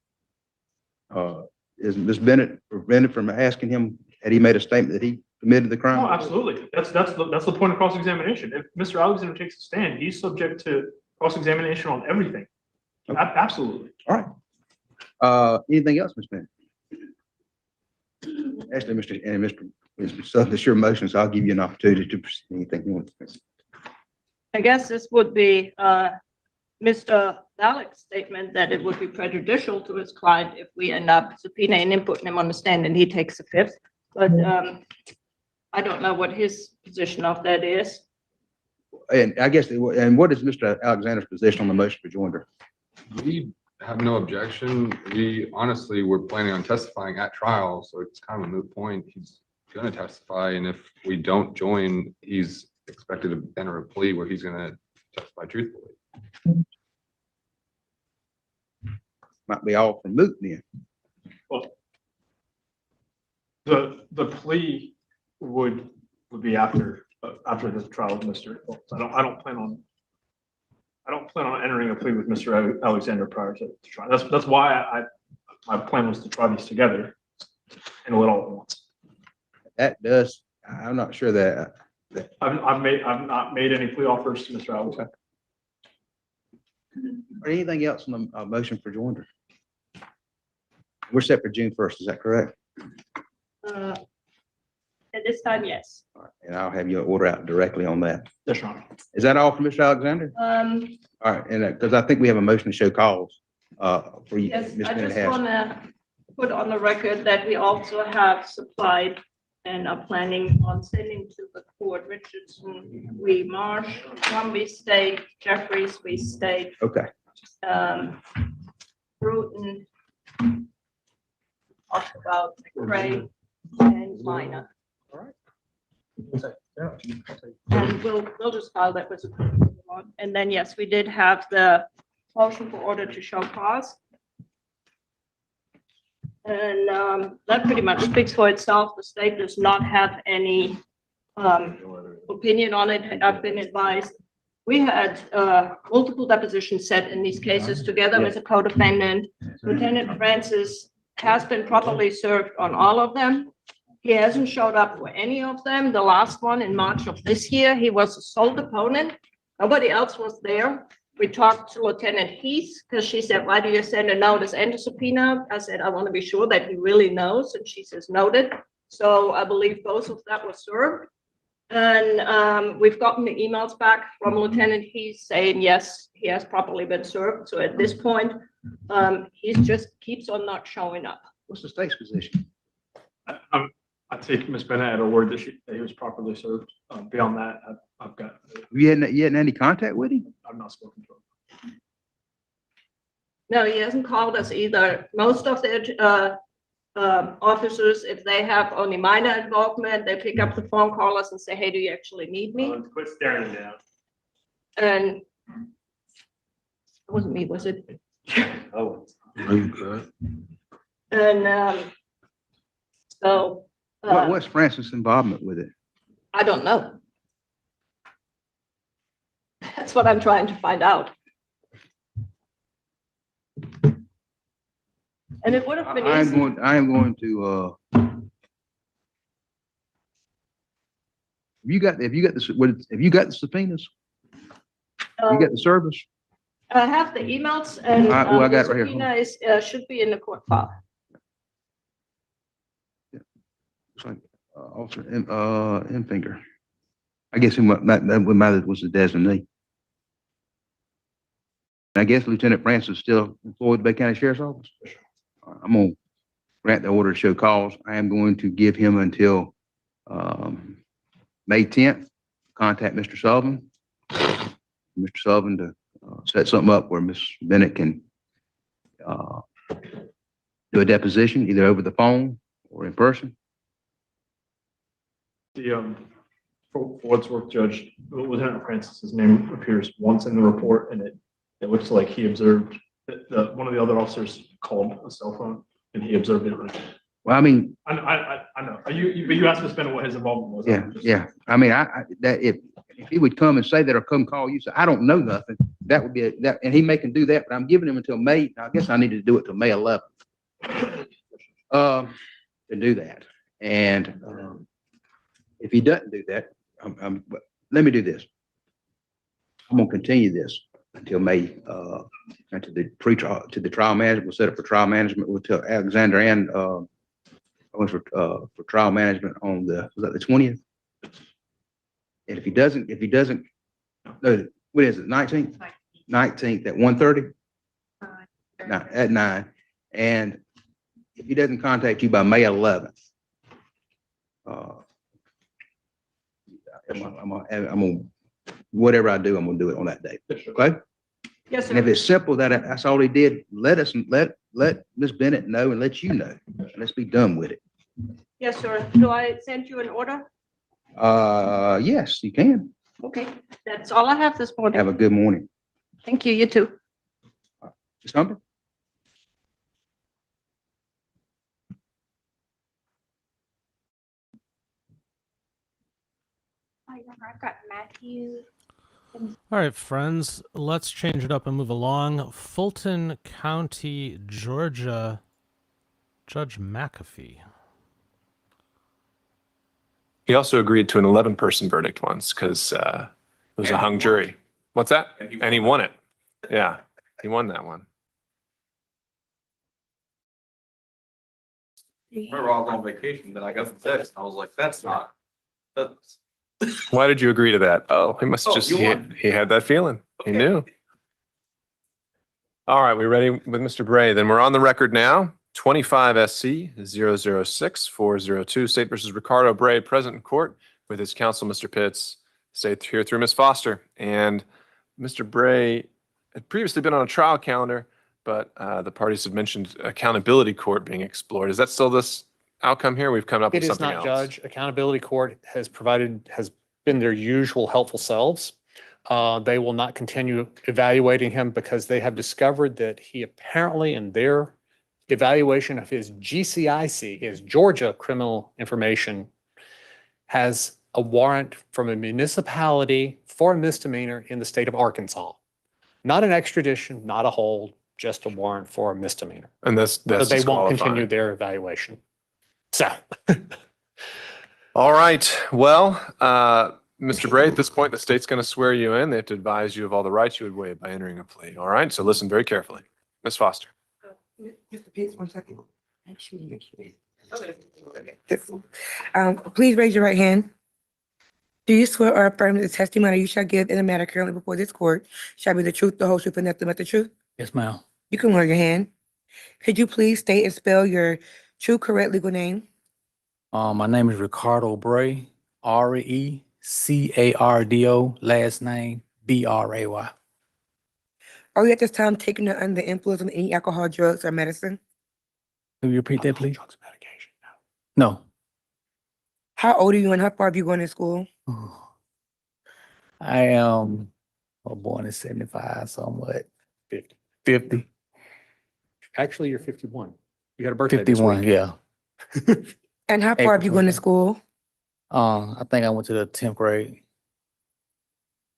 is Ms. Bennett prevented from asking him, had he made a statement that he committed the crime? Oh, absolutely. That's the point of cross-examination. If Mr. Alexander takes a stand, he's subject to cross-examination on everything. Okay. Absolutely. All right. Anything else, Ms. Bennett? Actually, Mr. Sutton, it's your motion, so I'll give you an opportunity to proceed. Anything you want to say? I guess this would be Mr. Dalek's statement that it would be prejudicial to his client if we end up subpoenaing and putting him on the stand and he takes the fifth. But I don't know what his position of that is. And I guess, and what is Mr. Alexander's position on the motion for joinder? We have no objection. We honestly were planning on testifying at trial, so it's kind of a moot point. He's going to testify, and if we don't join, he's expected to enter a plea where he's going to testify truthfully. Might be all from moot then. Well, the plea would be after the trial of Mr. I don't plan on entering a plea with Mr. Alexander prior to trial. That's why my plan was to try these together and do it all at once. That does, I'm not sure that. I've not made any plea offers to Mr. Alexander. Or anything else on the motion for joinder? We're set for June 1st, is that correct? At this time, yes. All right, and I'll have your order out directly on that. That's right. Is that all for Mr. Alexander? All right, and because I think we have a motion to show cause for you. Yes, Ms. I Bennett just has. want to put on the record that we also have supplied and are planning on sending to the court Richardson, we Marsh, Columbia State, Jeffries, we State, Okay. Bruton, talked about McRae and Minor. And we'll just file that with the and then, yes, we did have the motion for order to show cause. And that pretty much speaks for itself. The state does not have any opinion on it. I've been advised. We had multiple depositions set in these cases together with a co-defendant. Lieutenant Francis has been properly served on all of them. He hasn't showed up for any of them. The last one in March of this year, he was a sole deponent. Nobody else was there. We talked to Lieutenant Heath because she said, why do you send a notice and a subpoena? I said, I want to be sure that he really knows. And she says, noted. So I believe both of that was served. And we've gotten the emails back from Lieutenant Heath saying, yes, he has properly been served. So at this point, he just keeps on not showing up. What's the state's position? I take Ms. Bennett at her word that he was properly served. Beyond that, I've got. You hadn't any contact with him? I've not spoken to him. No, he hasn't called us either. Most of the officers, if they have only minor involvement, they pick up the phone callers and say, hey, do you actually need me? Quit staring down. And it wasn't me, was it? Oh. And so What's Francis' involvement with it? I don't know. That's what I'm trying to find out. And it would have been I easy. am going to, have you got the subpoenas? You got the service? I have the emails and I got the it right here. subpoena is, should be in the court file. Looks like, Officer M. Finger. I guess that would matter was the designee. I guess Lieutenant Francis is still employed at Bay County Sheriff's Office. I'm gonna grant the order to show cause. I am going to give him until May 10th. Contact Mr. Sullivan. Mr. Sullivan to set something up where Ms. Bennett can do a deposition either over the phone or in person. The, for what's worth, Judge, Lieutenant Francis's name appears once in the report, and it looks like he observed that one of the other officers called a cell phone, and he observed it. Well, I mean, I know. But you asked Ms. Bennett what his involvement was. yeah. I mean, that if he would come and say that or come call you, say, I don't know nothing, that would be that, and he may can do that, but I'm giving him until May. I guess I need to do it till May 11th. To do that. And if he doesn't do that, let me do this. I'm gonna continue this until May, until the pre-trial, to the trial management. We'll set up for trial management. We'll tell Alexander and for trial management on was that the 20th? And if he doesn't, no, what is it, 19th? 19th at 1:30? At 9. And if he doesn't contact you by May 11th, I'm gonna, whatever I do, I'm gonna do it on that day. Okay? Yes, sir. And if it's simple that that's all he did, let Ms. Bennett know and let you know. And let's be done with it. Yes, sir. Do I send you an order? Yes, you can. Okay, that's all I have this morning. Have a good morning. Thank you, you too. Ms. Humber? I've got Matthew. All right, friends, let's change it up and move along. Fulton County, Georgia, Judge McAfee. He also agreed to an 11-person verdict once because it was a hung jury. What's that? And he won it. Yeah, he won that one. Remember, I was on vacation, then I got the text. I was like, that's not. That's. Why did you agree to that? Oh, he must just, he had that feeling. He knew. All right, we ready with Mr. Bray? Then we're on the record now. 25 SC 006-402, State versus Ricardo Bray, present in court with his counsel, Mr. Pitts, stayed here through Ms. Foster. And Mr. Bray had previously been on a trial calendar, but the parties have mentioned accountability court being explored. Is that still this outcome here? We've come up with It is something not, else. Judge. Accountability court has been their usual helpful selves. They will not continue evaluating him because they have discovered that he apparently, in their evaluation of his GCIC, his Georgia criminal information, has a warrant from a municipality for a misdemeanor in the state of Arkansas. Not an extradition, not a hold, just a warrant for a misdemeanor. And that's So they won't disqualifying. continue their evaluation. So. All right. Well, Mr. Bray, at this point, the state's going to swear you in. They have to advise you of all the rights you would waive by entering a plea. All right. So listen very carefully. Ms. Foster. Mr. Pitts, 1 second. Please raise your right hand. Do you swear or affirm that the testimony you shall give in the matter currently before this court shall be the truth, the whole truth, and nothing but the truth? Yes, ma'am. You can lower your hand. Could you please state and spell your true, correct legal name? My name is Ricardo Bray, RECARDO, last name BRAY. Are you at this time taking it under the influence of any alcohol, drugs, or medicine? Can you repeat that, please? No. How old are you and how far have you gone to school? I am born in 75, so I'm what? 50. Actually, you're 51. You had a birthday this 51, week. yeah. And how far April have you gone to 25th. school? I think I went to the 10th grade.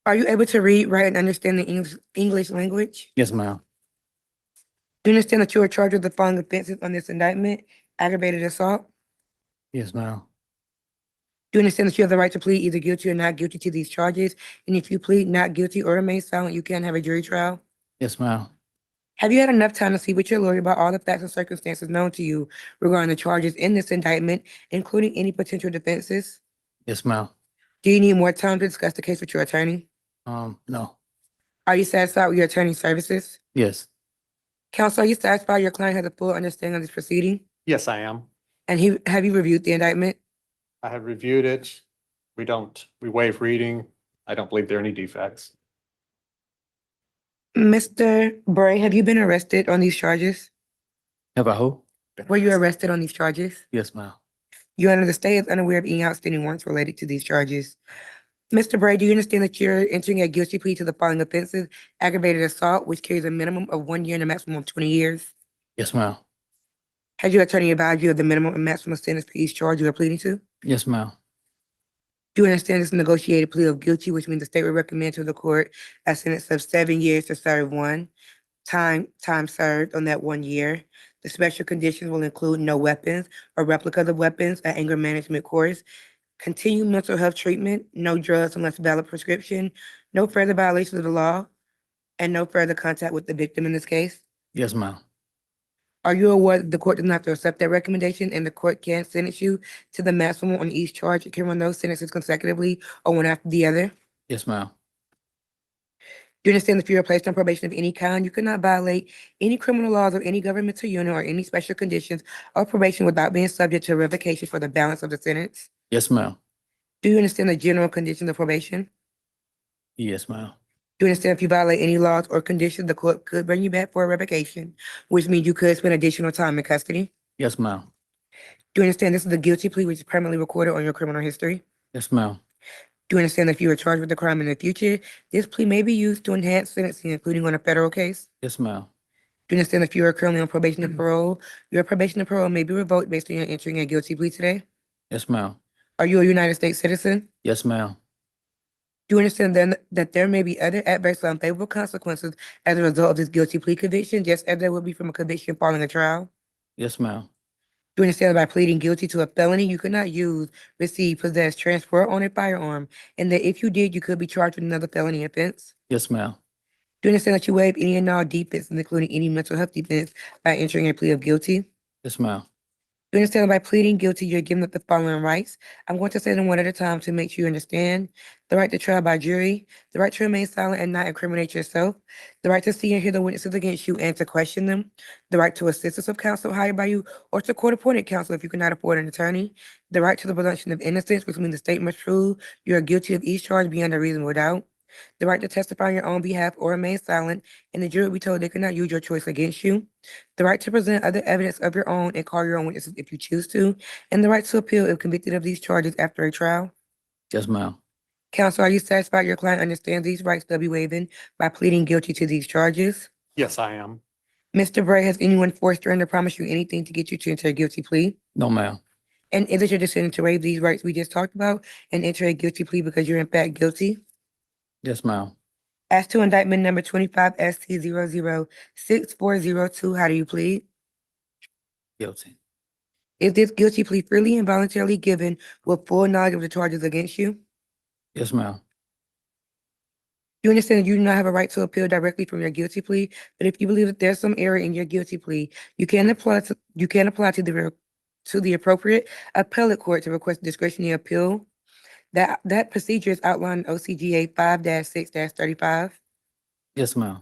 Are you able to read, write, and understand the English language? Yes, ma'am. Do you understand that you are charged with the following offenses on this indictment? Aggravated assault? Yes, ma'am. Do you understand that you have the right to plead either guilty or not guilty to these charges? And if you plead not guilty or remain silent, you can have a jury trial? Yes, ma'am. Have you had enough time to speak with your lawyer about all the facts and circumstances known to you regarding the charges in this indictment, including any potential defenses? Yes, ma'am. Do you need more time to discuss the case with your attorney? No. Are you satisfied with your attorney's services? Yes. Counsel, are you satisfied your client has a full understanding of this proceeding? Yes, I am. And have you reviewed the indictment? I have reviewed it. We waive reading. I don't believe there are any defects. Mr. Bray, have you been arrested on these charges? Have I who? Were you arrested on these charges? Yes, ma'am. You under the state is unaware of any outstanding warrants related to these charges. Mr. Bray, do you understand that you're entering a guilty plea to the following offenses? Aggravated assault, which carries a minimum of 1 year and a maximum of 20 years. Yes, ma'am. Has your attorney advised you of the minimum and maximum sentence for each charge you are pleading to? Yes, ma'am. Do you understand this negotiated plea of guilty, which means the state will recommend to the court a sentence of 7 years to serve 1 time served on that 1 year? The special conditions will include no weapons or replicas of weapons, an anger management course, continued mental health treatment, no drugs unless valid prescription, no further violations of the law, and no further contact with the victim in this case. Yes, ma'am. Are you aware that the court does not have to accept that recommendation and the court can sentence you to the maximum on each charge? It can run those sentences consecutively or one after the other. Yes, ma'am. Do you understand if you are placed on probation of any kind, you cannot violate any criminal laws of any governmental unit or any special conditions of probation without being subject to revocation for the balance of the sentence? Yes, ma'am. Do you understand the general conditions of probation? Yes, ma'am. Do you understand if you violate any laws or conditions, the court could bring you back for a revocation, which means you could spend additional time in custody? Yes, ma'am. Do you understand this is a guilty plea which is permanently recorded on your criminal history? Yes, ma'am. Do you understand that if you are charged with a crime in the future, this plea may be used to enhance sentencing, including on a federal case? Yes, ma'am. Do you understand if you are currently on probation and parole, your probation and parole may be revoked based on your entering a guilty plea today? Yes, ma'am. Are you a United States citizen? Yes, ma'am. Do you understand then that there may be other adverse or unfavorable consequences as a result of this guilty plea conviction, just as there would be from a conviction following a trial? Yes, ma'am. Do you understand that by pleading guilty to a felony, you could not use, receive, possess, transfer, or own a firearm, and that if you did, you could be charged with another felony offense? Yes, ma'am. Do you understand that you waive any and all defenses, including any mental health defense, by entering a plea of guilty? Yes, ma'am. Do you understand that by pleading guilty, you're giving up the following rights? I'm going to say them one at a time to make sure you understand. The right to trial by jury, the right to remain silent and not incriminate yourself, the right to see and hear the witnesses against you and to question them, the right to assistance of counsel hired by you or to court-appointed counsel if you cannot afford an attorney, the right to the presumption of innocence, which means the state must prove you are guilty of each charge beyond a reasonable doubt, the right to testify on your own behalf or remain silent, and the jury will be told they cannot use your choice against you, the right to present other evidence of your own and call your own witnesses if you choose to, and the right to appeal if convicted of these charges after a trial. Yes, ma'am. Counsel, are you satisfied your client understands these rights they'll be waiving by pleading guilty to these charges? Yes, I am. Mr. Bray, has anyone forced you or promised you anything to get you to enter a guilty plea? No, ma'am. And is it your decision to waive these rights we just talked about and enter a guilty plea because you're in fact guilty? Yes, ma'am. As to indictment number 25ST006402, how do you plead? Guilty. Is this guilty plea freely and voluntarily given with full knowledge of the charges against you? Yes, ma'am. You understand that you do not have a right to appeal directly from your guilty plea, but if you believe that there's some error in your guilty plea, you can apply to the appropriate appellate court to request discretionary appeal. That procedure is outlined in OCGA 5-6-35. Yes, ma'am.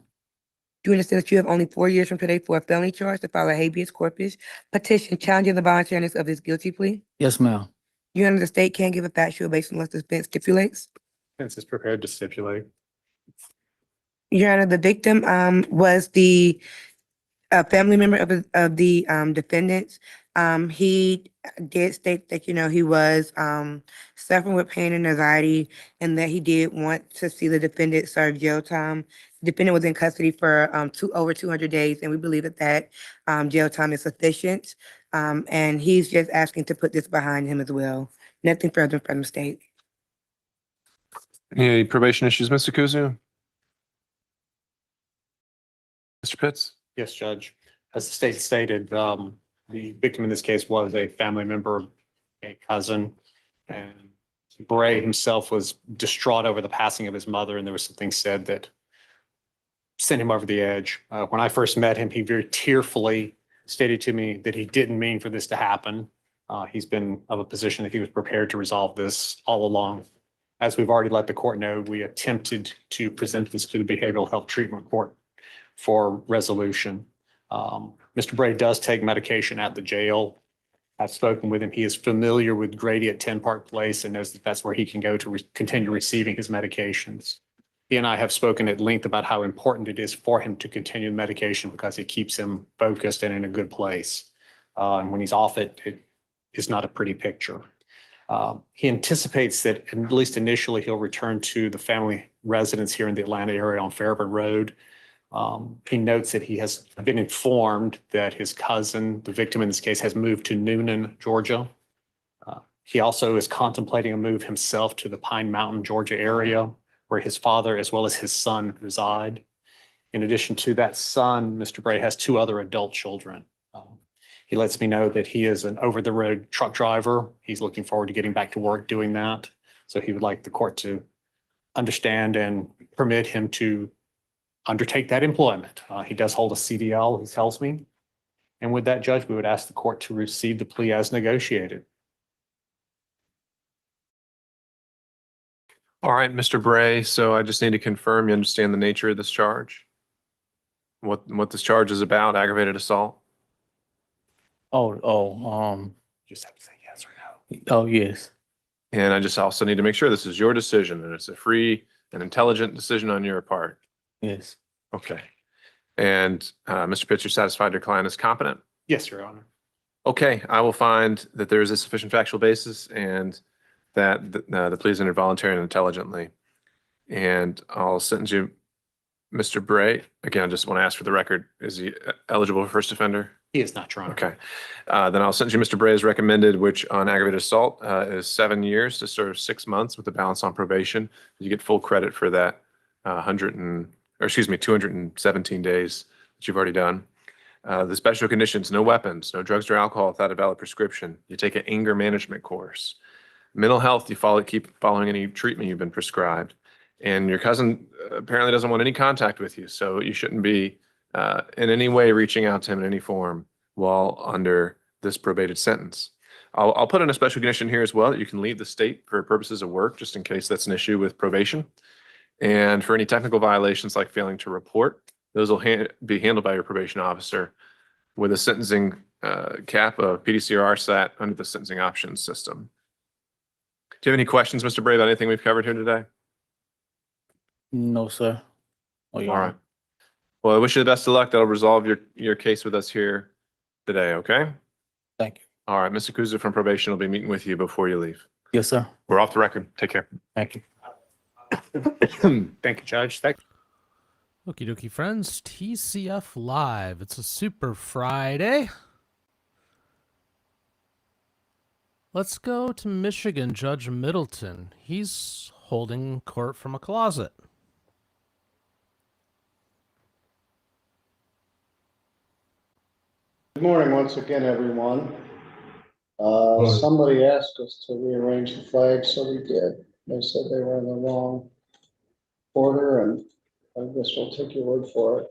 Do you understand that you have only 4 years from today for a felony charge to file a habeas corpus petition challenging the voluntariness of this guilty plea? Yes, ma'am. You under the state can't give a factual basis unless the defense stipulates. Defense is prepared to stipulate. Your Honor, the victim was the a family member of the defendants. He did state that, he was suffering with pain and anxiety and that he did want to see the defendant serve jail time. The defendant was in custody for over 200 days, and we believe that jail time is sufficient. And he's just asking to put this behind him as well. Nothing further from the state. Any probation issues, Mr. Kuzu? Mr. Pitts? Yes, Judge. As the state stated, the victim in this case was a family member, a cousin, and Bray himself was distraught over the passing of his mother, and there was something said that sent him over the edge. When I first met him, he very tearfully stated to me that he didn't mean for this to happen. He's been of a position that he was prepared to resolve this all along. As we've already let the court know, we attempted to present this to the Behavioral Health Treatment Court for resolution. Mr. Bray does take medication at the jail. I've spoken with him. He is familiar with Grady at 10 Park Place and knows that that's where he can go to continue receiving his medications. He and I have spoken at length about how important it is for him to continue medication because it keeps him focused and in a good place. And when he's off it, it is not a pretty picture. He anticipates that at least initially he'll return to the family residence here in the Atlanta area on Fairburn Road. He notes that he has been informed that his cousin, the victim in this case, has moved to Noonan, Georgia. He also is contemplating a move himself to the Pine Mountain, Georgia area, where his father as well as his son reside. In addition to that son, Mr. Bray has two other adult children. He lets me know that he is an over-the-road truck driver. He's looking forward to getting back to work doing that. So he would like the court to understand and permit him to undertake that employment. He does hold a CDL, he tells me. And with that, Judge, we would ask the court to receive the plea as negotiated. All right, Mr. Bray, so I just need to confirm you understand the nature of this charge? What this charge is about, aggravated assault? Just have to say yes or no. Oh, yes. And I just also need to make sure this is your decision and it's a free and intelligent decision on your part. Yes. Okay. And Mr. Pitts, you're satisfied your client is competent? Yes, Your Honor. Okay, I will find that there is a sufficient factual basis and that the plea is entered voluntarily and intelligently. And I'll sentence you, Mr. Bray. Again, I just want to ask for the record, is he eligible for first offender? He is not, Your Honor. Okay. Then I'll sentence you, Mr. Bray, as recommended, which on aggravated assault is 7 years to serve 6 months with the balance on probation. You get full credit for that 217 days that you've already done. The special conditions, no weapons, no drugs or alcohol without a valid prescription. You take an anger management course. Mental health, you keep following any treatment you've been prescribed. And your cousin apparently doesn't want any contact with you, so you shouldn't be in any way reaching out to him in any form while under this probated sentence. I'll put in a special condition here as well that you can leave the state for purposes of work, just in case that's an issue with probation. And for any technical violations like failing to report, those will be handled by your probation officer with a sentencing cap of PDCR SAT under the sentencing options system. Do you have any questions, Mr. Bray, about anything we've covered here today? No, sir. Oh, All right. Well, I wish you the best of luck. That'll resolve your case with us here today, okay? Thank you. All right, Mr. Kuza from probation will be meeting with you before you leave. Yes, sir. We're off the record. Take care. Thank you. Thank you, Judge. Thank you. Okie dokie, friends. TCF Live. It's a Super Friday. Let's go to Michigan. Judge Middleton. He's holding court from a closet. Good morning once again, everyone. Somebody asked us to rearrange the flags, so we did. They said they were in the wrong order, and I guess we'll take your word for it.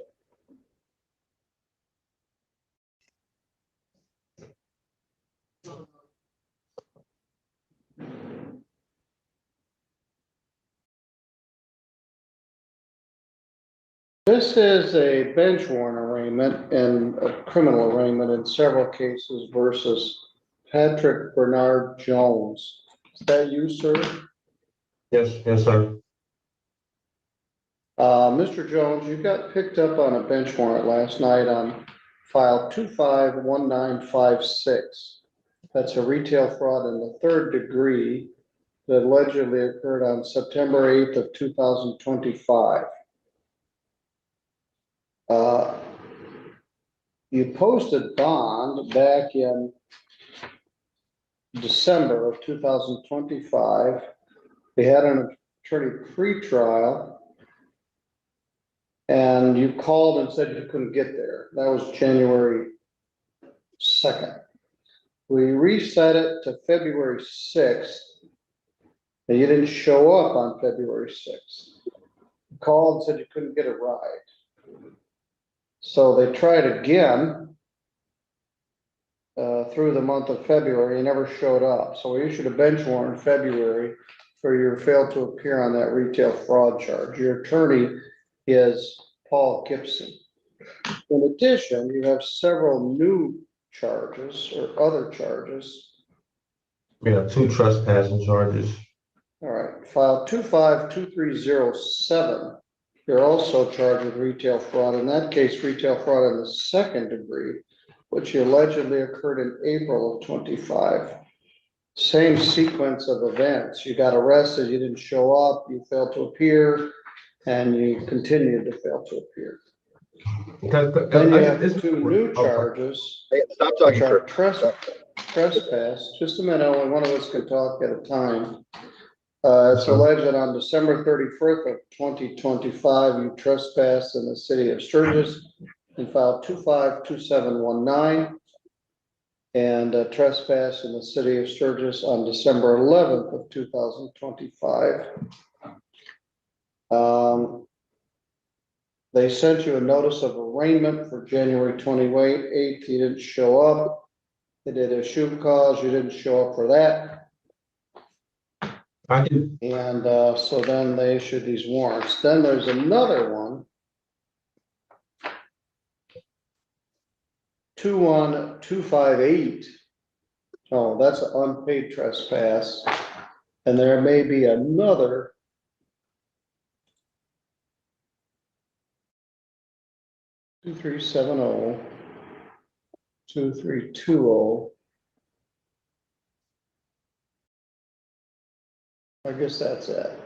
This is a bench warrant arraignment and a criminal arraignment in several cases versus Patrick Bernard Jones. Is that you, sir? Yes, sir. Mr. Jones, you got picked up on a bench warrant last night on file 251956. That's a retail fraud in the third degree that allegedly occurred on September 8th of 2025. You posted bond back in December of 2025. We had an attorney pre-trial, and you called and said you couldn't get there. That was January 2nd. We reset it to February 6th, and you didn't show up on February 6th. You called and said you couldn't get a ride. So they tried again through the month of February. You never showed up. So we issued a bench warrant in February for your failed to appear on that retail fraud charge. Your attorney is Paul Gibson. In addition, you have several new charges or other charges. We have 2 trespassing charges. All right, file 252307. You're also charged with retail fraud. In that case, retail fraud in the second degree, which allegedly occurred in April of 25. Same sequence of events. You got arrested, you didn't show up, you failed to appear, and you continued to fail to appear. Then you have 2 new charges. Stop talking. Which are trespass. Just a minute, only one of us can talk at a time. It's alleged on December 31st of 2025, you trespassed in the city of Sturgis and filed 252719, and trespass in the city of Sturgis on December 11th of 2025. They sent you a notice of arraignment for January 28th. You didn't show up. They did a shoot cause. You didn't show up for that. I did. And so then they issued these warrants. Then there's another one. 21258. Oh, that's an unpaid trespass. And there may be another. Two, 2370, 2320. I guess that's it.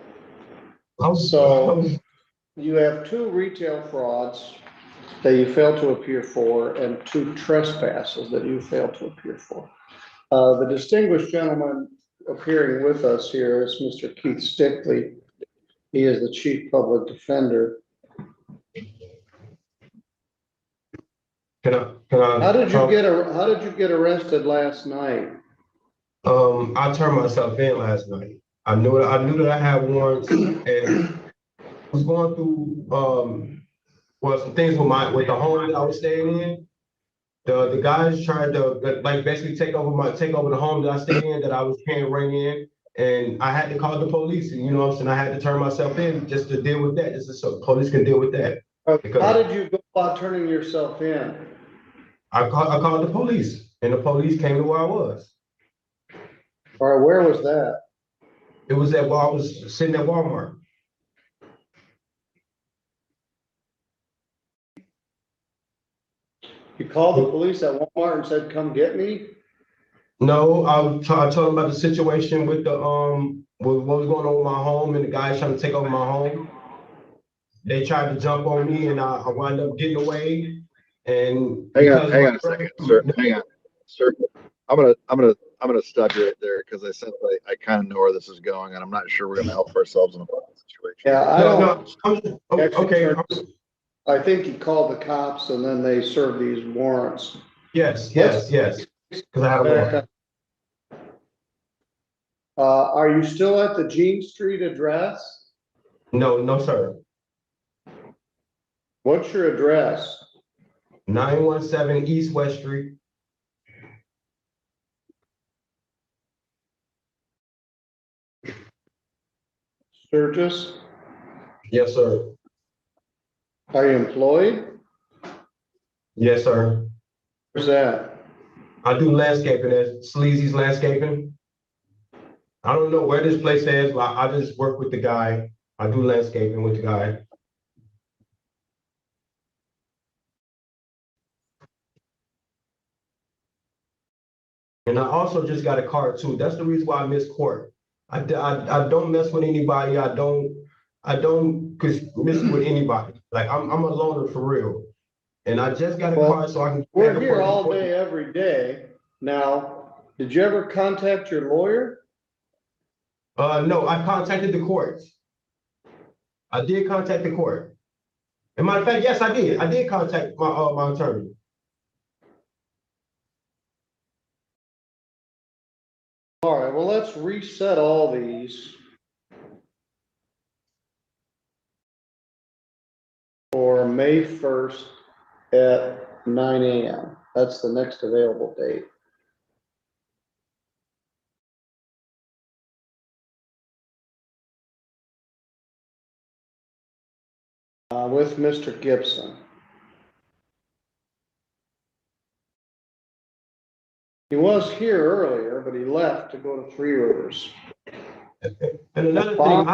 So you have 2 retail frauds that you failed to appear for and 2 trespasses that you failed to appear for. The distinguished gentleman appearing with us here is Mr. Keith Stickley. He is the Chief Public Defender. How did you get arrested last night? I turned myself in last night. I knew that I had warrants and was going through some things with the home that I was staying in. The guys tried to basically take over the home that I stayed in, that I was paying rent in, and I had to call the police. And you know what I'm saying, I had to turn myself in just to deal with that, just so police can deal with that. How did you go about turning yourself in? I called the police, and the police came to where I was. All right, where was that? It was I was sitting at Walmart. You called the police at Walmart and said, "Come get me"? No, I told them about the situation with the with what was going on with my home and the guys trying to take over my home. They tried to jump on me, and I wound up getting away. And hang on a second, sir. Hang on, sir. I'm gonna stop you right there because I kind of know where this is going, and I'm not sure we're gonna help ourselves in a situation. Yeah, I don't. Okay. I think he called the cops, and then they served these warrants. Yes. Because I have one. Are you still at the Jean Street address? No, sir. What's your address? 917 East West Street. Sturgis? Yes, sir. Are you employed? Yes, sir. Where's that? I do landscaping at Sleazy's Landscaping. I don't know where this place is, but I just work with the guy. I do landscaping with the guy. And I also just got a car too. That's the reason why I missed court. I don't mess with anybody. I don't mess with anybody. Like I'm a loner for real. And I just got a car so I can. We're here all day, every day. Now, did you ever contact your lawyer? No, I contacted the courts. I did contact the court. As a matter of fact, yes, I did. I did contact my attorney. All right, well, let's reset all these for May 1st at 9 a.m. That's the next available date. With Mr. Gibson. He was here earlier, but he left to go to Three Rivers. And another thing,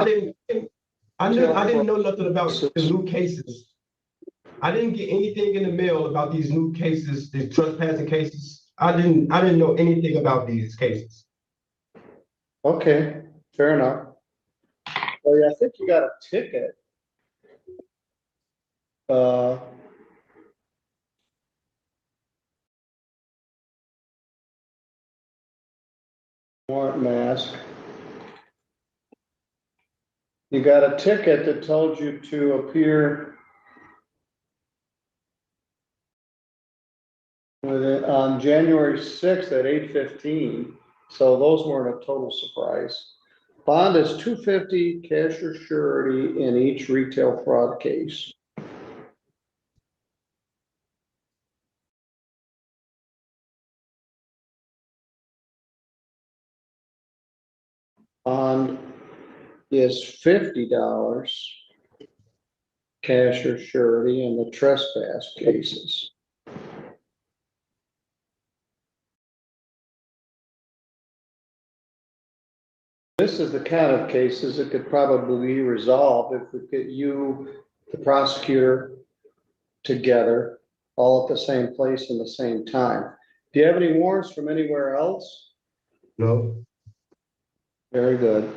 I didn't know nothing about the new cases. I didn't get anything in the mail about these new cases, these trespassing cases. I didn't know anything about these cases. Okay, fair enough. Well, yeah, I think you got a ticket. Warrant mask. You got a ticket that told you to appear with it on January 6th at 8:15. So those weren't a total surprise. Bond is $250, cash or surety in each retail fraud case. Bond is $50, cash or surety in the trespass cases. This is the kind of cases that could probably be resolved if we get you, the prosecutor, together, all at the same place in the same time. Do you have any warrants from anywhere else? No. Very good.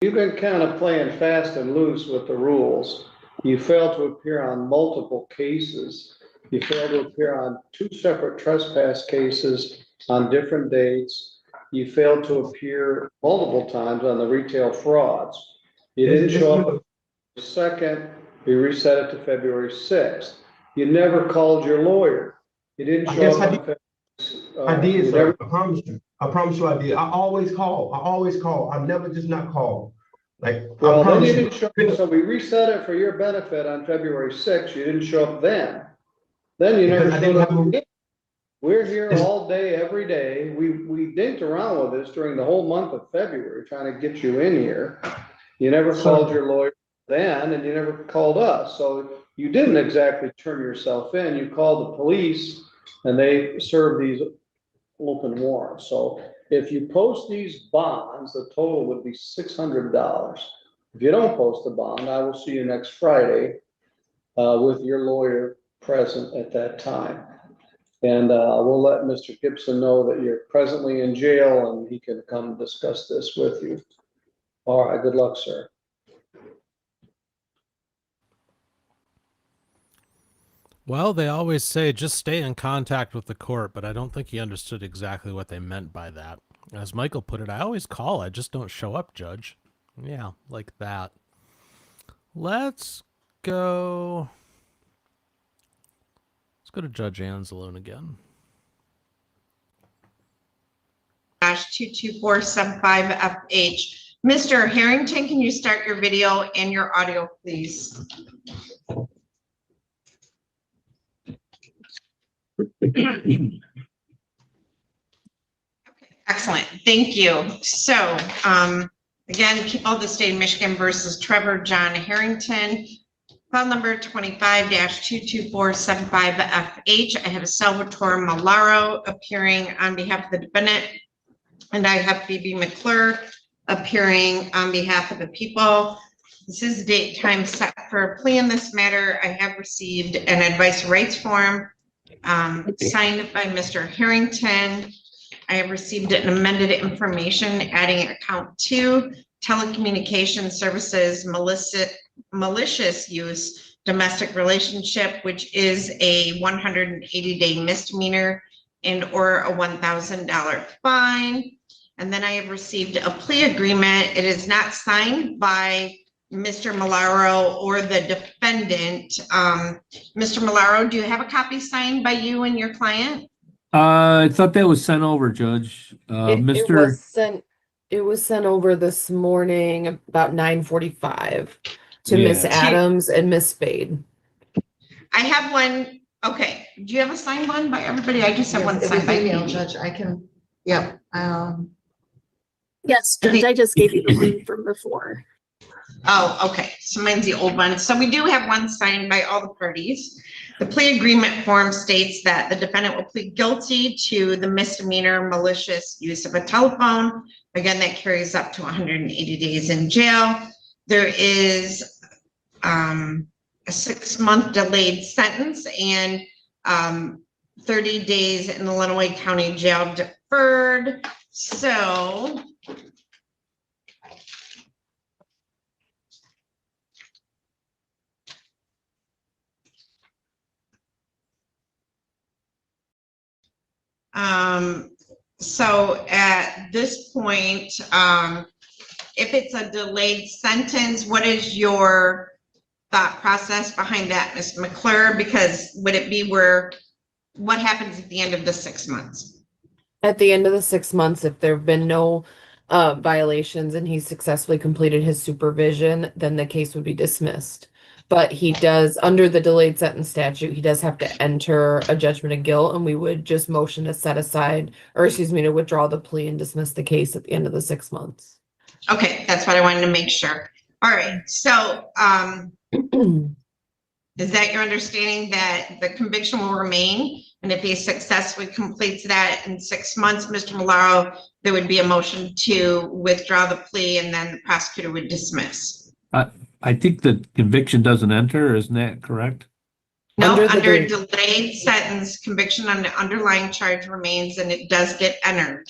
You've been kind of playing fast and loose with the rules. You failed to appear on multiple cases. You failed to appear on 2 separate trespass cases on different dates. You failed to appear multiple times on the retail frauds. You didn't show up on the 2nd. We reset it to February 6th. You never called your lawyer. You didn't show up on February. I did, sir. I promise you. I promise you I did. I always call. I never just not call. Like, well, then you didn't show up. So we reset it for your benefit on February 6th. You didn't show up then. Then you never showed up again. We're here all day, every day. We dinked around with this during the whole month of February, trying to get you in here. You never called your lawyer then, and you never called us. So you didn't exactly turn yourself in. You called the police, and they served these open warrants. So if you post these bonds, the total would be $600. If you don't post the bond, I will see you next Friday with your lawyer present at that time. And we'll let Mr. Gibson know that you're presently in jail and he can come discuss this with you. All right, good luck, sir. Well, they always say just stay in contact with the court, but I don't think he understood exactly what they meant by that. As Michael put it, I always call, I just don't show up, Judge. Yeah, like that. Let's go to Judge Anzalone again. 22475FH. Mr. Harrington, can you start your video and your audio, please? Okay, excellent. Thank you. So, again, people of the state of Michigan versus Trevor John Harrington. File number 25-22475FH. I have Salvatore Malaro appearing on behalf of the defendant, and I have Phoebe McClure appearing on behalf of the people. This is date time set for a plea in this matter. I have received an advice rights form signed by Mr. Harrington. I have received an amended information adding account 2, telecommunication services, malicious use, domestic relationship, which is a 180-day misdemeanor and or a $1,000 fine. And then I have received a plea agreement. It is not signed by Mr. Malaro or the defendant. Mr. Malaro, do you have a copy signed by you and your client? I thought that was sent over, Judge. It was sent over this morning about 9:45 to Miss Yeah. Adams and Miss Spade. I have one. Okay. Do you have a signed one by everybody? I just have one signed by email, me. Judge, I can, yep. Yes, Judge, I just gave you the link from before. Oh, okay. So mine's the old one. So we do have one signed by all the parties. The plea agreement form states that the defendant will plead guilty to the misdemeanor malicious use of a telephone. Again, that carries up to 180 days in jail. There is a 6-month delayed sentence and 30 days in the Lenawee County Jail deferred. So so at this point, if it's a delayed sentence, what is your thought process behind that, Ms. McClure? Because would it be what happens at the end of the 6 months? At the end of the 6 months, if there have been no violations and he successfully completed his supervision, then the case would be dismissed. But he does, under the delayed sentence statute, he does have to enter a judgment of guilt, and we would just motion to set aside, or excuse me, to withdraw the plea and dismiss the case at the end of the 6 months. Okay, that's what I wanted to make sure. All right, so is that your understanding that the conviction will remain? And if he successfully completes that in 6 months, Mr. Malaro, there would be a motion to withdraw the plea and then the prosecutor would dismiss. I think the conviction doesn't enter, isn't that correct? No, under a delayed sentence, conviction on the underlying charge remains and it does get entered.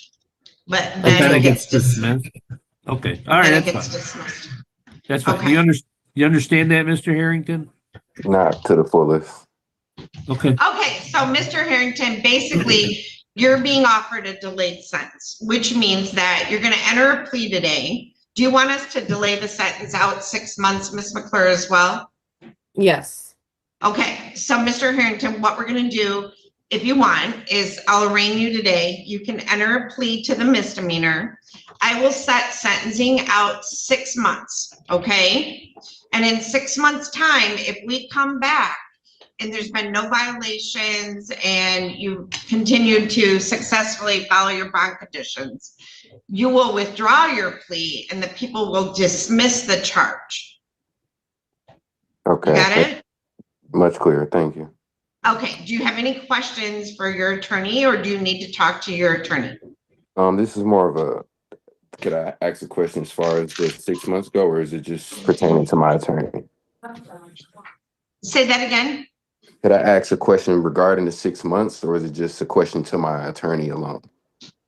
But then it gets dismissed. Okay, all right, Then it that's gets fine. dismissed. That's fine. Okay. You understand that, Mr. Harrington? Not to the fullest. Okay. Okay, so Mr. Harrington, basically, you're being offered a delayed sentence, which means that you're going to enter a plea today. Do you want us to delay the sentence out 6 months, Ms. McClure, as well? Yes. Okay, so Mr. Harrington, what we're going to do, if you want, is I'll arraign you today. You can enter a plea to the misdemeanor. I will set sentencing out 6 months, okay? And in 6 months' time, if we come back and there's been no violations and you continue to successfully follow your bond conditions, you will withdraw your plea and the people will dismiss the charge. Okay. Got it? Much clearer. Thank you. Okay, do you have any questions for your attorney or do you need to talk to your attorney? This is more of a, could I ask a question as far as the 6 months go, or is it just pertaining to my attorney? Say that again? Could I ask a question regarding the 6 months, or is it just a question to my attorney alone?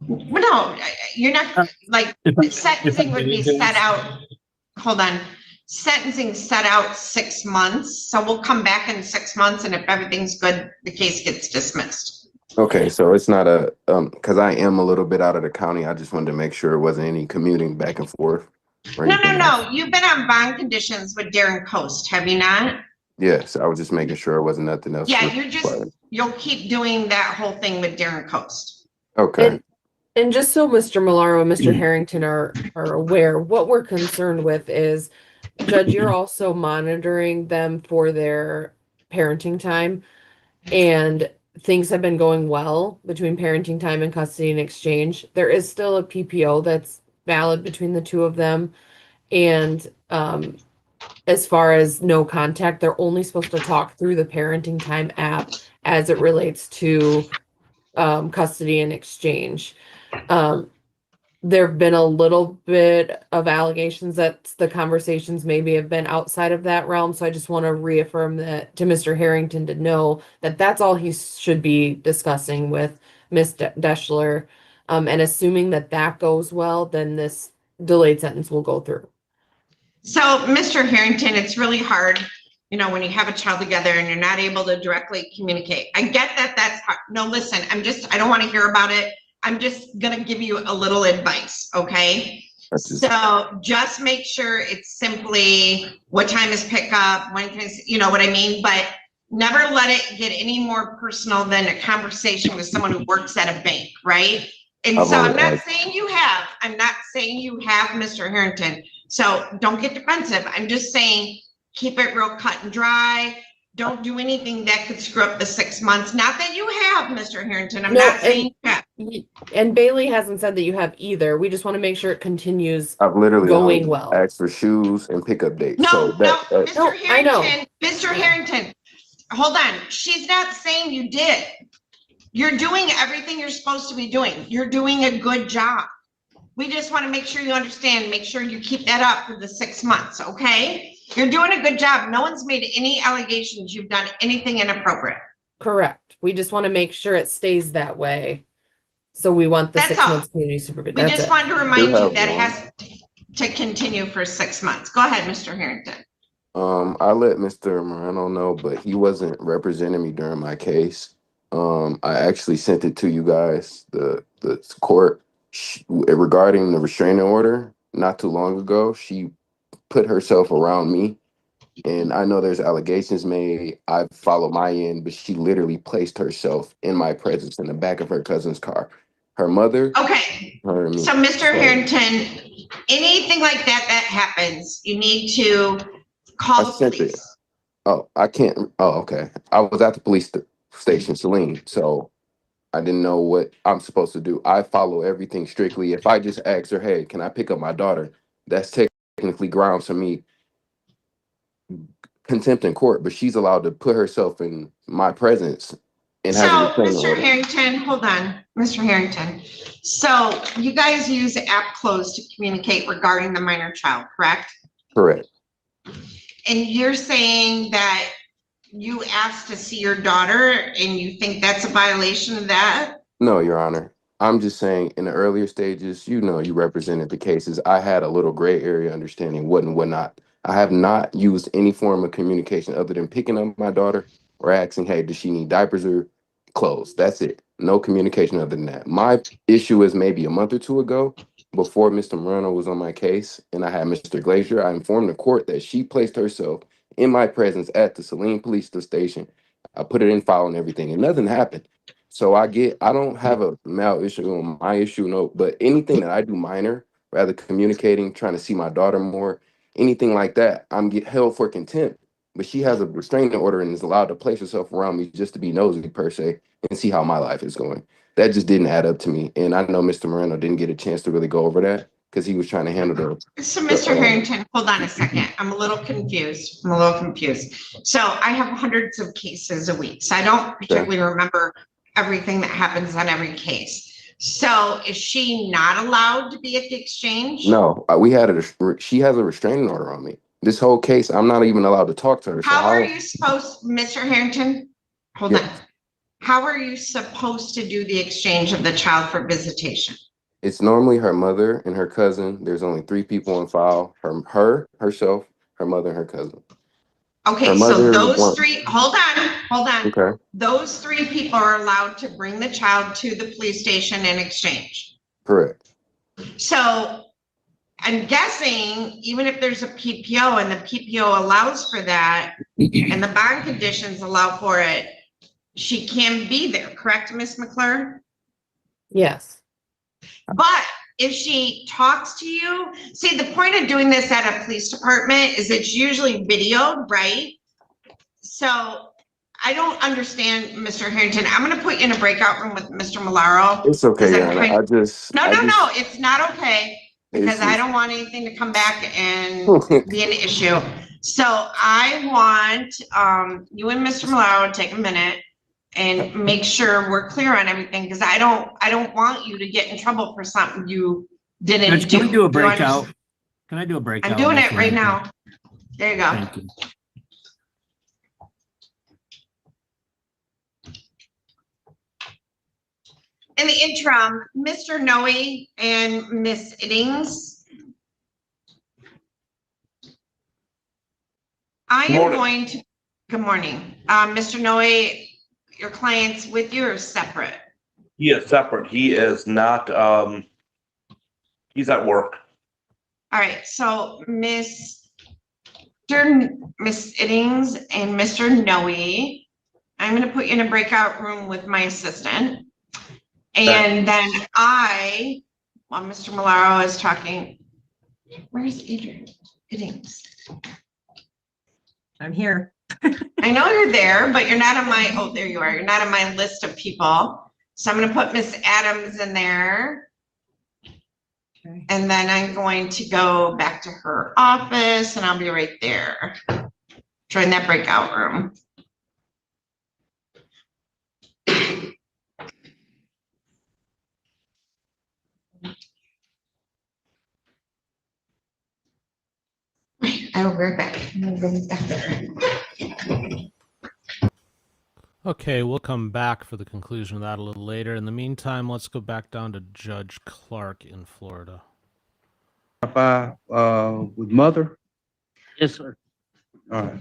Well, no, you're not, like, sentencing would be set out, hold on. Sentencing set out 6 months, so we'll come back in 6 months and if everything's good, the case gets dismissed. Okay, so it's not a, because I am a little bit out of the county. I just wanted to make sure it wasn't any commuting back and forth. No. You've been on bond conditions with Darren Coast, have you not? Yes, I was just making sure it wasn't nothing else. Yeah, you'll keep doing that whole thing with Darren Coast. Okay. And just so Mr. Malaro and Mr. Harrington are aware, what we're concerned with is, Judge, you're also monitoring them for their parenting time, and things have been going well between parenting time and custody and exchange. There is still a PPO that's valid between the two of them. And as far as no contact, they're only supposed to talk through the parenting time app as it relates to custody and exchange. there've been a little bit of allegations that the conversations maybe have been outside of that realm. So I just want to reaffirm that to Mr. Harrington to know that that's all he should be discussing with Ms. Deschler. And assuming that that goes well, then this delayed sentence will go through. So, Mr. Harrington, it's really hard, you know, when you have a child together and you're not able to directly communicate. I get that that's hard. No, listen, I don't want to hear about it. I'm just going to give you a little advice, okay? So just make sure it's simply what time is pickup, when can, you know what I mean? But never let it get any more personal than a conversation with someone who works at a bank, right? And so I'm not saying you have, Mr. Harrington. So don't get defensive. I'm just saying, keep it real cut and dry. Don't do anything that could screw up the 6 months. Not that you have, Mr. Harrington. I'm not saying you have. And Bailey hasn't said that you have either. We just want to make sure it continues I've literally going well. asked for shoes and pickup dates. No, So Mr. Harrington, hold on. She's not saying you did. You're doing everything you're supposed to be doing. You're doing a good job. We just want to make sure you understand, make sure you keep that up for the 6 months, okay? You're doing a good job. No one's made any allegations you've done anything inappropriate. Correct. We just want to make sure it stays that way. So we want the That's 6 all. months community supervision. We just wanted to remind you that it has to continue for 6 months. Go ahead, Mr. Harrington. I let Mr. Moreno know, but he wasn't representing me during my case. I actually sent it to you guys, the court, regarding the restraining order not too long ago. She put herself around me, and I know there's allegations made. I follow my end, but she literally placed herself in my presence in the back of her cousin's car. Her mother. Okay. Her and me. So, Mr. Harrington, anything like that happens, you need to call the police. Oh, I can't. Oh, okay. I was at the police station, Celine, so I didn't know what I'm supposed to do. I follow everything strictly. If I just ask her, hey, can I pick up my daughter? That's technically grounds for me contempt in court, but she's allowed to put herself in my presence and So, has a Mr. Harrington, hold on, Mr. Harrington. So you guys use app close to communicate regarding the minor child, correct? Correct. And you're saying that you asked to see your daughter and you think that's a violation of that? No, Your Honor. I'm just saying in the earlier stages, you know, you represented the cases. I had a little gray area understanding what and what not. I have not used any form of communication other than picking up my daughter or asking, hey, does she need diapers or clothes? That's it. No communication other than that. My issue is maybe a month or two ago, before Mr. Moreno was on my case, and I had Mr. Glazier, I informed the court that she placed herself in my presence at the Saline Police Station. I put it in file and everything, and nothing happened. So I don't have a mal issue on my issue, no, but anything that I do minor, rather communicating, trying to see my daughter more, anything like that, I'm get held for contempt. But she has a restraining order and is allowed to place herself around me just to be nosy per se and see how my life is going. That just didn't add up to me. And I know Mr. Moreno didn't get a chance to really go over that because he was trying to handle the. So, Mr. Harrington, hold on a second. I'm a little confused. So I have hundreds of cases a week. So I don't particularly remember everything that happens on every case. So is she not allowed to be at the exchange? No, she has a restraining order on me. This whole case, I'm not even allowed to talk to her. How are you supposed, Mr. Harrington? Hold on. How are you supposed to do the exchange of the child for visitation? It's normally her mother and her cousin. There's only 3 people on file. Herself, her mother, and her cousin. Okay, so those 3, hold on. Okay. Those 3 people are allowed to bring the child to the police station and exchange. Correct. So I'm guessing even if there's a PPO and the PPO allows for that and the bond conditions allow for it, she can be there, correct, Ms. McClure? Yes. But if she talks to you, see, the point of doing this at a police department is it's usually videoed, right? So I don't understand, Mr. Harrington. I'm going to put you in a breakout room with Mr. Malaro. It's okay, Yana. No, it's not okay because I don't want anything to come back and be an issue. So I want you and Mr. Malaro to take a minute and make sure we're clear on everything because I don't want you to get in trouble for something you didn't Judge, can we do a you breakout? understand? Can I do a breakout? I'm doing on it this right one? now. There you go. Thank you. In the interim, Mr. Noe and Miss Iddings. I am Morning. going to, good morning. Mr. Noe, your client's with you or separate? He is separate. He is not, he's at work. All right, so Miss Iddings and Mr. Noe, I'm gonna put you in a breakout room with my assistant. And then while Mr. Malaro is talking, where's Adrian Iddings? I'm here. I know you're there, but you're not on my, oh, there you are. You're not on my list of people. So I'm gonna put Miss Adams in there. Okay. And then I'm going to go back to her office and I'll be right there. Join that breakout room. I will be right back. I'm gonna go back there. Okay, we'll come back for the conclusion of that a little later. In the meantime, let's go back down to Judge Clark in Florida. With mother? Yes, sir. All right.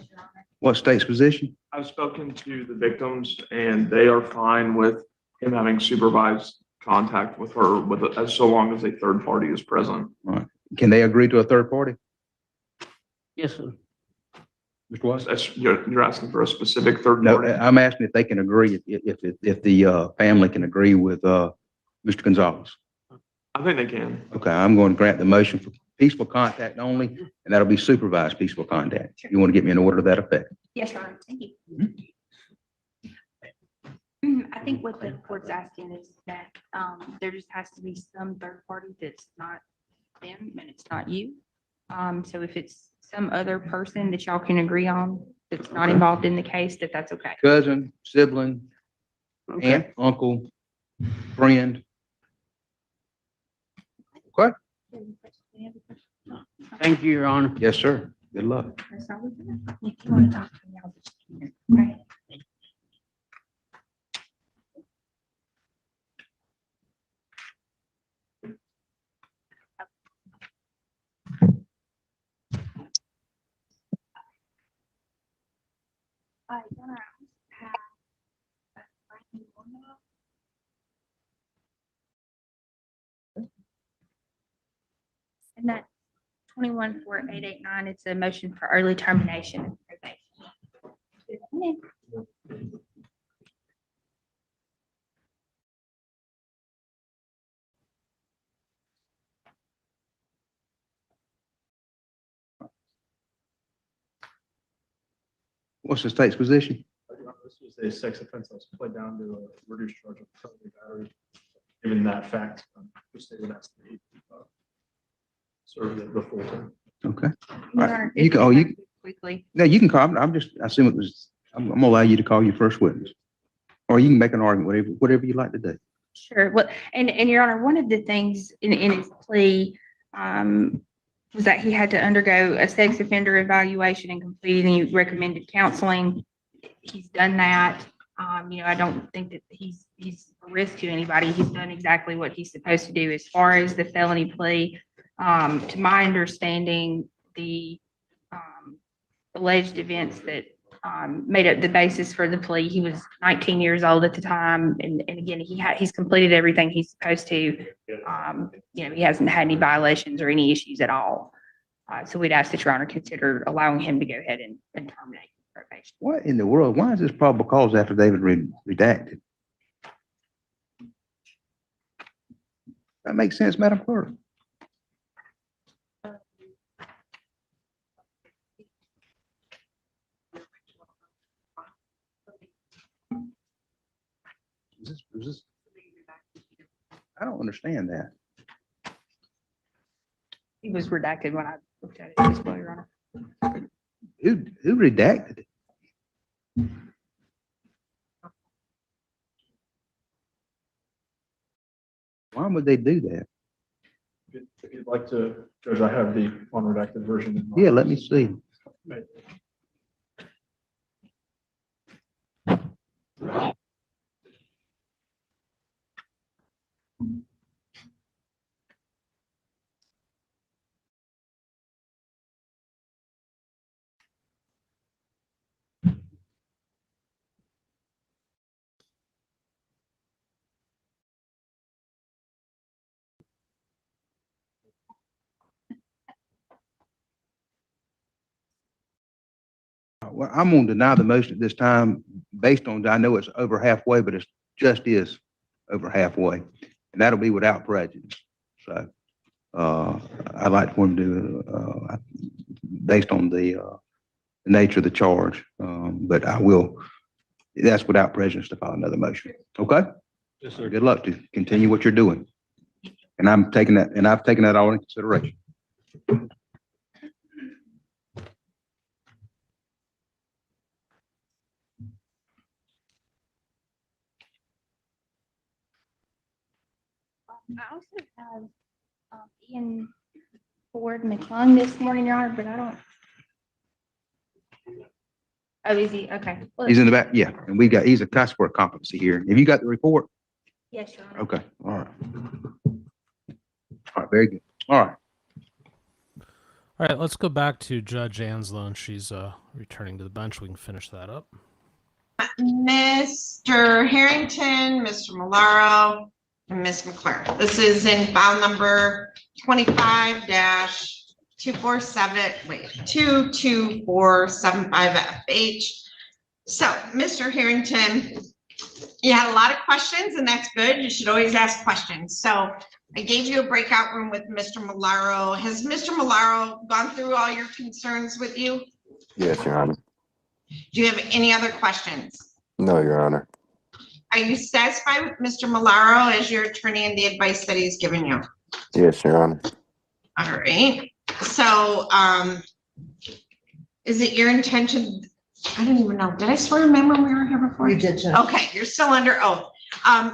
What state's position? I've spoken to the victims and they are fine with him having supervised contact with her as so long as a third party is present. All right. Can they agree to a third party? Yes, sir. Mr. Watts? You're asking for a specific third No, party? I'm asking if they can agree, if the family can agree with Mr. Gonzalez. I think they can. Okay, I'm going to grant the motion for peaceful contact only, and that'll be supervised peaceful contact. You want to get me an order to that effect? Yes, Your Honor. Thank you. I think what the court's asking is that there just has to be some third party that's not them and it's not you. So if it's some other person that y'all can agree on that's not involved in the case, that's okay. Cousin, sibling, Okay. aunt, uncle, friend. Okay. Thank you, Your Honor. Yes, sir. Good luck. If you want to talk to me, I'll just. Okay. And that 214889, it's a motion for early termination of probation. What's the state's position? This was a sex offense that was played down to a reduced charge of felony battery. Given that fact, which they would ask me serve the full term. Okay. All Your right. Honor, You if can, you you, have to quickly. no, you can call. I assume it was, I'm gonna allow you to call your first witness. Or you can make an argument, whatever you like to do. Sure. Well, and Your Honor, one of the things in his plea was that he had to undergo a sex offender evaluation and complete any recommended counseling. He's done that. I don't think that he's a risk to anybody. He's done exactly what he's supposed to do. As far as the felony plea, to my understanding, the alleged events that made up the basis for the plea, he was 19 years old at the time, and again, he's completed everything he's supposed to. He hasn't had any violations or any issues at all. So we'd ask that Your Honor consider allowing him to go ahead and terminate probation. What in the world? Why is this probable cause affidavit redacted? That makes sense, Madam Clerk. Is this? I don't understand that. He was redacted when I looked at it as well, Your Honor. Who redacted it? Why would they do that? If you'd like to, Judge, I have the unredacted version. Yeah, let me see. Right. Well, I'm gonna deny the motion at this time based on, I know it's over halfway, but it's just is over halfway. And that'll be without prejudice. So, I'd like for him to, based on the nature of the charge, but I will, that's without prejudice to file another motion. Okay? Yes, sir. Good luck to continue what you're doing. And I'm taking that, and I've taken that all into consideration. I also have Ian Ford McClung this morning, Your Honor, but I don't. Oh, is he? Okay. Well, He's in the back, yeah, and we got, he's a task for competency here. Have you got the report? yes, Your Honor. Okay, all right. All right, very good. All right. All right, let's go back to Judge Anzalone. She's returning to the bench. We can finish that up. Mr. Harrington, Mr. Malaro, and Ms. McClure. This is in file number 25-247FH. So, Mr. Harrington, you had a lot of questions, and that's good. You should always ask questions. So I gave you a breakout room with Mr. Malaro. Has Mr. Malaro gone through all your concerns with you? Yes, Your Honor. Do you have any other questions? No, Your Honor. Are you satisfied with Mr. Malaro as your attorney and the advice that he's given you? Yes, Your Honor. All right. So, is it your intention? I don't even know. Did I swear to remember we were here before? You did, Judge. Okay, you're still under oath.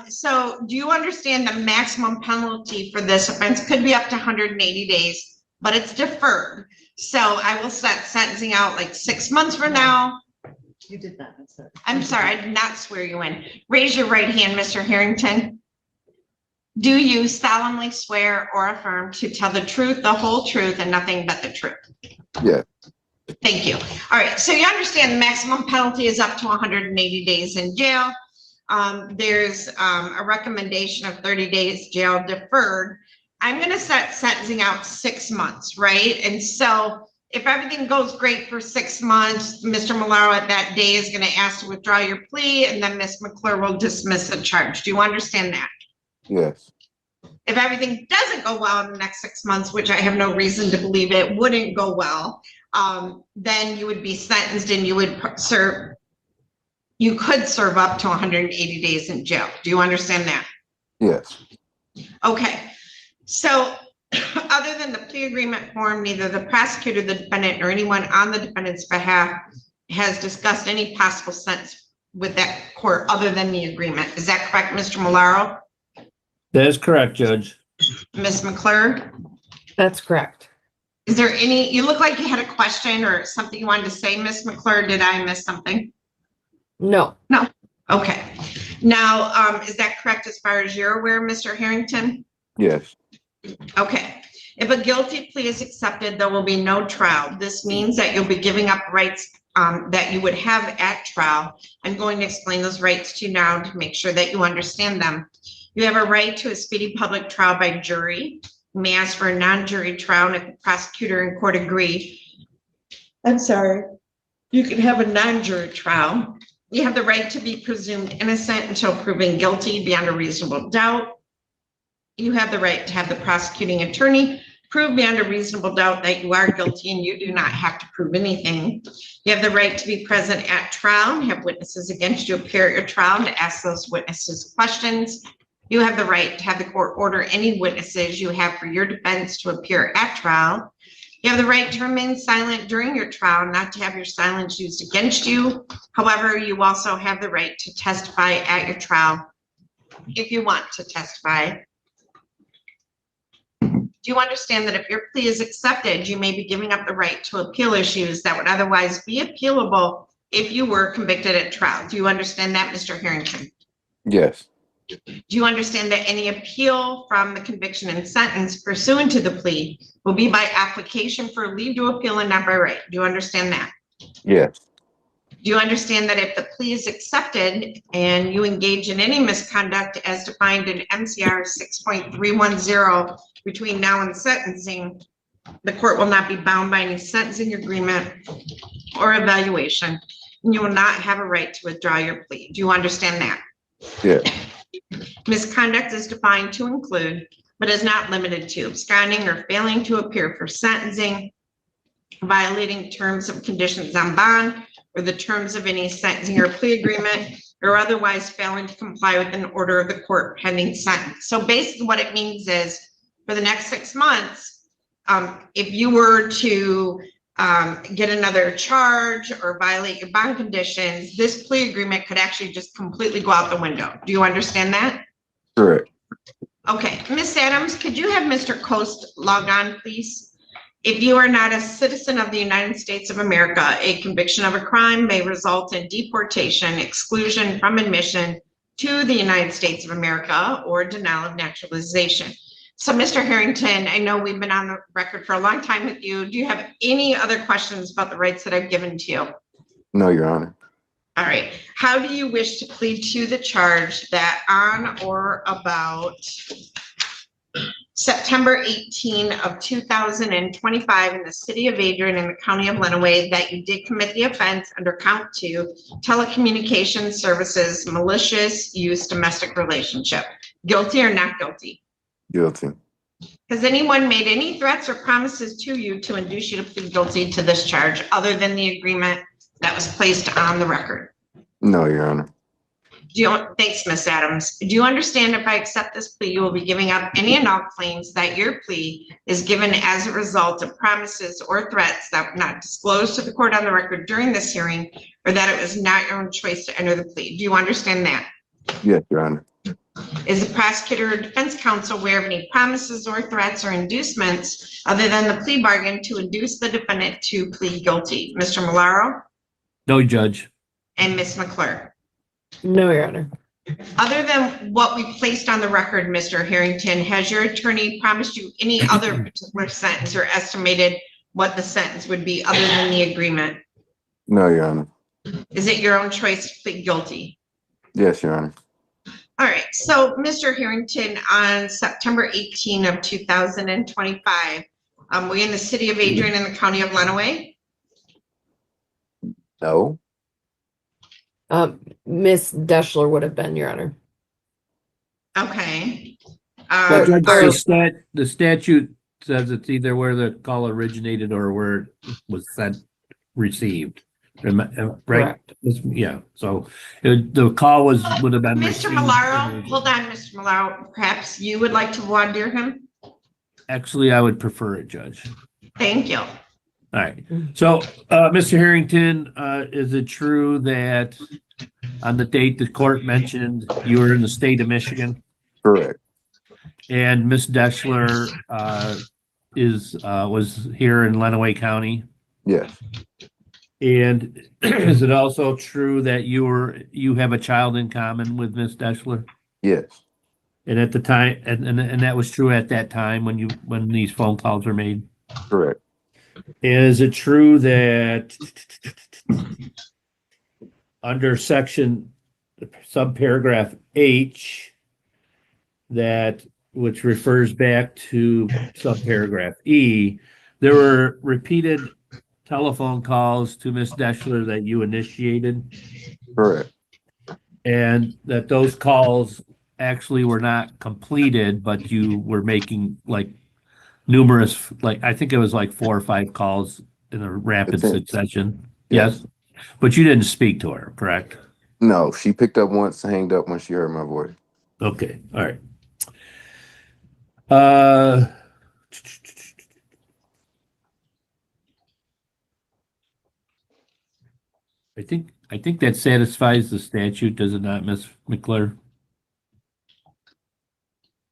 So do you understand the maximum penalty for this offense could be up to 180 days, but it's deferred. So I will set sentencing out like 6 months from now. You did not. I'm sorry, I did not swear you in. Raise your right hand, Mr. Harrington. Do you solemnly swear or affirm to tell the truth, the whole truth, and nothing but the truth? Yeah. Thank you. All right, so you understand the maximum penalty is up to 180 days in jail. There's a recommendation of 30 days jail deferred. I'm going to set sentencing out 6 months, right? And so if everything goes great for 6 months, Mr. Malaro at that day is going to ask to withdraw your plea, and then Ms. McClure will dismiss the charge. Do you understand that? Yes. If everything doesn't go well in the next 6 months, which I have no reason to believe it wouldn't go well, then you would be sentenced and you would serve, you could serve up to 180 days in jail. Do you understand that? Yes. Okay. So other than the plea agreement form, neither the prosecutor, the defendant, or anyone on the defendant's behalf has discussed any possible sentence with that court other than the agreement. Is that correct, Mr. Malaro? That is correct, Judge. Ms. McClure? That's correct. Is there any, you look like you had a question or something you wanted to say, Ms. McClure. Did I miss something? No. No. Okay. Now, is that correct as far as you're aware, Mr. Harrington? Yes. Okay. If a guilty plea is accepted, there will be no trial. This means that you'll be giving up rights that you would have at trial. I'm going to explain those rights to you now to make sure that you understand them. You have a right to a speedy public trial by jury. You may ask for a non-jury trial, and if the prosecutor and court agree, I'm sorry, you can have a non-jury trial. You have the right to be presumed innocent until proven guilty beyond a reasonable doubt. You have the right to have the prosecuting attorney prove beyond a reasonable doubt that you are guilty, and you do not have to prove anything. You have the right to be present at trial and have witnesses against you appear at your trial and to ask those witnesses questions. You have the right to have the court order any witnesses you have for your defense to appear at trial. You have the right to remain silent during your trial, not to have your silence used against you. However, you also have the right to testify at your trial if you want to testify. Do Do you understand that if your plea is accepted, you may be giving up the right to appeal issues that would otherwise be appealable if you were convicted at trial? Do you understand that, Mr. Harrington? Yes. Do you understand that any appeal from the conviction and sentence pursuant to the plea will be by application for leave to appeal and not by right? Do you understand that? Yes. Do you understand that if the plea is accepted and you engage in any misconduct as defined in MCR 6.310 between now and sentencing, the court will not be bound by any sentencing agreement or evaluation, and you will not have a right to withdraw your plea? Do you understand that? Yes. Misconduct is defined to include, but is not limited to, absconding or failing to appear for sentencing, violating terms of conditions on bond, or the terms of any sentencing or plea agreement, or otherwise failing to comply with an order of the court pending sentence. So basically what it means is for the next 6 months, if you were to get another charge or violate your bond conditions, this plea agreement could actually just completely go out the window. Do you understand that? Correct. Okay, Ms. Adams, could you have Mr. Coast log on, please? If you are not a citizen of the United States of America, a conviction of a crime may result in deportation, exclusion from admission to the United States of America, or denial of naturalization. So, Mr. Harrington, I know we've been on the record for a long time with you. Do you have any other questions about the rights that I've given to you? No, Your Honor. All right. How do you wish to plead to the charge that on or about September 18 of 2025 in the city of Adrian in the county of Lenawee that you did commit the offense under count 2, telecommunications services, malicious use, domestic relationship? Guilty or not guilty? Guilty. Has anyone made any threats or promises to you to induce you to plead guilty to this charge other than the agreement that was placed on the record? No, Your Honor. Thanks, Ms. Adams. Do you understand if I accept this plea, you will be giving up any and all claims that your plea is given as a result of promises or threats that were not disclosed to the court on the record during this hearing, or that it was not your own choice to enter the plea? Do you understand that? Yes, Your Honor. Is the prosecutor or defense counsel aware of any promises or threats or inducements other than the plea bargain to induce the defendant to plead guilty? Mr. Malaro No, Judge. and Ms. McClure. No, Your Honor. Other than what we placed on the record, Mr. Harrington, has your attorney promised you any other particular sentence or estimated what the sentence would be other than the agreement? No, Your Honor. Is it your own choice to plead guilty? Yes, Your Honor. All right, so Mr. Harrington, on September 18 of 2025, were you in the city of Adrian in the county of Lenawee? No. Miss Deschler would have been, Your Honor. Okay. Judge, the statute says it's either where the call originated or where it was sent, received. Right? Correct. Yeah, so the call would have been. Mr. received. Malaro, hold on, Mr. Malaro, perhaps you would like to voir dire him? Actually, I would prefer it, Judge. Thank you. All right. So, Mr. Harrington, is it true that on the date the court mentioned you were in the state of Michigan? Correct. And Miss Deschler was here in Lenawee County? Yes. And is it also true that you have a child in common with Miss Deschler? Yes. And at the time, and that was true at that time when these phone calls were made? Correct. Is it true that under section subparagraph H, which refers back to subparagraph E, there were repeated telephone calls to Miss Deschler that you initiated? Correct. And that those calls actually were not completed, but you were making like numerous, like I think it was like 4 or 5 calls in a rapid succession. Yes. But you didn't speak to her, correct? No, she picked up once, hanged up when she heard my voice. Okay. All right. I think that satisfies the statute, does it not, Ms. McClure?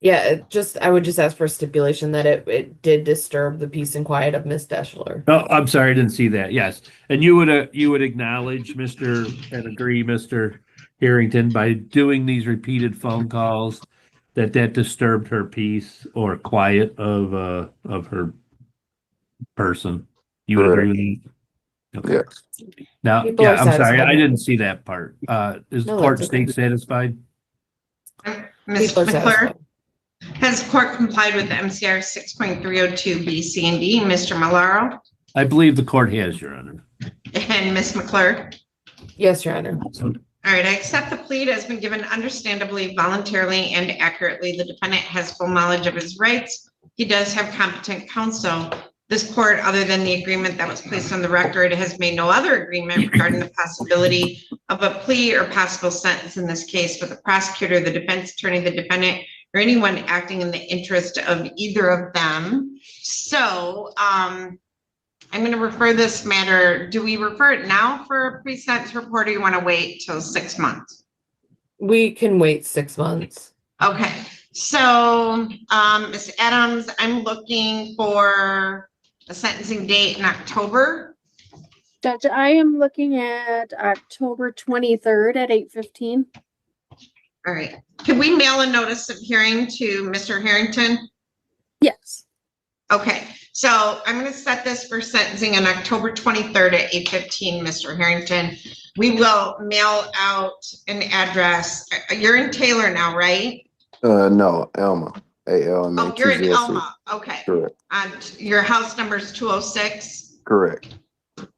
Yeah, I would just ask for a stipulation that it did disturb the peace and quiet of Miss Deschler. Oh, I'm sorry, I didn't see that. Yes. And you would acknowledge, and agree, Mr. Harrington, by doing these repeated phone calls, that disturbed her peace or quiet of her person. You would agree with me? Okay. Yes. Now, People yeah, are I'm sorry, satisfied. I didn't see that part. Is the No, court that's okay. state satisfied? Ms. People are McClure, satisfied. has court complied with the MCR 6.302 B, C, and D? Mr. Malaro I believe the court has, Your Honor. and Ms. McClure? Yes, Your Honor. All right, I accept the plea has been given understandably, voluntarily, and accurately. The defendant has full knowledge of his rights. He does have competent counsel. This court, other than the agreement that was placed on the record, has made no other agreement regarding the possibility of a plea or possible sentence in this case with the prosecutor, the defense attorney, the defendant, or anyone acting in the interest of either of them. So I'm going to refer this matter. Do we refer it now for a pre-sentence report, or you want to wait till 6 months? We can wait 6 months. Okay, so Ms. Adams, I'm looking for a sentencing date in October. Judge, I am looking at October 23rd at 8:15. All right, could we mail a notice of hearing to Mr. Harrington? Yes. Okay, so I'm going to set this for sentencing on October 23rd at 8:15, Mr. Harrington. We will mail out an address. You're in Taylor now, right? No, Elma. ALMA. Oh, you're in Elma. Okay. Correct. Your house number is 206. Correct.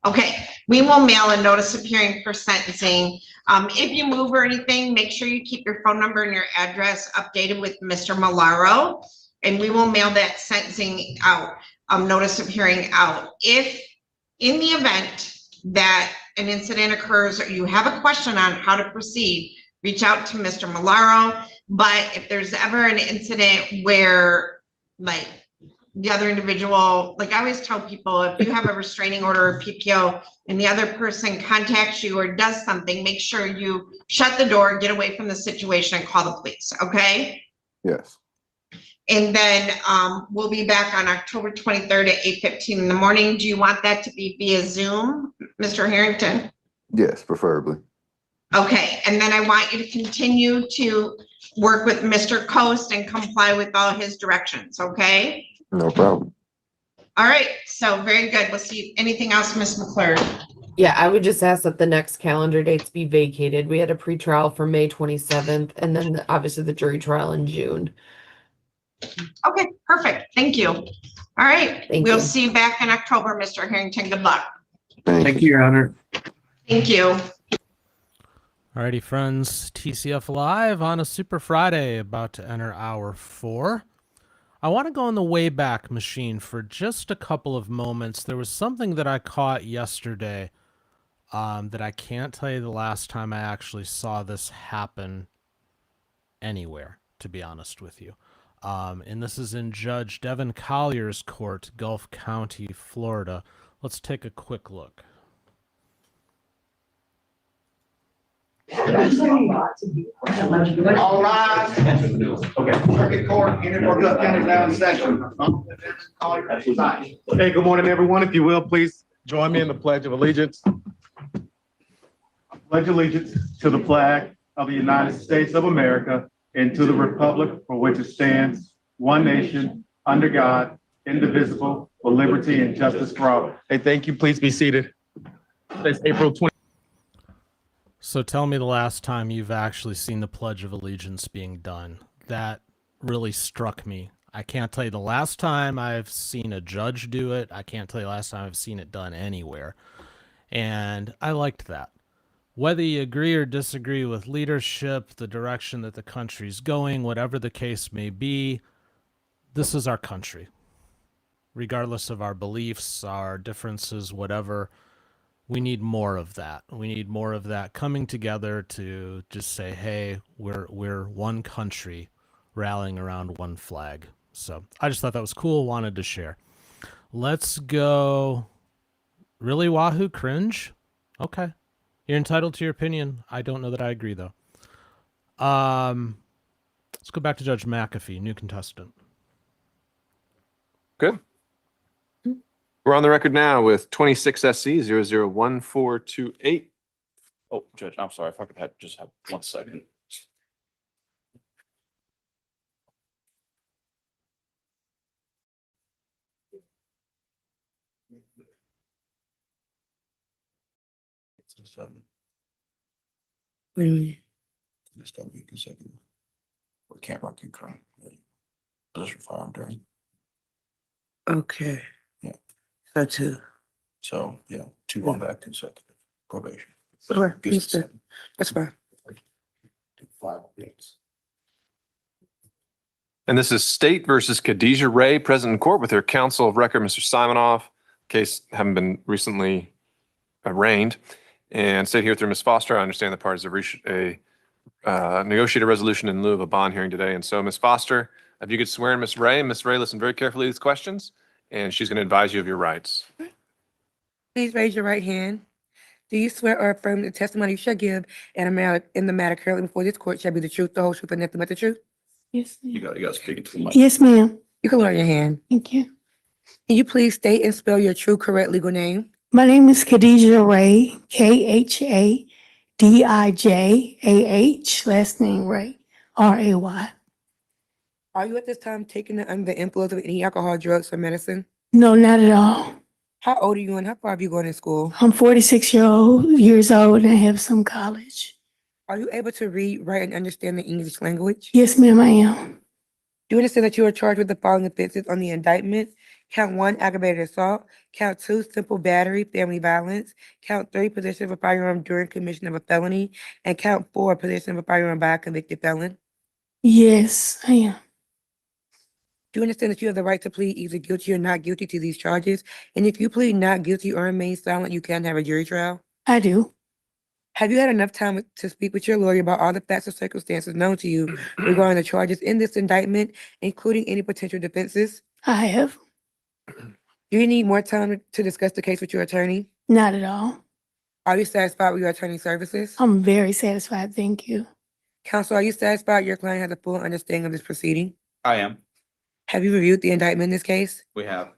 Okay, we will mail a notice of hearing for sentencing. If you move or anything, make sure you keep your phone number and your address updated with Mr. Malaro, and we will mail that sentencing out, notice of hearing out. If in the event that an incident occurs or you have a question on how to proceed, reach out to Mr. Malaro. But if there's ever an incident where, like, the other individual, like I always tell people, if you have a restraining order or PPO and the other person contacts you or does something, make sure you shut the door, get away from the situation, and call the police, okay? Yes. And then we'll be back on October 23rd at 8:15 in the morning. Do you want that to be via Zoom, Mr. Harrington? Yes, preferably. Okay, and then I want you to continue to work with Mr. Coast and comply with all his directions, okay? No problem. All right, so very good. We'll see. Anything else, Ms. McClure? Yeah, I would just ask that the next calendar dates be vacated. We had a pretrial for May 27th, and then obviously the jury trial in June. Okay, perfect. Thank you. All right, Thank we'll you. see you back in October, Mr. Harrington. Good luck. Thank you, Your Honor. Thank you. Alrighty, friends, TCF Live on a Super Friday, about to enter hour 4. I want to go in the Wayback Machine for just a couple of moments. There was something that I caught yesterday that I can't tell you the last time I actually saw this happen anywhere, to be honest with you. And this is in Judge Devin Collier's court, Gulf County, Florida. Let's take a quick look. All rise. Circuit Court, Union Gulf County now in session. Hey, good morning, everyone. If you will, please join me in the Pledge of Allegiance. I pledge allegiance to the flag of the United States of America and to the republic for which it stands, one nation, under God, indivisible, with liberty and justice for all. Hey, thank you. Please be seated. It's April 20. So tell me the last time you've actually seen the Pledge of Allegiance being done. That really struck me. I can't tell you the last time I've seen a judge do it. I can't tell you the last time I've seen it done anywhere. And I liked that. Whether you agree or disagree with leadership, the direction that the country's going, whatever the case may be, this is our country. Regardless of our beliefs, our differences, whatever, we need more of that. We need more of that coming together to just say, hey, we're one country rallying around one flag. So I just thought that was cool, wanted to share. Let's go. Really, Wahoo? Cringe? Okay. You're entitled to your opinion. I don't know that I agree, though. Let's go back to Judge McAfee, new contestant. Good. We're on the record now with 26 SC 001428. Oh, Judge, I'm sorry, if I could just have 1 second. This don't be consecutive. We can't run concurrent. Position firearm during. Okay. Yeah. So two. So, yeah, 2 on that consecutive probation. Sure, Gives us please do. That's fine. 5 days. And this is State versus Khadijah Ray, present in court with her counsel of record, Mr. Simonoff. Case having been recently arraigned. And State here through Ms. Foster. I understand the parties have reached a negotiated resolution in lieu of a bond hearing today. And so, Ms. Foster, if you could swear in Ms. Ray, and Ms. Ray, listen very carefully to these questions, and she's going to advise you of your rights. Please raise your right hand. Do you swear or affirm the testimony you shall give in the matter currently before this court shall be the truth, the whole truth, and nothing but the truth? Yes. You gotta speak it to the mic. Yes, ma'am. You can lower your hand. Thank you. Can you please state and spell your true, correct legal name? My name is Khadijah Ray, Khadijah. Last name Ray, Ray. Are you at this time taking it under the influence of any alcohol, drugs, or medicine? No, not at all. How old are you and how far have you gone to school? I'm 46 years old and have some college. Are you able to read, write, and understand the English language? Yes, ma'am, I am. Do you understand that you are charged with the following offenses on the indictment? Count 1, aggravated assault. Count 2, simple battery, family violence. Count 3, possession of a firearm during commission of a felony. And count 4, possession of a firearm by a convicted felon. Yes, I am. Do you understand that you have the right to plead either guilty or not guilty to these charges? And if you plead not guilty or remain silent, you can have a jury trial? I do. Have you had enough time to speak with your lawyer about all the facts or circumstances known to you regarding the charges in this indictment, including any potential defenses? I have. Do you need more time to discuss the case with your attorney? Not at all. Are you satisfied with your attorney's services? I'm very satisfied. Thank you. Counsel, are you satisfied your client has a full understanding of this proceeding? I am. Have you reviewed the indictment in this case? We have.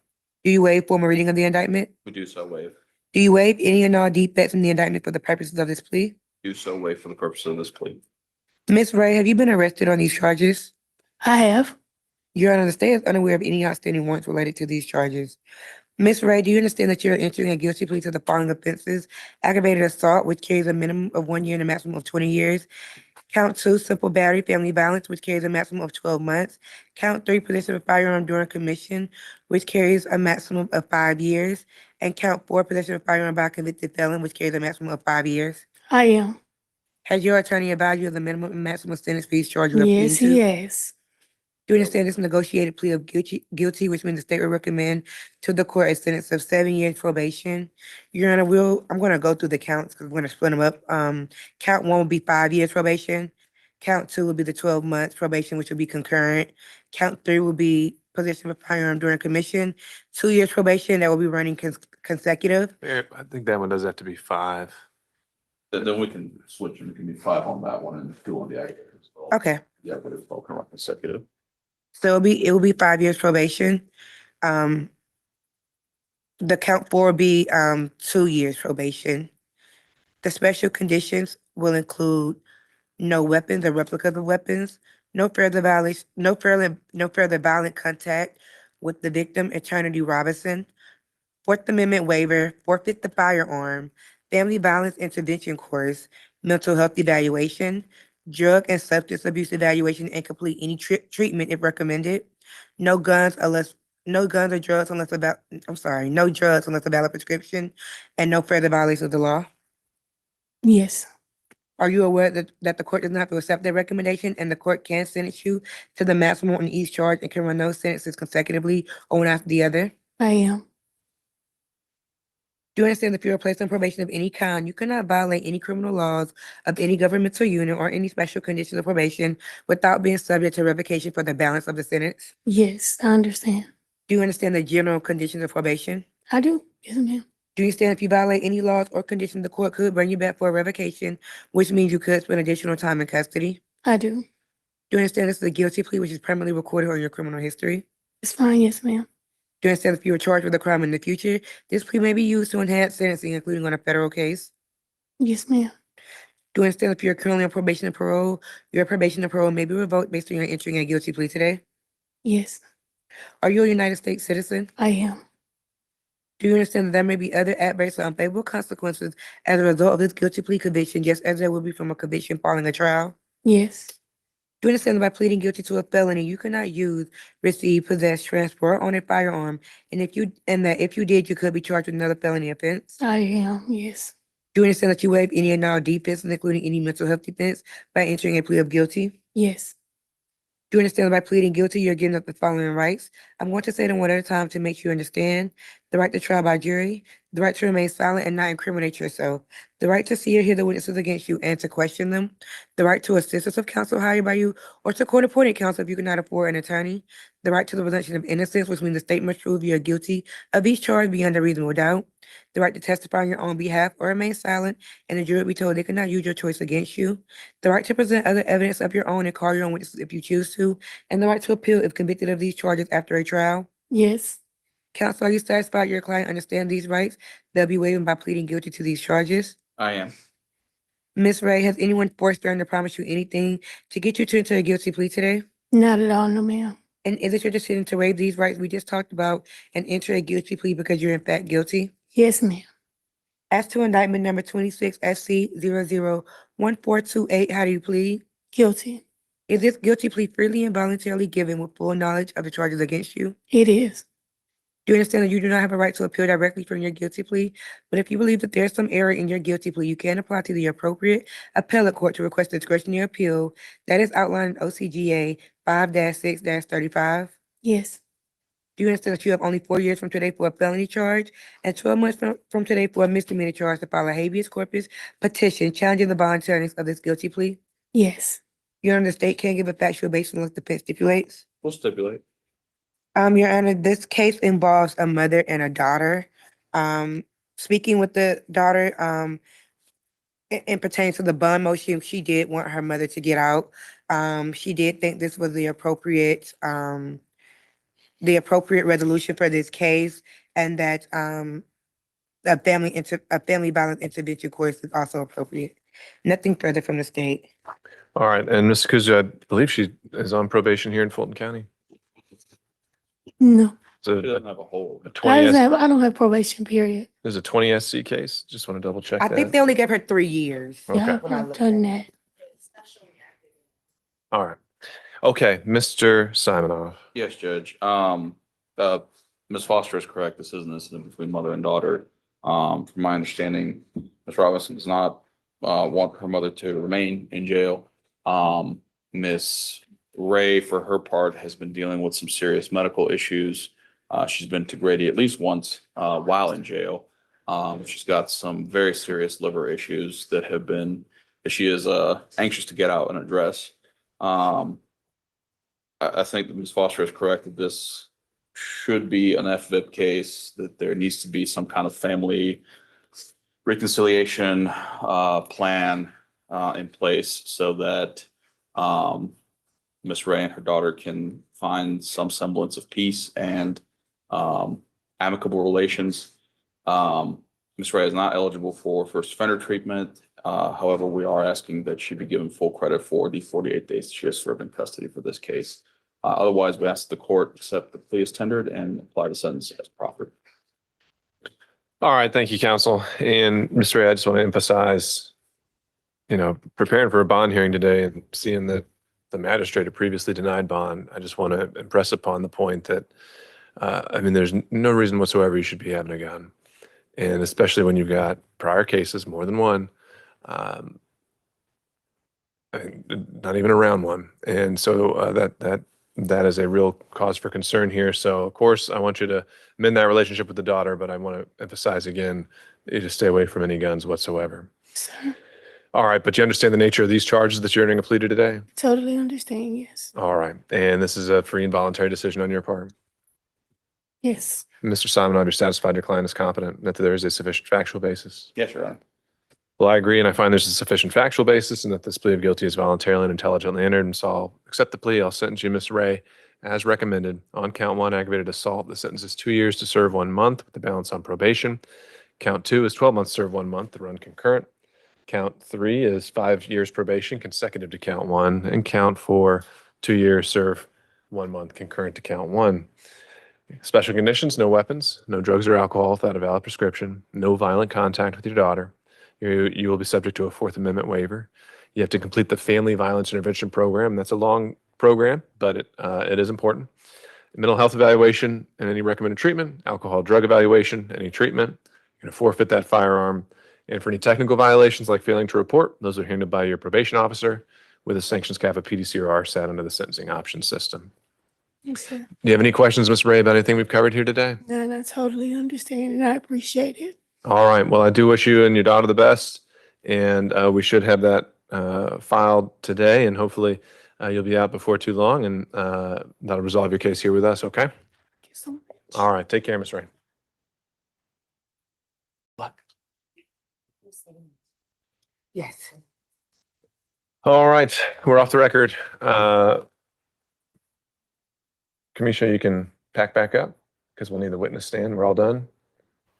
Do you waive formal reading of the indictment? We do so waive. Do you waive any and all defects in the indictment for the purposes of this plea? Do so waive for the purpose of this plea. Ms. Ray, have you been arrested on these charges? I have. Your Honor, the state is unaware of any outstanding warrants related to these charges. Ms. Ray, do you understand that you're entering a guilty plea to the following offenses? Aggravated assault, which carries a minimum of 1 year and a maximum of 20 years. Count 2, simple battery, family violence, which carries a maximum of 12 months. Count 3, possession of a firearm during commission, which carries a maximum of 5 years. And count 4, possession of a firearm by a convicted felon, which carries a maximum of 5 years. I am. Has your attorney advised you of the minimum and maximum sentence for each charge you are pleading Yes, to? he has. Do you understand this negotiated plea of guilty, which means the state will recommend to the court a sentence of 7 years probation? Your Honor, I'm going to go through the counts because we're going to split them up. Count 1 will be 5 years probation. Count 2 will be the 12 months probation, which will be concurrent. Count 3 will be possession of a firearm during commission. 2 years probation, that will be running consecutive. Yeah, I think that one does have to be 5. Then we can switch and it can be 5 on that one and 2 on the aggravated assault. Okay, Yeah, but it's all kind of consecutive. so it will be 5 years probation. The count 4 will be 2 years probation. The special conditions will include no weapons or replicas of weapons, no further violent contact with the victim, Eternity Robinson, Fourth Amendment waiver, forfeit the firearm, family violence intervention course, mental health evaluation, drug and substance abuse evaluation, and complete any treatment if recommended. No drugs unless a valid prescription, and no further violation of the law. Yes. Are you aware that the court does not have to accept their recommendation and the court can sentence you to the maximum on each charge and can run those sentences consecutively or one after the other? I am. Do you understand that if you are placed on probation of any kind, you cannot violate any criminal laws of any governmental unit or any special conditions of probation without being subject to revocation for the balance of the sentence? Yes, I understand. Do you understand the general conditions of probation? I do. Yes, ma'am. Do you understand if you violate any laws or conditions, the court could bring you back for a revocation, which means you could spend additional time in custody? I do. Do you understand this is a guilty plea which is permanently recorded on your criminal history? It's fine, yes, ma'am. Do you understand if you were charged with a crime in the future, this plea may be used to enhance sentencing, including on a federal case? Yes, ma'am. Do you understand if you're currently on probation and parole, your probation and parole may be revoked based on your entering a guilty plea today? Yes, Are you a United States citizen? I am. Do you understand that there may be other adverse or unfavorable consequences as a result of this guilty plea conviction, just as there will be from a conviction following a trial? Yes, Do you understand that by pleading guilty to a felony, you cannot use, receive, possess, transfer, or own a firearm, and that if you did, you could be charged with another felony offense? I am. Yes, Do you understand that you waive any and all defenses, including any mental health defense, by entering a plea of guilty? yes, Do you understand that by pleading guilty, you're giving up the following rights? I'm going to say them one at a time to make sure you understand. The right to trial by jury, the right to remain silent and not incriminate yourself, the right to see or hear the witnesses against you and to question them, the right to assistance of counsel hired by you or to court-appointed counsel if you cannot afford an attorney, the right to the presumption of innocence, which means the state must prove you are guilty of each charge beyond a reasonable doubt, the right to testify on your own behalf or remain silent, and the jury will be told they cannot use your choice against you, the right to present other evidence of your own and call your own witnesses if you choose to, and the right to appeal if convicted of these charges after a trial. yes, Counsel, are you satisfied your client understands these rights they'll be waiving by pleading guilty to these charges? I am. Ms. Ray, has anyone forced her to promise you anything to get you to enter a guilty plea today? not at all, no, ma'am. And is it your decision to waive these rights we just talked about and enter a guilty plea because you're in fact guilty? Yes, ma'am. As to indictment number 26 SC 001428, how do you plead? Guilty. Is this guilty plea freely and voluntarily given with full knowledge of the charges against you? It is. Do you understand that you do not have a right to appeal directly from your guilty plea? But if you believe that there's some error in your guilty plea, you can apply to the appropriate appellate court to request a discretionary appeal that is outlined in OCGA 5-6-35. Yes, Do you understand that you have only 4 years from today for a felony charge and 12 months from today for a misdemeanor charge to file a habeas corpus petition challenging the voluntariness of this guilty plea? yes, Your Honor, the state can't give a factual basis unless the defense stipulates. We'll stipulate. Your Honor, this case involves a mother and a daughter. Speaking with the daughter, in pertaining to the bond motion, she did want her mother to get out. She did think this was the appropriate resolution for this case, and that a family violence intervention course is also appropriate. Nothing further from the state. All right, and Ms. Kuzu, I believe she is on probation here in Fulton County. no. So She doesn't have a hold. a I 20 don't have probation, period. there's a 20 SC case. Just want to double check I that. think they only gave her 3 years. Okay. Yeah, When I I've looked done at that. All right. Okay, Mr. Simonoff. Yes, Judge. Ms. Foster is correct. This is an incident between mother and daughter. From my understanding, Ms. Robinson does not want her mother to remain in jail. Ms. Ray, for her part, has been dealing with some serious medical issues. She's been to Grady at least once while in jail. She's got some very serious liver issues that she is anxious to get out and address. I think that Ms. Foster is correct that this should be an FVIP case, that there needs to be some kind of family reconciliation plan in place so that Ms. Ray and her daughter can find some semblance of peace and amicable relations. Ms. Ray is not eligible for first offender treatment. However, we are asking that she be given full credit for the 48 days she has served in custody for this case. Otherwise, we ask the court accept the plea as tendered and apply the sentence as proffered. All right, thank you, counsel. And Mr. Ray, I just want to emphasize, preparing for a bond hearing today and seeing that the magistrate had previously denied bond, I just want to impress upon the point that, there's no reason whatsoever you should be having a gun. And especially when you've got prior cases, more than one, not even around one. And so that is a real cause for concern here. So of course, I want you to mend that relationship with the daughter, but I want to emphasize again, you just stay away from any guns whatsoever. Sir, All right, but you understand the nature of these charges that you're entering a plea to today? totally understand, yes. All right, and this is a free and voluntary decision on your part? Yes, Mr. Simon, have you satisfied your client is competent, and that there is a sufficient factual basis? Yes, Your Honor. Well, I agree, and I find there's a sufficient factual basis and that this plea of guilty is voluntarily and intelligently entered, and so I'll accept the plea. I'll sentence you, Ms. Ray, as recommended. On count 1, aggravated assault, the sentence is 2 years to serve 1 month with the balance on probation. Count 2 is 12 months to serve 1 month to run concurrent. Count 3 is 5 years probation consecutive to count 1, and count 4, 2 years serve 1 month concurrent to count 1. Special conditions: no weapons, no drugs or alcohol without a valid prescription, no violent contact with your daughter. You will be subject to a Fourth Amendment waiver. You have to complete the Family Violence Intervention Program. That's a long program, but it is important. Mental health evaluation and any recommended treatment, alcohol drug evaluation, any treatment. You're going to forfeit that firearm. And for any technical violations like failing to report, those are handled by your probation officer with a sanctions cap of PDC or RSAT under the sentencing option system. Yes, sir. Do you have any questions, Ms. Ray, about anything we've covered here today? And I totally understand and I appreciate it. All right. Well, I do wish you and your daughter the best, and we should have that filed today, and hopefully you'll be out before too long, and that'll resolve your case here with us. Okay. Thank you so much. All right. Take care, Ms. Ray. Yes. All right. We're off the record. Kamisha, you can pack back up because we'll need the witness stand. We're all done.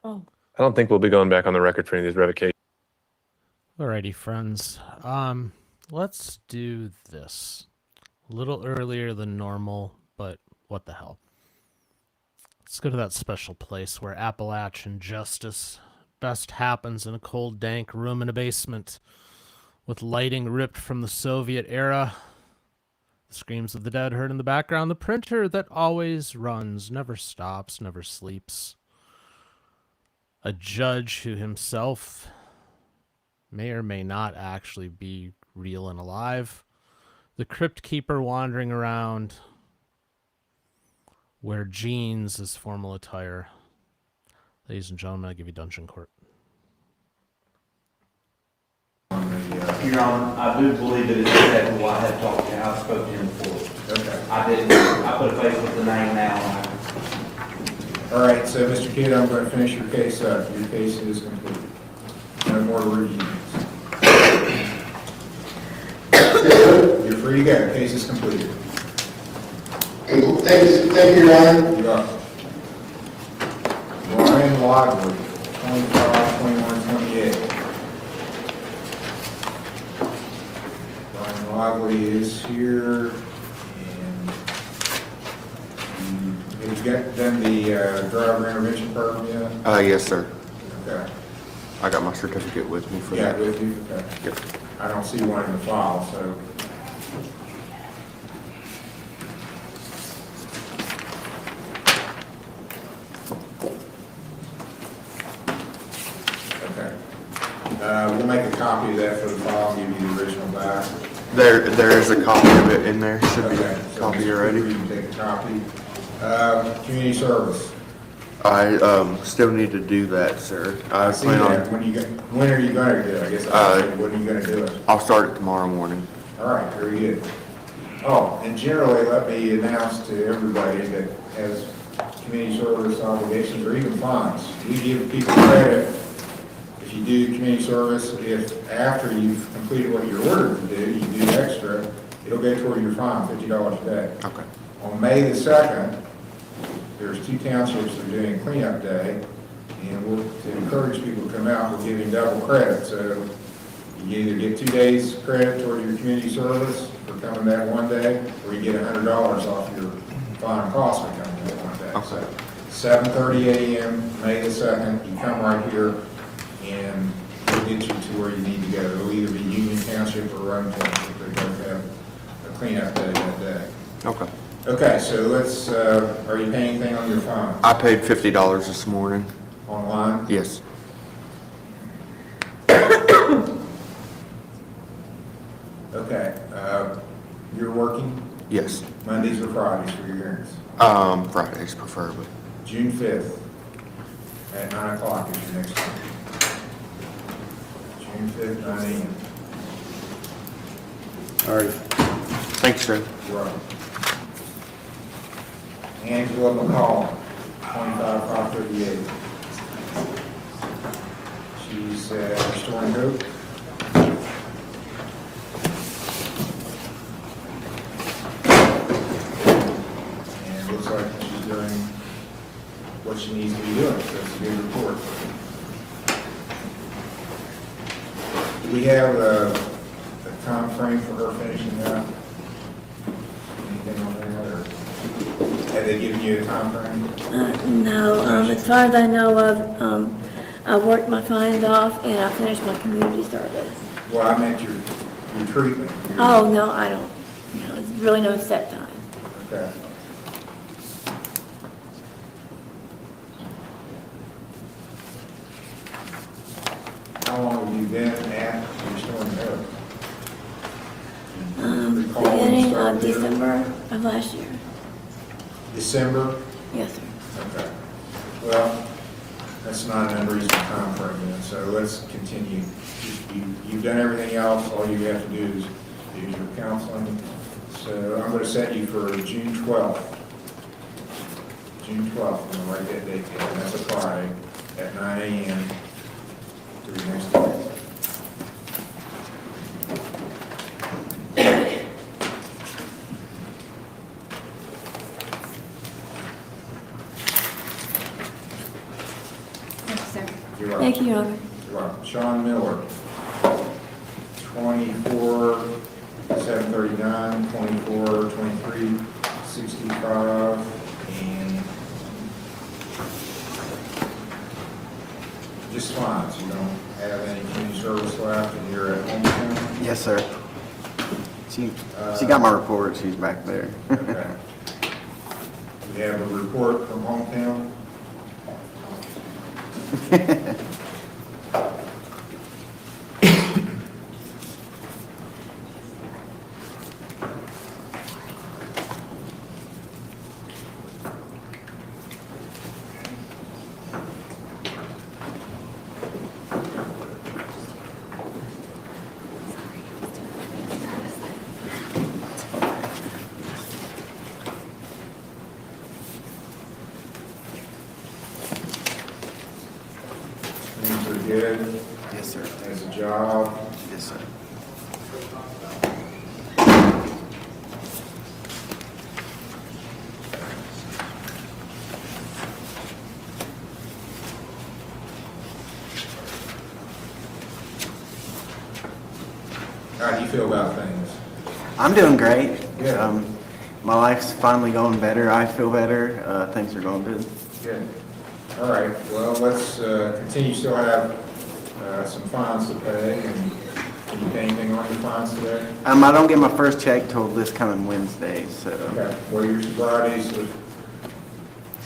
Oh. I don't think we'll be going back on the record for any of these revocations. Alrighty, friends. Let's do this. A little earlier than normal, but what the hell. Let's go to that special place where Appalachian justice best happens, in a cold, dank room in a basement with lighting ripped from the Soviet era. The screams of the dead heard in the background. The printer that always runs, never stops, never sleeps. A judge who himself may or may not actually be real and alive. The crypt keeper wandering around, wear jeans as formal attire. Ladies and gentlemen, I give you Dungeon Court. Your Honor, I do believe that it's exactly what I had talked to him. I spoke to him before. Okay. I put a face with the name now. All right, so Mr. Kidd, I'm going to finish your case up. Your case is complete. No more reviews. You're free to go. Case is completed. Thank you, Your Honor. You're welcome. Ryan Wadley, 25, 21, 28. Ryan Wadley is here. Have you done the driver intervention program yet? Yes, sir. Okay. I got my certificate with me for Yeah, that. with you? Okay. Yep. I don't see one in the file, so. Okay. We'll make a copy of that for the file, give you the original back. There is a copy of it in there. Should be Okay, a so copy Mr. already. Cooper, you can take a copy. Community service. I still need to do that, sir. I See plan that. on. When are you going to do it? I guess when are you going to do it? I'll start it tomorrow morning. All right, very good. Oh, and generally, let me announce to everybody that has community service obligations or even fines, we give people credit if you do community service. If after you've completed what you're ordered to do, you do extra, it'll go toward your fine, $50 a day. Okay. On May the 2nd, there's 2 townships that are doing cleanup day, and to encourage people to come out, we're giving double credit. So you either get 2 days credit toward your community service for coming that one day, or you get $100 off your fine cost for coming that one day. Okay. So 7:30 a.m., May the 2nd, you come right here, and we'll get you to where you need to go. It'll either be Union Township or Rome Township. They both have a cleanup day that day. Okay. Okay, so let's, are you paying anything on your phone? I paid $50 this morning. Online? Yes. Okay, you're working Yes. Mondays or Fridays for your hearings? Fridays preferably. June 5th at 9 o'clock is your next one. June 5th, 9 a.m. All right. Thanks, sir. You're welcome. Angela McCall, 25-538. She She's Restoring Hope. And it looks like she's doing what she needs to be doing, so it's a good report. Do we have a time frame for her finishing up? Anything on that, or have they given you a time frame? No, as far as I know of, I worked my fines off and I finished my community service. Well, I meant your treatment. Oh, no, I don't, no, it's really no set time. Okay. How long have you been at Restoring Hope? Recall when you Beginning started of there? December of last year. December? Yes, sir. Okay. Well, that's not an unreasonable time frame then, so let's continue. You've done everything else, all you have to do is your counseling. So I'm going to set you for June 12th. June 12th, I'm going to write that date down, that's a Friday, at 9 a.m. for your next day. You're welcome. Thank you, Your Honor. You're welcome. Sean Miller, 24, 739, 24, 23, 65, and just fines. You don't have any community service left, and you're at home. Yes, sir. She got my report. She's back there. Okay. You have a report from hometown? Things are good? Yes, sir. Has a job? Yes, sir. How do you feel about things? I'm doing great. Good. My life's finally going better. I feel better. Things are going good. Good. All right, well, let's continue. You still have some fines to pay, and can you pay anything on your fines today? I don't get my first check till this coming Wednesday, so. Okay, well, your sobriety's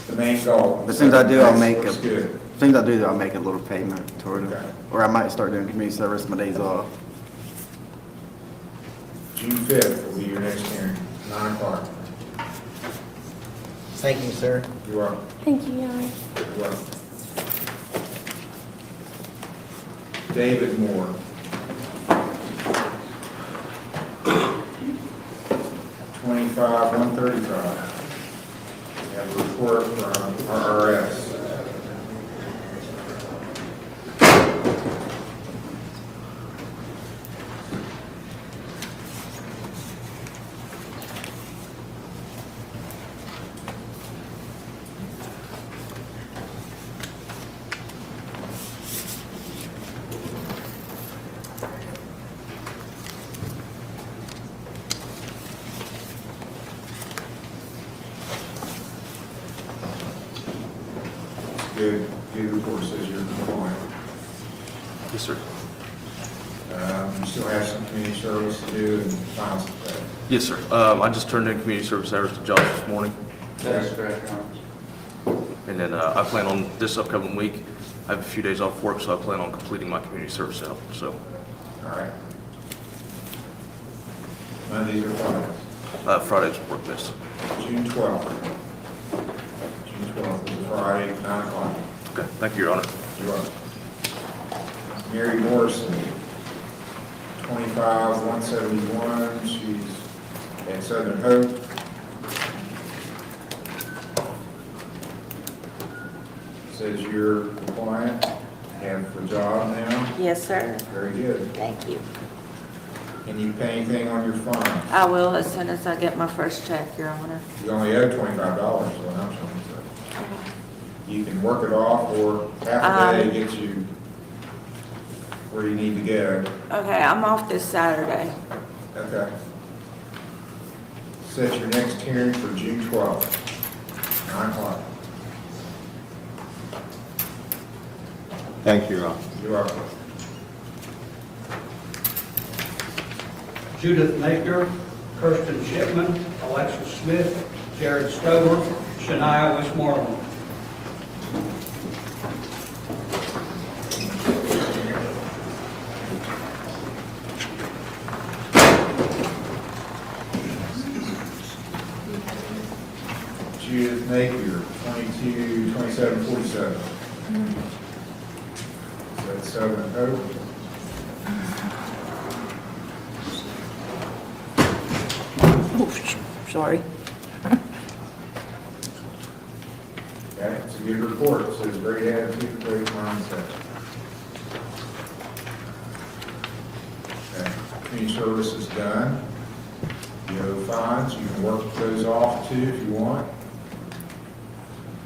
the main goal. As soon as I do, I'll make Looks good. As soon as I do, I'll make a little payment toward it. Okay. Or I might start doing community service my days off. June 5th will be your next hearing, 9 o'clock. Thank you, sir. You're welcome. Thank you, Your Honor. You're welcome. David Moore. 25-135. We have a report from RRS. Good report, says you're compliant. Yes, sir. You still have some community service to do and fines to pay. Yes, sir. I just turned in community service hours to Josh this morning. That's correct. And then I plan on this upcoming week, I have a few days off work, so I plan on completing my community service out, so. All right. Mondays or Fridays? Friday's work best. June 12th. June 12th is a Friday, 9 o'clock. Okay, thank you, Your Honor. You're welcome. Mary Morrison, 25-171. She's at Southern Hope. Says you're compliant. have the job now? Yes, sir. Very good. Thank you. Can you pay anything on your phone? I will as soon as I get my first check, Your Honor. You only owe $25, so I'm showing you. You can work it off, or half a day gets you where you need to go. Okay, I'm off this Saturday. Okay. Set your next hearing for June 12th, 9 o'clock. Thank you, Your Honor. You're welcome. Judith Napier, Kirsten Shipman, Alexis Smith, Jared Stover, Shania Westmoreland. Judith Napier, 222747. Is that Southern Hope? Sorry. Okay, it's a good report. It says great attitude, great mindset. Okay, community service is done. You owe fines, you can work those off too if you want.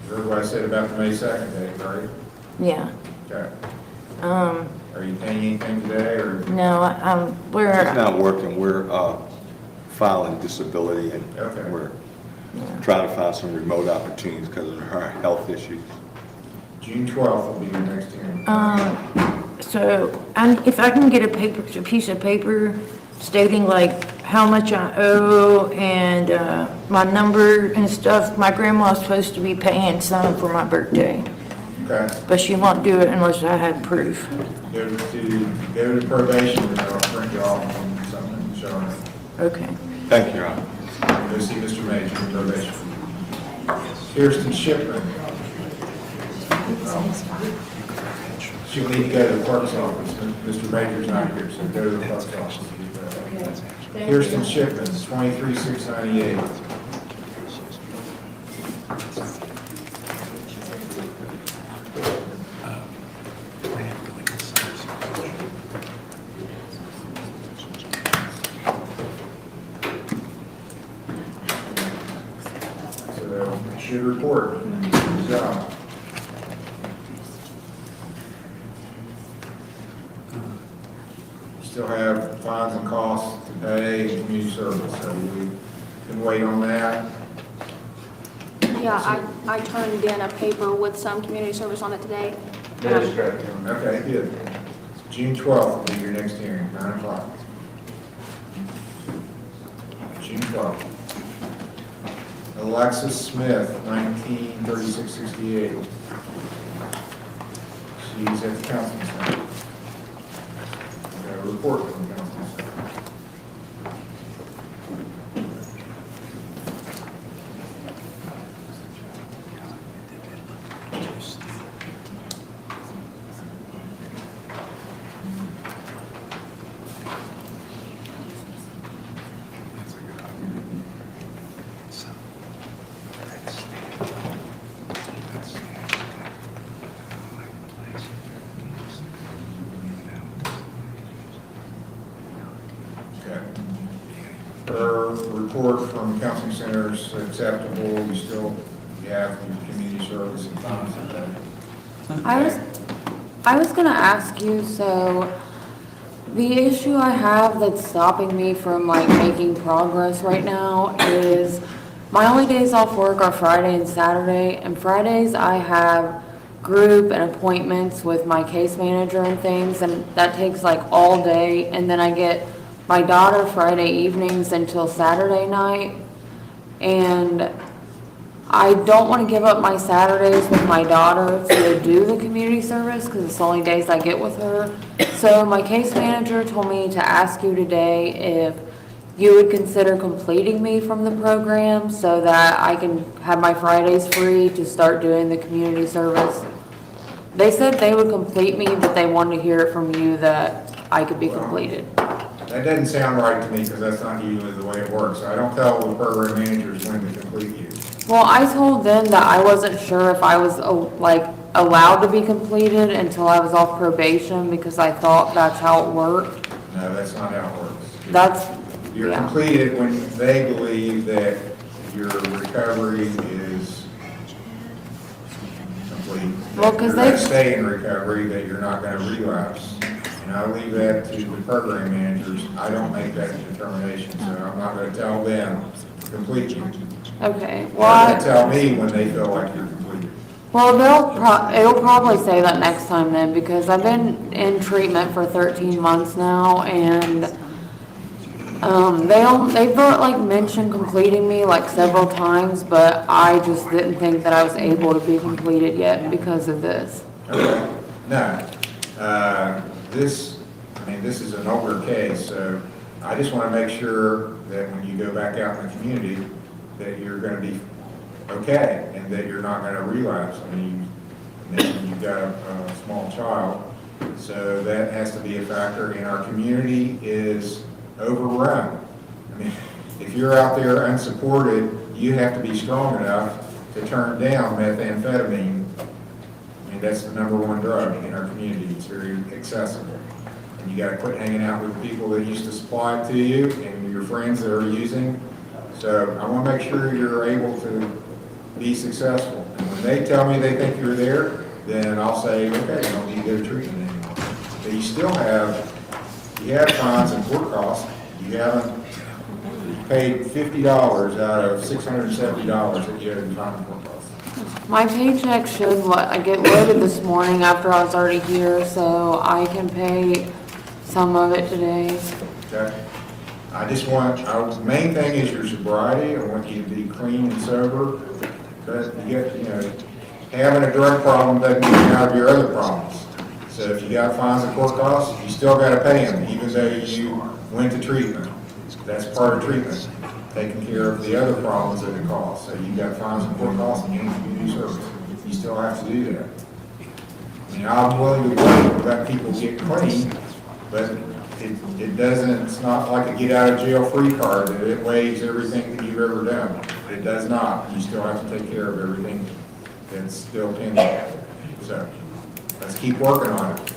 You heard what I said about the May 2nd date, right? Yeah. Okay. Are you paying anything today, or? No, we're. It's not working. We're filing disability, and we're trying to find some remote opportunities because of her health issues. June 12th will be your next hearing. So, if I can get a piece of paper stating like how much I owe and my number and stuff. My grandma's supposed to be paying some for my birthday. Okay. But she won't do it unless I have proof. Go to probation, and I'll print you off on something showing it. Okay. Thank you, Your Honor. Go see Mr. Major in probation. Kirsten Shipman. She'll need to go to the clerk's office. Mr. Major's not here, so go to the clerk's office. Kirsten Shipman, 23698. Should report. Good job. Still have fines and costs to pay and community service, so we can wait on that. Yeah, I turned in a paper with some community service on it today. That is correct. Okay, good. June 12th will be your next hearing, 9 o'clock. June 12th. Alexis Smith, 193668. She's at the counseling center. Got a report from the counseling center. Report from counseling centers acceptable. You still have your community service and fines. I was gonna ask you, so the issue I have that's stopping me from like making progress right now is my only days off work are Friday and Saturday, and Fridays I have group and appointments with my case manager and things, and that takes like all day, and then I get my daughter Friday evenings until Saturday night, and I don't want to give up my Saturdays with my daughter to do the community service because it's the only days I get with her. So my case manager told me to ask you today if you would consider completing me from the program so that I can have my Fridays free to start doing the community service. They said they would complete me, but they wanted to hear it from you that I could be completed. That doesn't sound right to me because that's not usually the way it works. I don't tell the program managers when to complete you. Well, I told them that I wasn't sure if I was allowed to be completed until I was off probation because I thought that's how it worked. No, that's not how it works. That's, You're yeah. completed when they believe that your recovery is complete. Well, 'cause You're gonna they- stay in recovery, that you're not gonna relapse. And I leave that to the program managers. I don't make that determination, so I'm not gonna tell them to complete you. Okay, They're well, gonna tell me when they feel like you're complete. well, it'll probably say that next time then, because I've been in treatment for 13 months now, and they've like mentioned completing me like several times, but I just didn't think that I was able to be completed yet because of this. Okay, no, this is an older case, so I just want to make sure that when you go back out in the community, that you're going to be okay, and that you're not going to relapse. I mean, you mentioned you've got a small child, so that has to be a factor, and our community is overrun. I mean, if you're out there unsupported, you have to be strong enough to turn down methamphetamine. I mean, that's the #1 drug in our community. It's very accessible. And you gotta quit hanging out with the people that used to supply it to you and your friends that are using. So I wanna make sure you're able to be successful. And when they tell me they think you're there, then I'll say, okay, you don't need to go to treatment anymore. But you still have fines and court costs. You haven't paid $50 out of $670 that you had in fine and court costs. My paycheck should get loaded this morning after I was already here, so I can pay some of it today. Okay? The main thing is your sobriety. I want you to be clean and sober. But having a drug problem doesn't get you out of your other problems. So if you got fines and court costs, you still got to pay them, even though you went to treatment. That's part of treatment, taking care of the other problems that it causes. So you got fines and court costs and you need community service. You still have to do that. I mean, I'm willing to wait and let people get clean, but it doesn't, it's not like a get out of jail free card that it waives everything that you've ever done. It does not. You still have to take care of everything that's still pending. So let's keep working on it.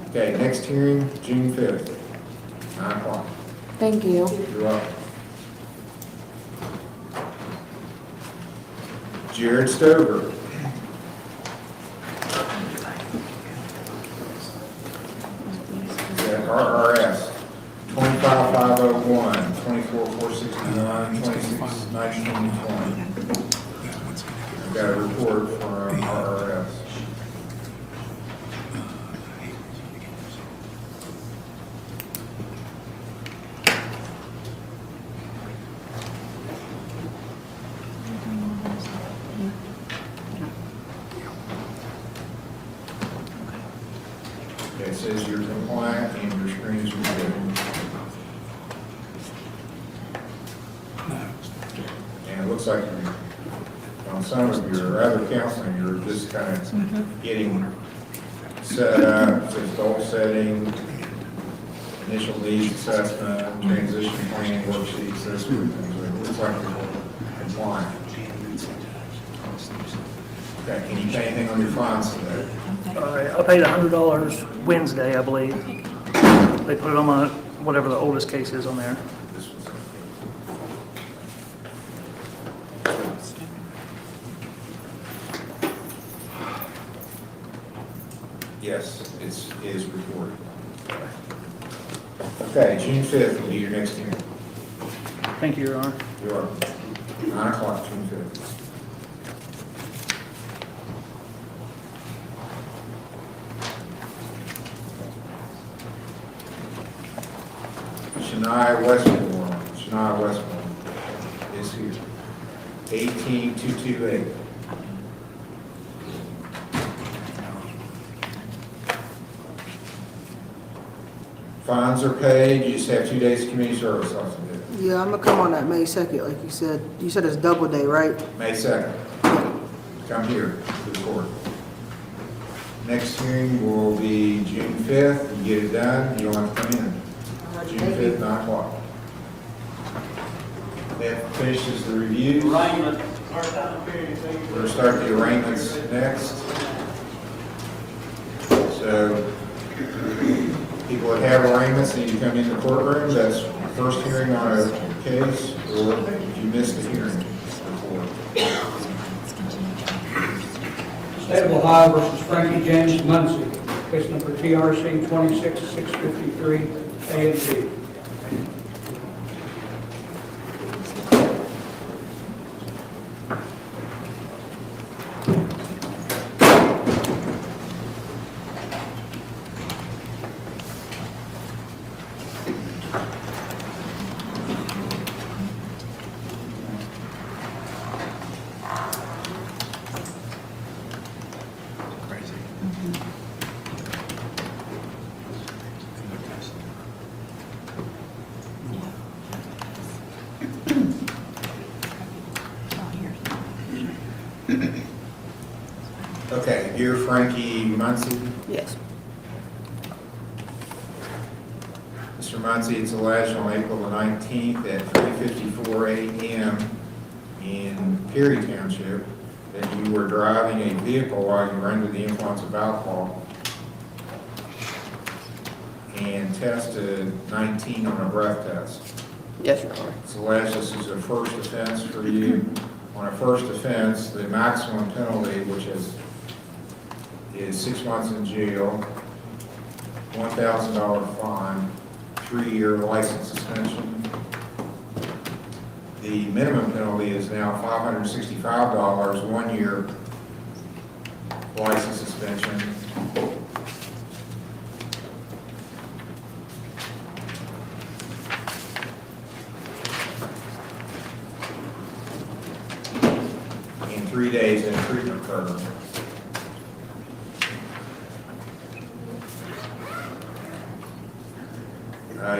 Okay, next hearing, June 5th, 9 o'clock. Thank you. You're welcome. Jared Stover. At RRS 25501, 24469, 261920. I've got a report from RRS. It says you're compliant and your screens are good. And it looks like on some of your other counseling, you're just kind of getting set up, so goal setting, initial needs assessment, transition planning worksheets, those sort of things. It looks like you're compliant. Okay, can you pay anything on your fines today? I paid $100 Wednesday, I believe. They put it on my, whatever the oldest case is on there. Yes, it is recorded. Okay, June 5th will be your next hearing. Thank you, Your Honor. You are 9 o'clock, June 5th. Shania Westmore is here. 18228. Fines are paid, you just have 2 days of community service off of it. Yeah, I'm gonna come on that May 2nd, like you said. You said it's double day, right? May 2nd. Come here to the court. Next hearing will be June 5th. You get it done, you don't have to come in. June 5th, 9 o'clock. That finishes the reviews. Arraignment We're gonna start the arraignments next. So, people that have arraignments need to come in the courtroom. That's first hearing on a case, or if you missed the hearing before. State of Ohio versus Frankie James Muncie, case number TRC 26653, A and B. Okay, you're Frankie Muncie. Yes. Mr. Muncie, it's alleged on April the 19th at 3:54 a.m. in Perry Township that you were driving a vehicle while you were under the influence of alcohol and tested 19 on a breath test. Yes, Your Honor. It's alleged this is a first offense for you. On a first offense, the maximum penalty, which is 6 months in jail, $1,000 fine, 3-year license suspension. The minimum penalty is now $565, 1-year license suspension. And 3 days in treatment program.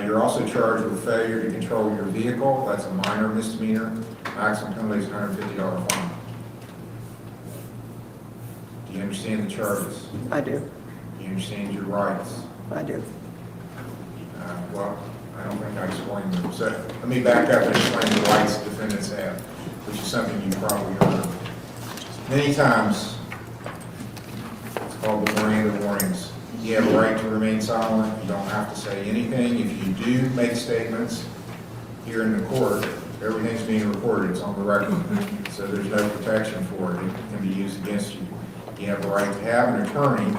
You're also charged with failure to control your vehicle. That's a minor misdemeanor. Maximum penalty is $150 fine. Do you understand the charges? I do. Do you understand your rights? I do. Well, I don't think I explained them. So let me back up and explain the rights defendants have, which is something you probably heard many times. It's called the Miranda warnings. You have a right to remain silent. You don't have to say anything. If you do make statements here in the court, everything's being recorded. It's on the record. So there's no protection for it. It can be used against you. You have a right to have an attorney.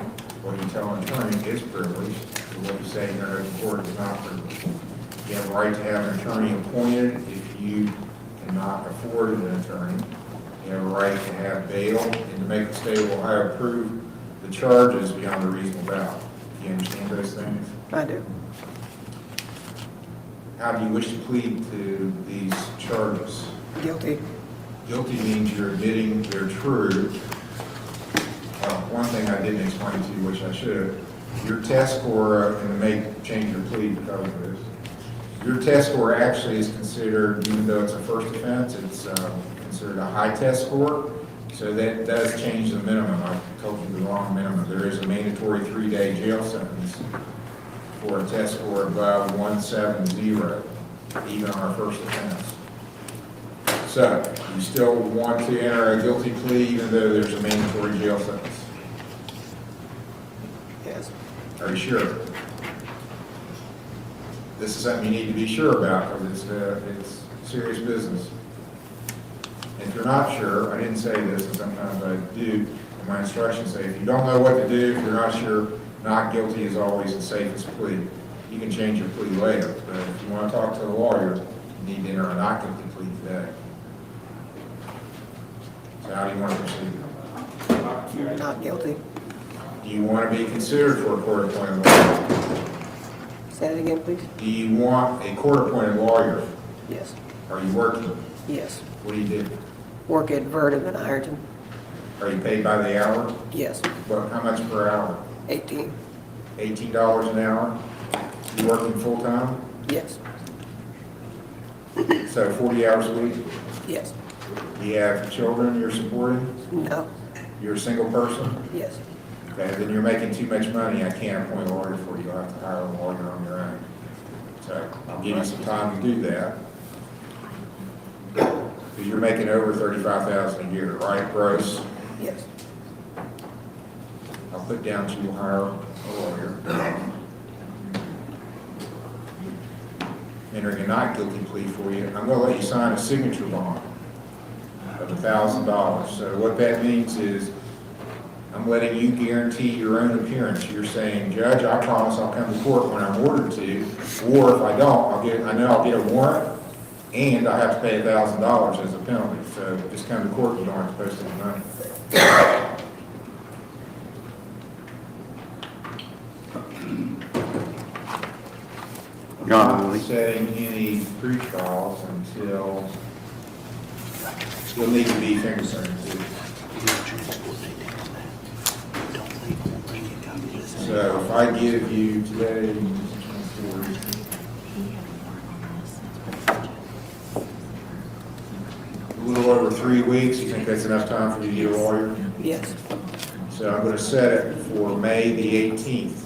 What you tell an attorney is privileged. So what you say here in court is not privileged. You have a right to have an attorney appointed if you cannot afford an attorney. You have a right to have bail and to make the state of Ohio prove the charges beyond a reasonable doubt. Do you understand those things? I do. How do you wish to plead to these charges? Guilty. Guilty means you're admitting they're true. One thing I didn't explain to you, which I should, your test score, and to change your plea because of this, your test score actually is considered, even though it's a first offense, it's considered a high test score. So that does change the minimum. I told you the wrong minimum. There is a mandatory 3-day jail sentence for a test score above 170, even on a first offense. So, you still want to enter a guilty plea even though there's a mandatory jail sentence? Yes. Are you sure? This is something you need to be sure about because it's serious business. If you're not sure, I didn't say this, and sometimes I do, in my instructions say, if you don't know what to do, if you're not sure, not guilty is always the safest plea. You can change your plea later, but if you want to talk to a lawyer, you need to enter a not guilty plea today. So how do you want to proceed? Not guilty. Do you want to be considered for a court-appointed lawyer? Say that again, please. Do you want a court-appointed lawyer? Yes. Are you working? Yes. What do you do? Work at Verdum in Ironton. Are you paid by the hour? Yes. Well, how much per hour? 18. $18 an hour? You working full-time? Yes. So 40 hours a week? Yes. Do you have children you're supporting? No. You're a single person? Yes. Okay, then you're making too much money. I can't appoint a lawyer for you. You'll have to hire a lawyer on your own. So I'll give you some time to do that. Who's you're making over 35,000 a year, right, gross? Yes. I'll put down to hire a lawyer. Entering a not guilty plea for you, I'm gonna let you sign a signature bond of $1,000. So what that means is, I'm letting you guarantee your own appearance. You're saying, Judge, I promise I'll come to court when I'm ordered to, or if I don't, I know I'll get a warrant, and I have to pay $1,000 as a penalty. So just come to court, you don't have to post any money. Not setting any pre-trials until, you'll need to be fingerprinted. So if I give you today, a little over 3 weeks, you think that's enough time for you to get a lawyer? Yes. So I'm going to set it for May the 18th.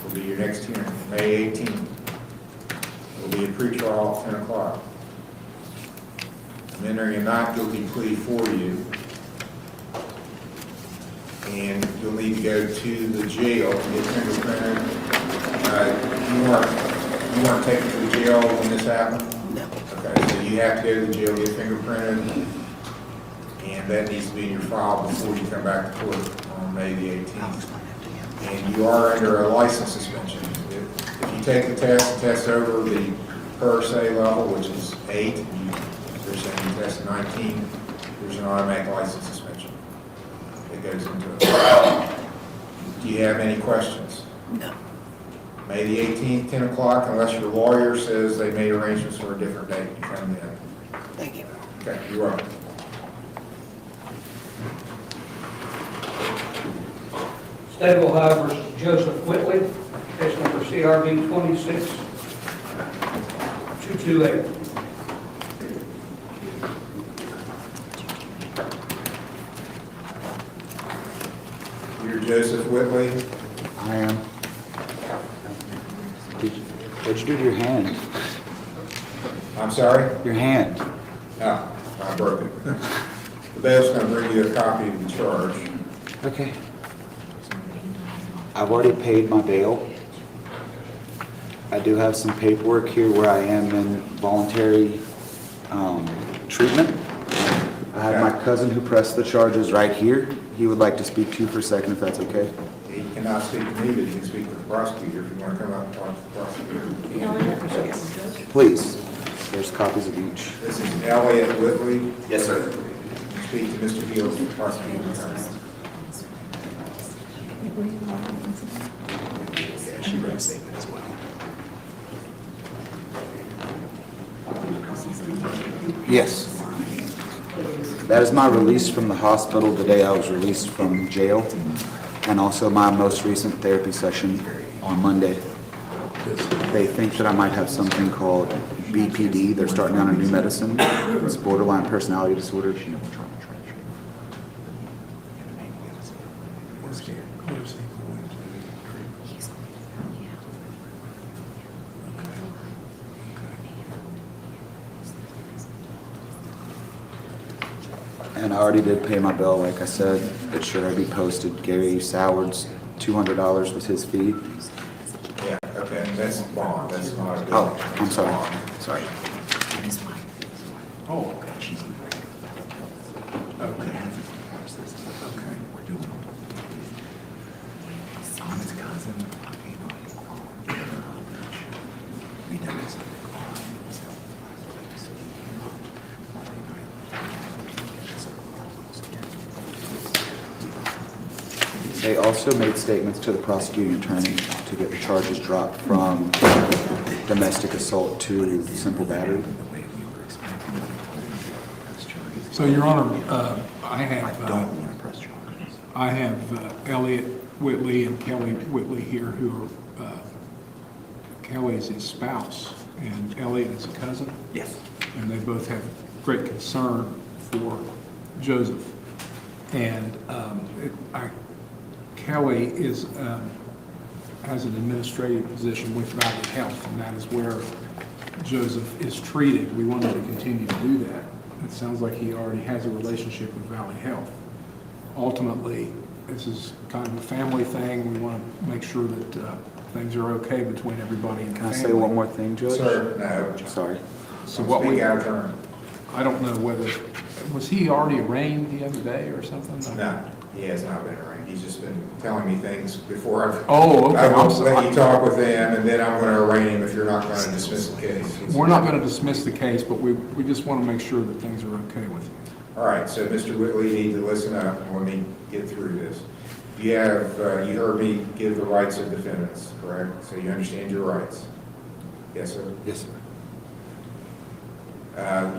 Will be your next hearing, May 18th. It'll be a pretrial at 10 o'clock. I'm entering a not guilty plea for you. And you'll need to go to the jail to get fingerprinted. You weren't taken to the jail when this happened? No. Okay, so you have to go to the jail, get fingerprinted, and that needs to be in your file before you come back to court on May the 18th. And you are under a license suspension. If you take the test over the per se level, which is 8, and they're saying you test 19, there's an automatic license suspension that goes into it. Do you have any questions? No. May the 18th, 10 o'clock, unless your lawyer says they made arrangements for a different date, you come in. Thank you. Okay, you're welcome. State of Ohio versus Joseph Whitley, case number CRB 26228. You're Joseph Whitley? I am. What'd you do to your hand? I'm sorry? Your hand. No, I broke it. The bail's going to bring you a copy of the charge. Okay. I've already paid my bail. I do have some paperwork here where I am in voluntary treatment. I have my cousin who pressed the charges right here. He would like to speak to you for a second, if that's okay. He cannot speak to me, but he can speak to the prosecutor if you want to come up and talk to the prosecutor. Please. There's copies of each. This is Elliot Whitley. Yes, sir. Speak to Mr. Fields, the prosecutor. She read a statement as well. Yes. That is my release from the hospital the day I was released from jail, and also my most recent therapy session on Monday. They think that I might have something called BPD. They're starting on a new medicine. It's borderline personality disorder. And I already did pay my bill, like I said. It should already be posted. Gary Soward's $200 was his fee. Yeah, okay, that's bond, that's not a bill. Oh, I'm sorry. Sorry. Oh, okay. Okay. They also made statements to the prosecuting attorney to get the charges dropped from domestic assault to simple battery. So, Your Honor, I have Elliot Whitley and Kelly Whitley here, who are, Kelly is his spouse, and Elliot is a cousin. Yes. And they both have great concern for Joseph. And Kelly is has an administrative position with Valley Health, and that is where Joseph is treated. We wanted to continue to do that. it sounds like he already has a relationship with Valley Health. Ultimately, this is kind of a family thing. We want to make sure that things are okay between everybody in the Can I family. say one more thing, Judge? Sir, no. Sorry. So what we, Speak out of turn. I don't know whether, was he already arraigned the other day or something? No, he has not been arraigned. He's just been telling me things before I've. Oh, okay. I I'm will sorry. let you talk with them, and then I'm going to arraign him if you're not going to dismiss the case. We're not going to dismiss the case, but we just want to make sure that things are okay with him. All right, so Mr. Whitley, you need to listen up and let me get through this. You have, you heard me give the rights of defendants, correct? So you understand your rights? Yes, sir? Yes, sir.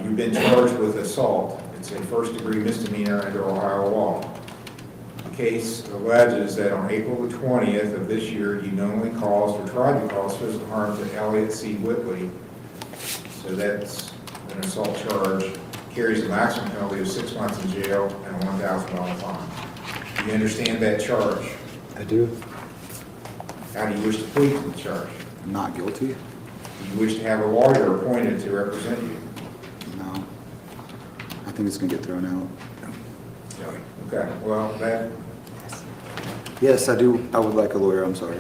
You've been charged with assault. It's a first-degree misdemeanor under Ohio law. The case alleges that on April the 20th of this year, you knowingly caused or tried to cause physical harm to Elliot C. Whitley. So that's an assault charge. Carries a maximum penalty of 6 months in jail and a $1,000 fine. Do you understand that charge? I do. How do you wish to plead to the charge? Not guilty? Do you wish to have a lawyer appointed to represent you? No. I think it's gonna get thrown out. Okay, well, that, Yes, I do. I would like a lawyer. I'm sorry.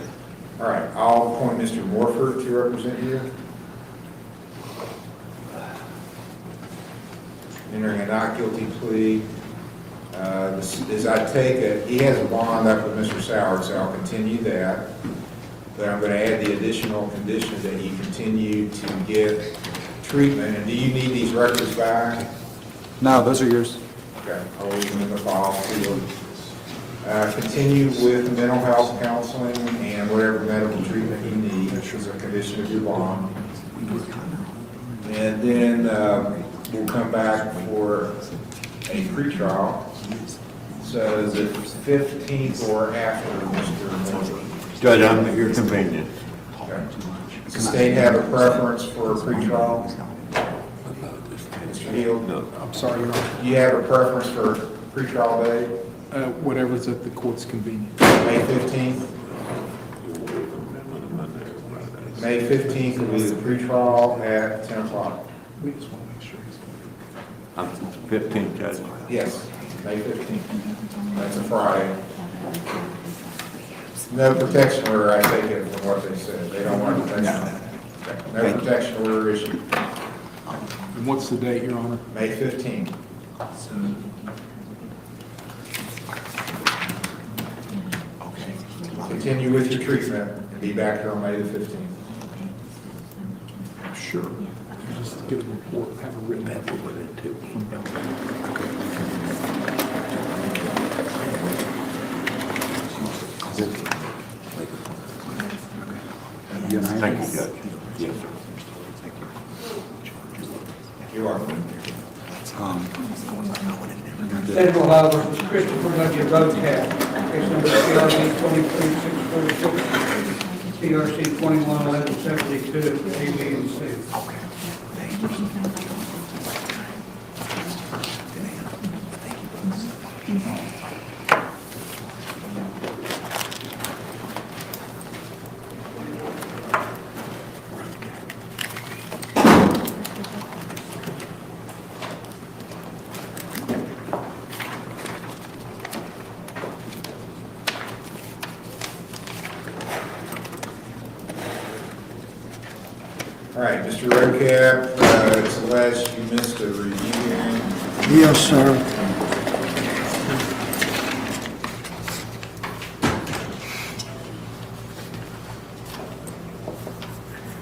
all right, I'll appoint Mr. Morford to represent you. Entering a not guilty plea. As I take it, he has a bond up with Mr. Soward, so I'll continue that. But I'm going to add the additional condition that you continue to get treatment. And do you need these records back? No, those are yours. Okay, I'll leave them in the file. Continue with mental health counseling and whatever medical treatment you need, which is a condition of your bond. And then we'll come back for a pretrial. So is it 15th or after, Mr. Moore? Judge, I'm at your convenience. Okay. Does the state have a preference for a pretrial? Mr. Hill? No, I'm sorry, Your Honor. Do you have a preference for pretrial date? Whatever's at the court's convenience. May 15th? May 15th will be the pretrial at 10 o'clock. We just want to make sure he's. I'm 15, Judge. Yes, May 15th. That's a Friday. No protection order, I take it from what they said. They don't want protection. Okay. No protection order issued. And what's the date, Your Honor? May 15th. Continue with your treatment and be back here on May the 15th. Sure. Just get a report, have a written report with it too. From Thank you, Judge. Yes, sir. You are. State of Ohio versus Christopher Ledger Road Tab. Case number TRC 23646, TRC 211172, A, B, and C. All right, Mr. Redcap, it's alleged you missed a review hearing. Yes, sir.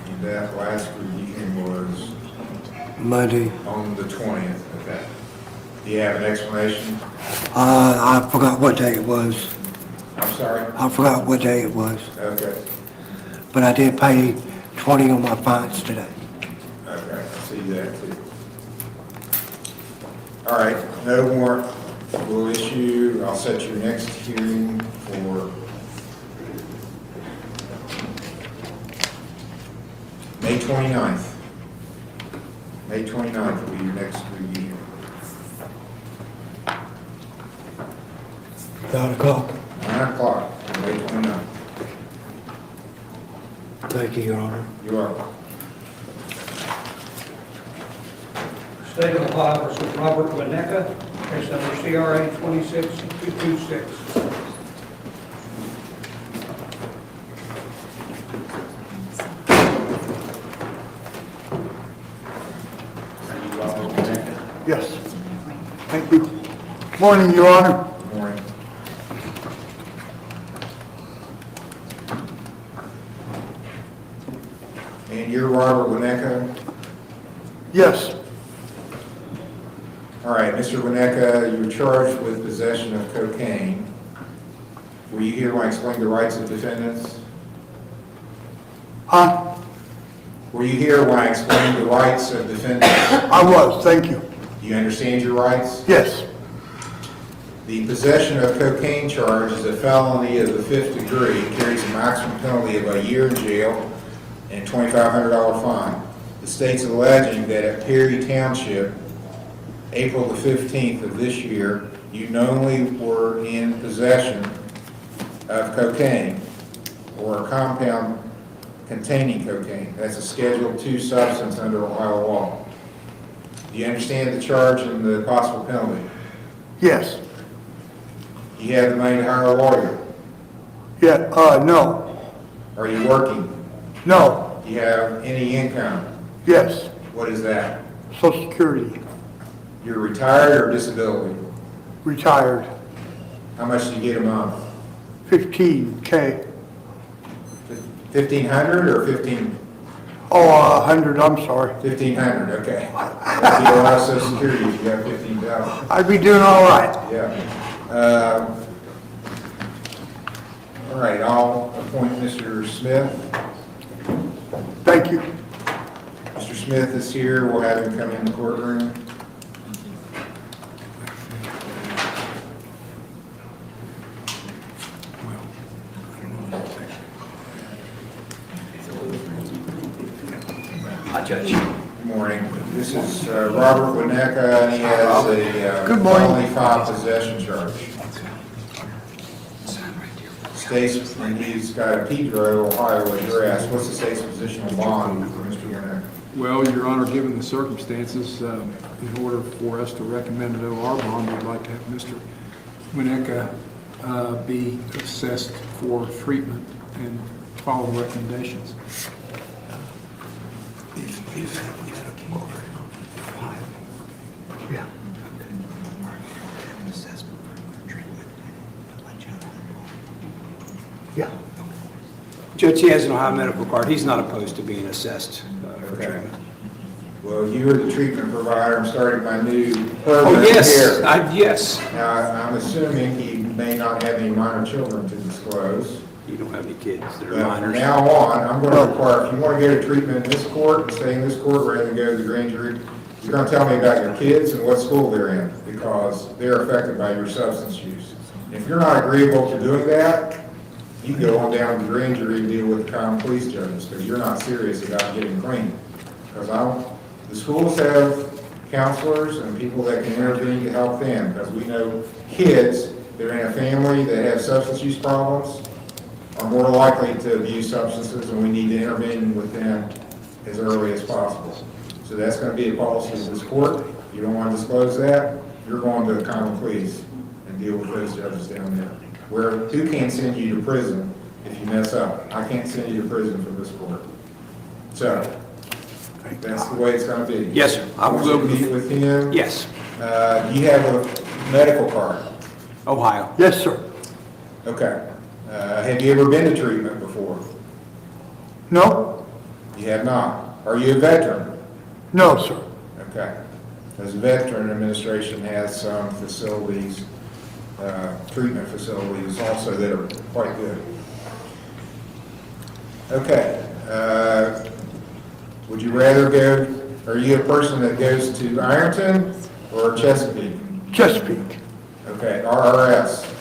And that last review hearing was Monday. on the 20th. Okay. Do you have an explanation? I forgot what day it was. I'm sorry? I forgot what day it was. Okay. But I did pay 20 on my fines today. Okay, I see that too. All right, no warrant will issue. I'll set your next hearing for May 29th. May 29th will be your next review hearing. 9 o'clock. 9 o'clock, May 29th. Thank you, Your Honor. You are welcome. State of Ohio versus Robert Wineka, case number CRA 26226. Yes. Thank you. Morning, Your Honor. Morning. And you're Robert Wineka? Yes. All right, Mr. Wineka, you were charged with possession of cocaine. Were you here when I explained the rights of defendants? Huh? Were you here when I explained the rights of defendants? I was, thank you. Do you understand your rights? Yes. The possession of cocaine charge is a felony of the 5th degree. It carries a maximum penalty of a year in jail and $2,500 fine. The state's alleging that at Perry Township, April the 15th of this year, you knowingly were in possession of cocaine or a compound containing cocaine. That's a Schedule II substance under Ohio law. Do you understand the charge and the possible penalty? Yes. You have the money to hire a lawyer? Yeah, no. Are you working? No. Do you have any income? Yes. What is that? Social Security. You're retired or disability? Retired. How much do you get a month? $15K. 1,500 or 15? Oh, 100, I'm sorry. 1,500, okay. You don't have Social Security if you got 15,000. I'd be doing all right. Yeah. All right, I'll appoint Mr. Smith. Thank you. Mr. Smith is here. We'll have him come in the courtroom. Hi, Judge. Good morning. This is Robert Wineka, and he has a Good morning. felony 5 possession charge. State's, and he's got a Pedro, Ohio address. What's the state's position on bond for Mr. Wineka? Well, Your Honor, given the circumstances, in order for us to recommend an OR bond, we'd like to have Mr. Wineka be assessed for treatment and follow recommendations. Yeah. Yeah. Judge, he has an Ohio medical card. He's not opposed to being assessed for Okay. treatment. Well, you are the treatment provider. I'm starting my new program Oh, yes, here. yes. Now, I'm assuming he may not have any minor children to disclose. You don't have any kids that are But from minors. now on, I'm going to require, if you want to go to treatment in this court and stay in this court rather than go to the grand jury, you're going to tell me about your kids and what school they're in, because they're affected by your substance use. If you're not agreeable to doing that, you can go on down to the grand jury and deal with the common police judges, because you're not serious about getting clean. Because the schools have counselors and people that can intervene to help them, because we know kids that are in a family that have substance use problems are more likely to abuse substances, and we need to intervene with them as early as possible. So that's going to be a policy of this court. If you don't want to disclose that, you're going to the common pleas and deal with those judges down there. Who can't send you to prison if you mess up? I can't send you to prison for this court. So that's the way it's going to be. Yes, sir. I will go meet with him. Yes. Do you have a medical card? Ohio. Yes, sir. Okay. Have you ever been to treatment before? No? You have not. Are you a veteran? No, sir. Okay. As a veteran, administration has some facilities, treatment facilities also that are quite good. Okay. Would you rather go, are you a person that goes to Ironton or Chesapeake? Chesapeake. Okay, RRS.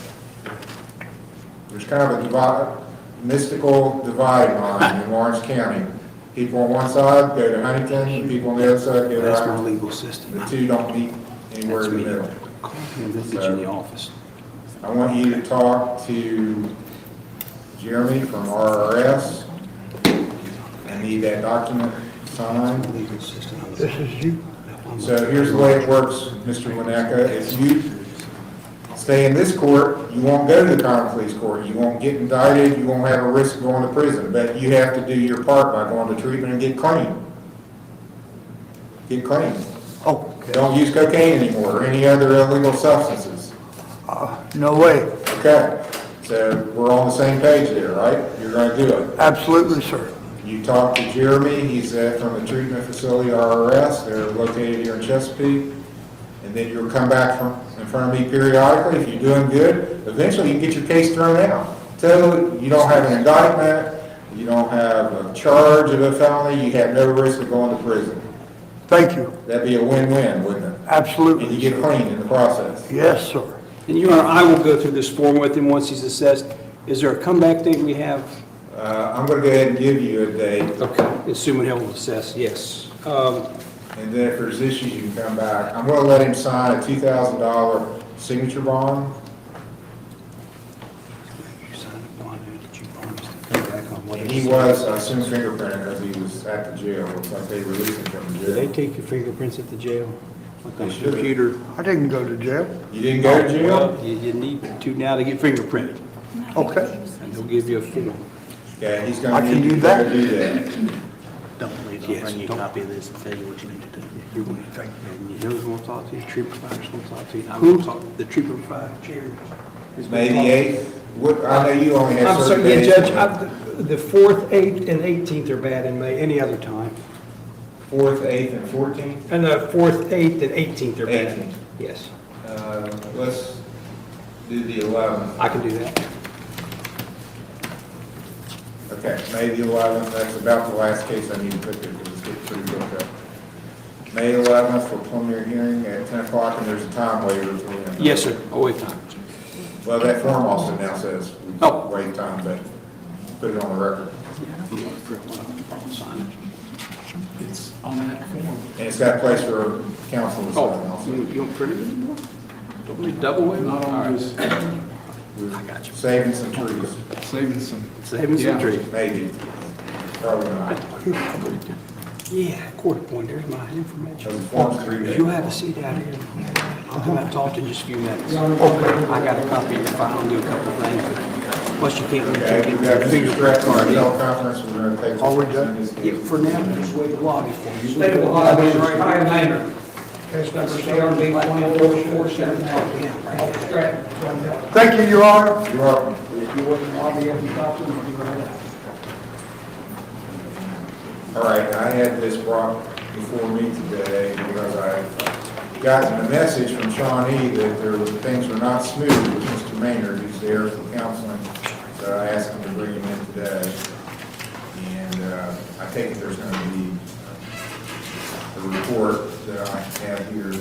There's kind of a mystical dividing line in Lawrence County. People on one side go to Huntington, and people on the other side go to That's my Ironton. legal system. The two don't meet anywhere in the middle. He'll visit you in the office. I want you to talk to Jeremy from RRS. I need that document signed. This is you. So here's the way it works, Mr. Wineka. If you stay in this court, you won't go to the common pleas court. You won't get indicted. You won't have a risk of going to prison. But you have to do your part by going to treatment and get clean. Get clean. Oh, Don't use cocaine anymore or any other illegal substances. no way. Okay. So we're on the same page there, right? You're going to do it. Absolutely, sir. You talked to Jeremy. He's from the treatment facility RRS. They're located here in Chesapeake. And then you'll come back in front of me periodically. If you're doing good, eventually you can get your case thrown out. Totally, you don't have an indictment. You don't have a charge of a felony. You have no risk of going to prison. Thank you. That'd be a win-win, wouldn't it? Absolutely. And you get clean in the process. Yes, sir. And Your Honor, I will go through this form with him once he's assessed. Is there a comeback date we have? I'm going to go ahead and give you a date. Okay, assuming he'll assess, yes. And then if there's issues, you can come back. I'm going to let him sign a $2,000 signature bond. And he was, I assume, fingerprinted because he was at the jail. Looks like they released him from the jail. Did they take your fingerprints at the jail? They should have. I didn't go to jail. You didn't go to jail? Well, you need to now to get fingerprinted. Okay. And they'll give you a form. Yeah, he's I going to can need do to that. go do that. Don't believe I'll Yes, bring you a don't- copy of this and tell you what you need to do. You're going to think, and you know who's going to talk to you? Treatment provider's going to talk to you. I'm going to talk, the treatment provider, Jerry. is May gonna the talk. 8th? What, I know you only have I'm certain sorry, yeah, days. Judge, the 4th, 8th, and 18th are bad in May, any other time. 4th, 8th, and 14th? And the 4th, 8th, and 18th are bad. 18th. Yes, Let's do the 11th. I can do that. Okay, May the 11th, that's about the last case I need to put there because it's getting pretty booked up. May 11th for preliminary hearing at 10 o'clock, and there's a time waiver for you. Yes, sir. Oh, wait, time. Well, that form also now says wait time, but put it on the record. It's on that form. And it's got a place for counsel to sign Oh, also. you don't print it anymore? Don't we double waiver? Not on this. I got you. Saving some trees. Saving some. Saving some trees. Maybe. Probably not. Yeah, quarter point, there's my information. Those forms 3 days. You'll have a seat out here. I'll come out and talk to you in just a few minutes. Okay. I got a copy of your file and do a couple of things. Plus you can't Okay, we've got Mr. Stratton, our teleconference, we're going to take. Are we done? Yeah, for now, just wait the lobby for you. State of Ohio versus Ty Manor. Case number CRB 2447. Thank you, Your Honor. You're welcome. If you wait in the lobby, if you talk to them, you'll be right out. All right, I had this brought before me today because I gotten a message from Shawnee that things were not smooth with Mr. Maynard, who's there for counseling. So I asked him to bring him in today. And I take it there's going to be a report that I have here.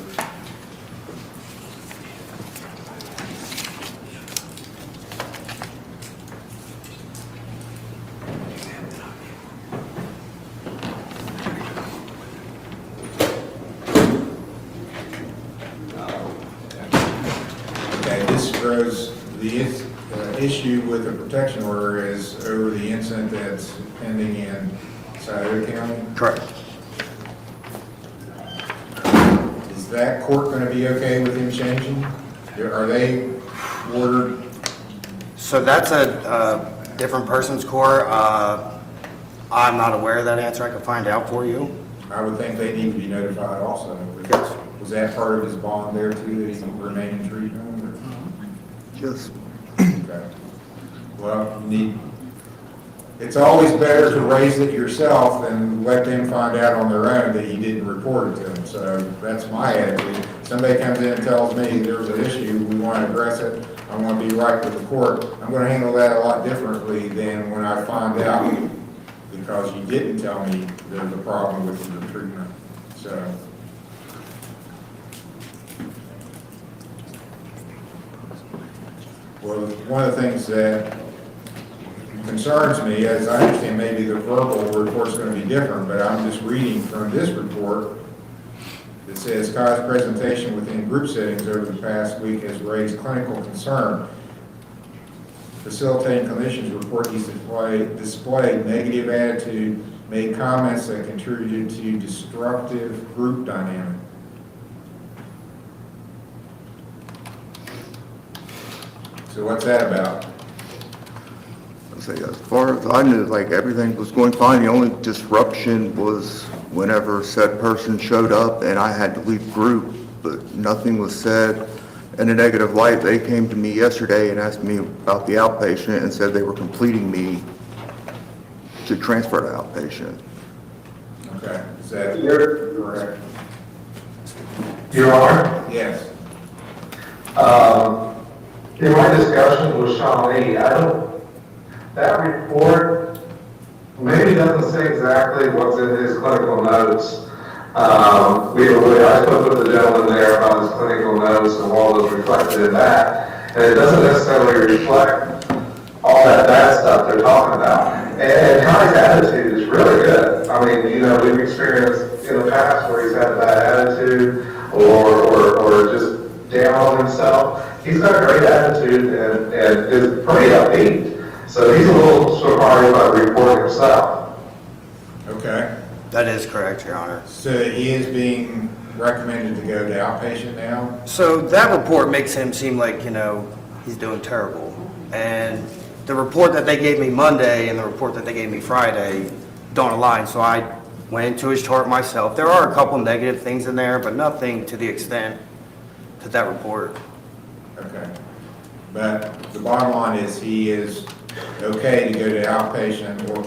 Okay, this grows, the issue with the protection order is over the incident that's pending in Scioto County. Correct. Is that court going to be okay with him changing? Are they ordered? So that's a different person's court. I'm not aware of that answer. I can find out for you. I would think they need to be notified also. Yes. Was that part of his bond there too, that he can remain in treatment? Yes. Okay. Well, you need, it's always better to raise it yourself than let them find out on their own that you didn't report it to them. So that's my attitude. Somebody comes in and tells me there's an issue, we want to address it, I want to be right with the court. I'm going to handle that a lot differently than when I find out because you didn't tell me there's a problem with your treatment. So. Well, one of the things that concerns me, as I understand maybe the verbal report's going to be different, but I'm just reading from this report that says Kai's presentation within group settings over the past week has raised clinical concern. Facilitating clinicians report he's displayed negative attitude, made comments that contributed to destructive group dynamic. So what's that about? As far as I knew, like, everything was going fine. The only disruption was whenever said person showed up and I had to leave group, but nothing was said in a negative light. They came to me yesterday and asked me about the outpatient and said they were completing me to transfer to outpatient. Okay, is that correct? Your Honor? Yes. In my discussion with Shawnee, that report maybe doesn't say exactly what's in his clinical notes. I spoke with the gentleman there about his clinical notes and what was reflected in that, and it doesn't necessarily reflect all that bad stuff they're talking about. And Kai's attitude is really good. I mean, we've experienced in the past where he's had a bad attitude or just down on himself. He's got a great attitude and is pretty upbeat. So he's a little surprised by the report himself. Okay. That is correct, Your Honor. So he is being recommended to go to outpatient now? So that report makes him seem like, he's doing terrible. And the report that they gave me Monday and the report that they gave me Friday don't align. So I went into his chart myself. There are a couple negative things in there, but nothing to the extent to that report. Okay. But the bottom line is he is okay to go to outpatient or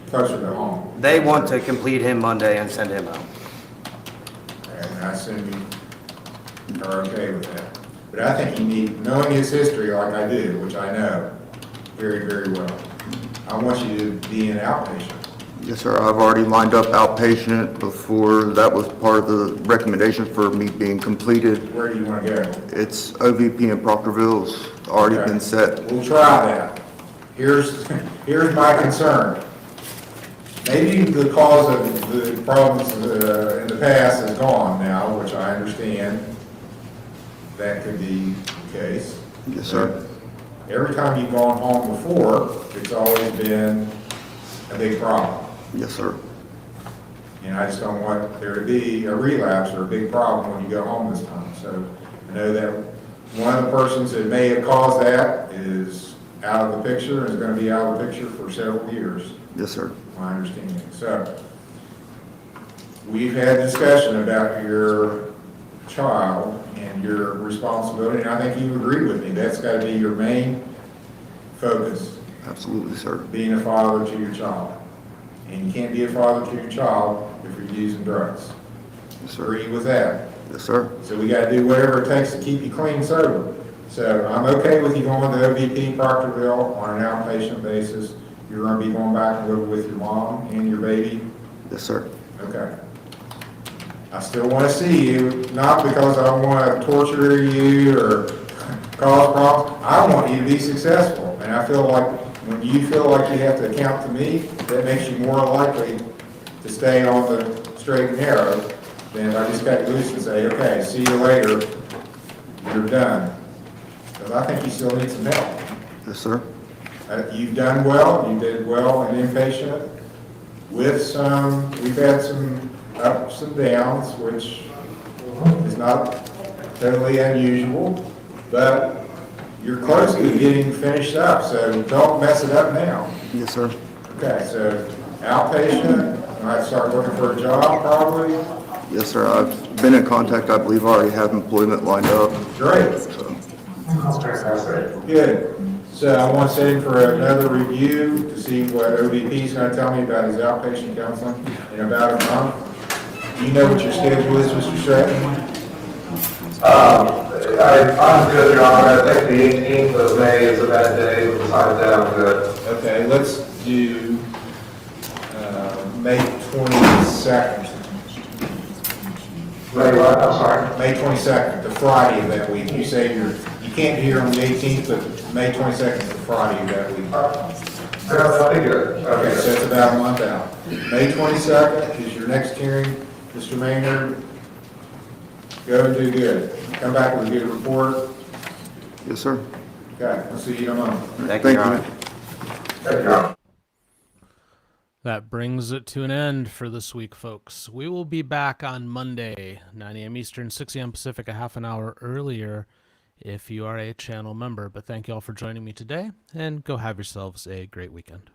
closer to home. They want to complete him Monday and send him out. And I assume you are okay with that. But I think you need, knowing his history like I do, which I know very, very well, I want you to be in outpatient. Yes, sir. I've already lined up outpatient before. That was part of the recommendation for me being completed. Where do you want to go? It's OVP in Proctorville's already been set. We'll try that. Here's my concern. Maybe the cause of the problems in the past is gone now, which I understand. That could be the case. Yes, sir. Every time you've gone home before, it's always been a big problem. Yes, sir. And I just don't want there to be a relapse or a big problem when you go home this time. So I know that one of the persons that may have caused that is out of the picture and is going to be out of the picture for several years. Yes, sir. My understanding. So we've had discussion about your child and your responsibility, and I think you agree with me. That's got to be your main focus. Absolutely, sir. Being a father to your child. And you can't be a father to your child if you're using drugs. Yes, sir. Agree with that? Yes, sir. So we got to do whatever it takes to keep you clean sober. So I'm okay with you going to OVP Proctorville on an outpatient basis. You're going to be going back and living with your mom and your baby? Yes, sir. Okay. I still want to see you, not because I want to torture you or cause problems. I want you to be successful. And I feel like when you feel like you have to account to me, that makes you more likely to stay on the straight and narrow than if I just got loose and say, okay, see you later, you're done. Because I think you still need some help. Yes, sir. You've done well, you did well in inpatient. We've had some ups and downs, which is not totally unusual, but you're close to getting finished up, so don't mess it up now. Yes, sir. Okay, so outpatient, I start looking for a job probably. Yes, sir. I've been in contact. I believe I already have employment lined up. Great. Fantastic. Good. So I want to set in for another review to see what OVP is going to tell me about his outpatient counseling in about a month. Do you know what your schedule is, Mr. Stratton? I'm good, Your Honor. I think the 18th of May is a bad day, but besides that, I'm good. Okay, let's do May 22nd. May what? I'm sorry? May 22nd, the Friday of that week. You say you can't be here on the 18th, but May 22nd is the Friday of that week. That'll be good. Okay, so it's about a month out. May 22nd is your next hearing. Mr. Maynard, go and do good. Come back with a good report. Yes, sir. Okay, I'll see you in a month. Thank you, Your Honor. Thank you, Your Honor. That brings it to an end for this week, folks. We will be back on Monday, 9 a.m. Eastern, 6 a.m. Pacific, a half an hour earlier. if you are a channel member. But thank you all for joining me today, and go have yourselves a great weekend.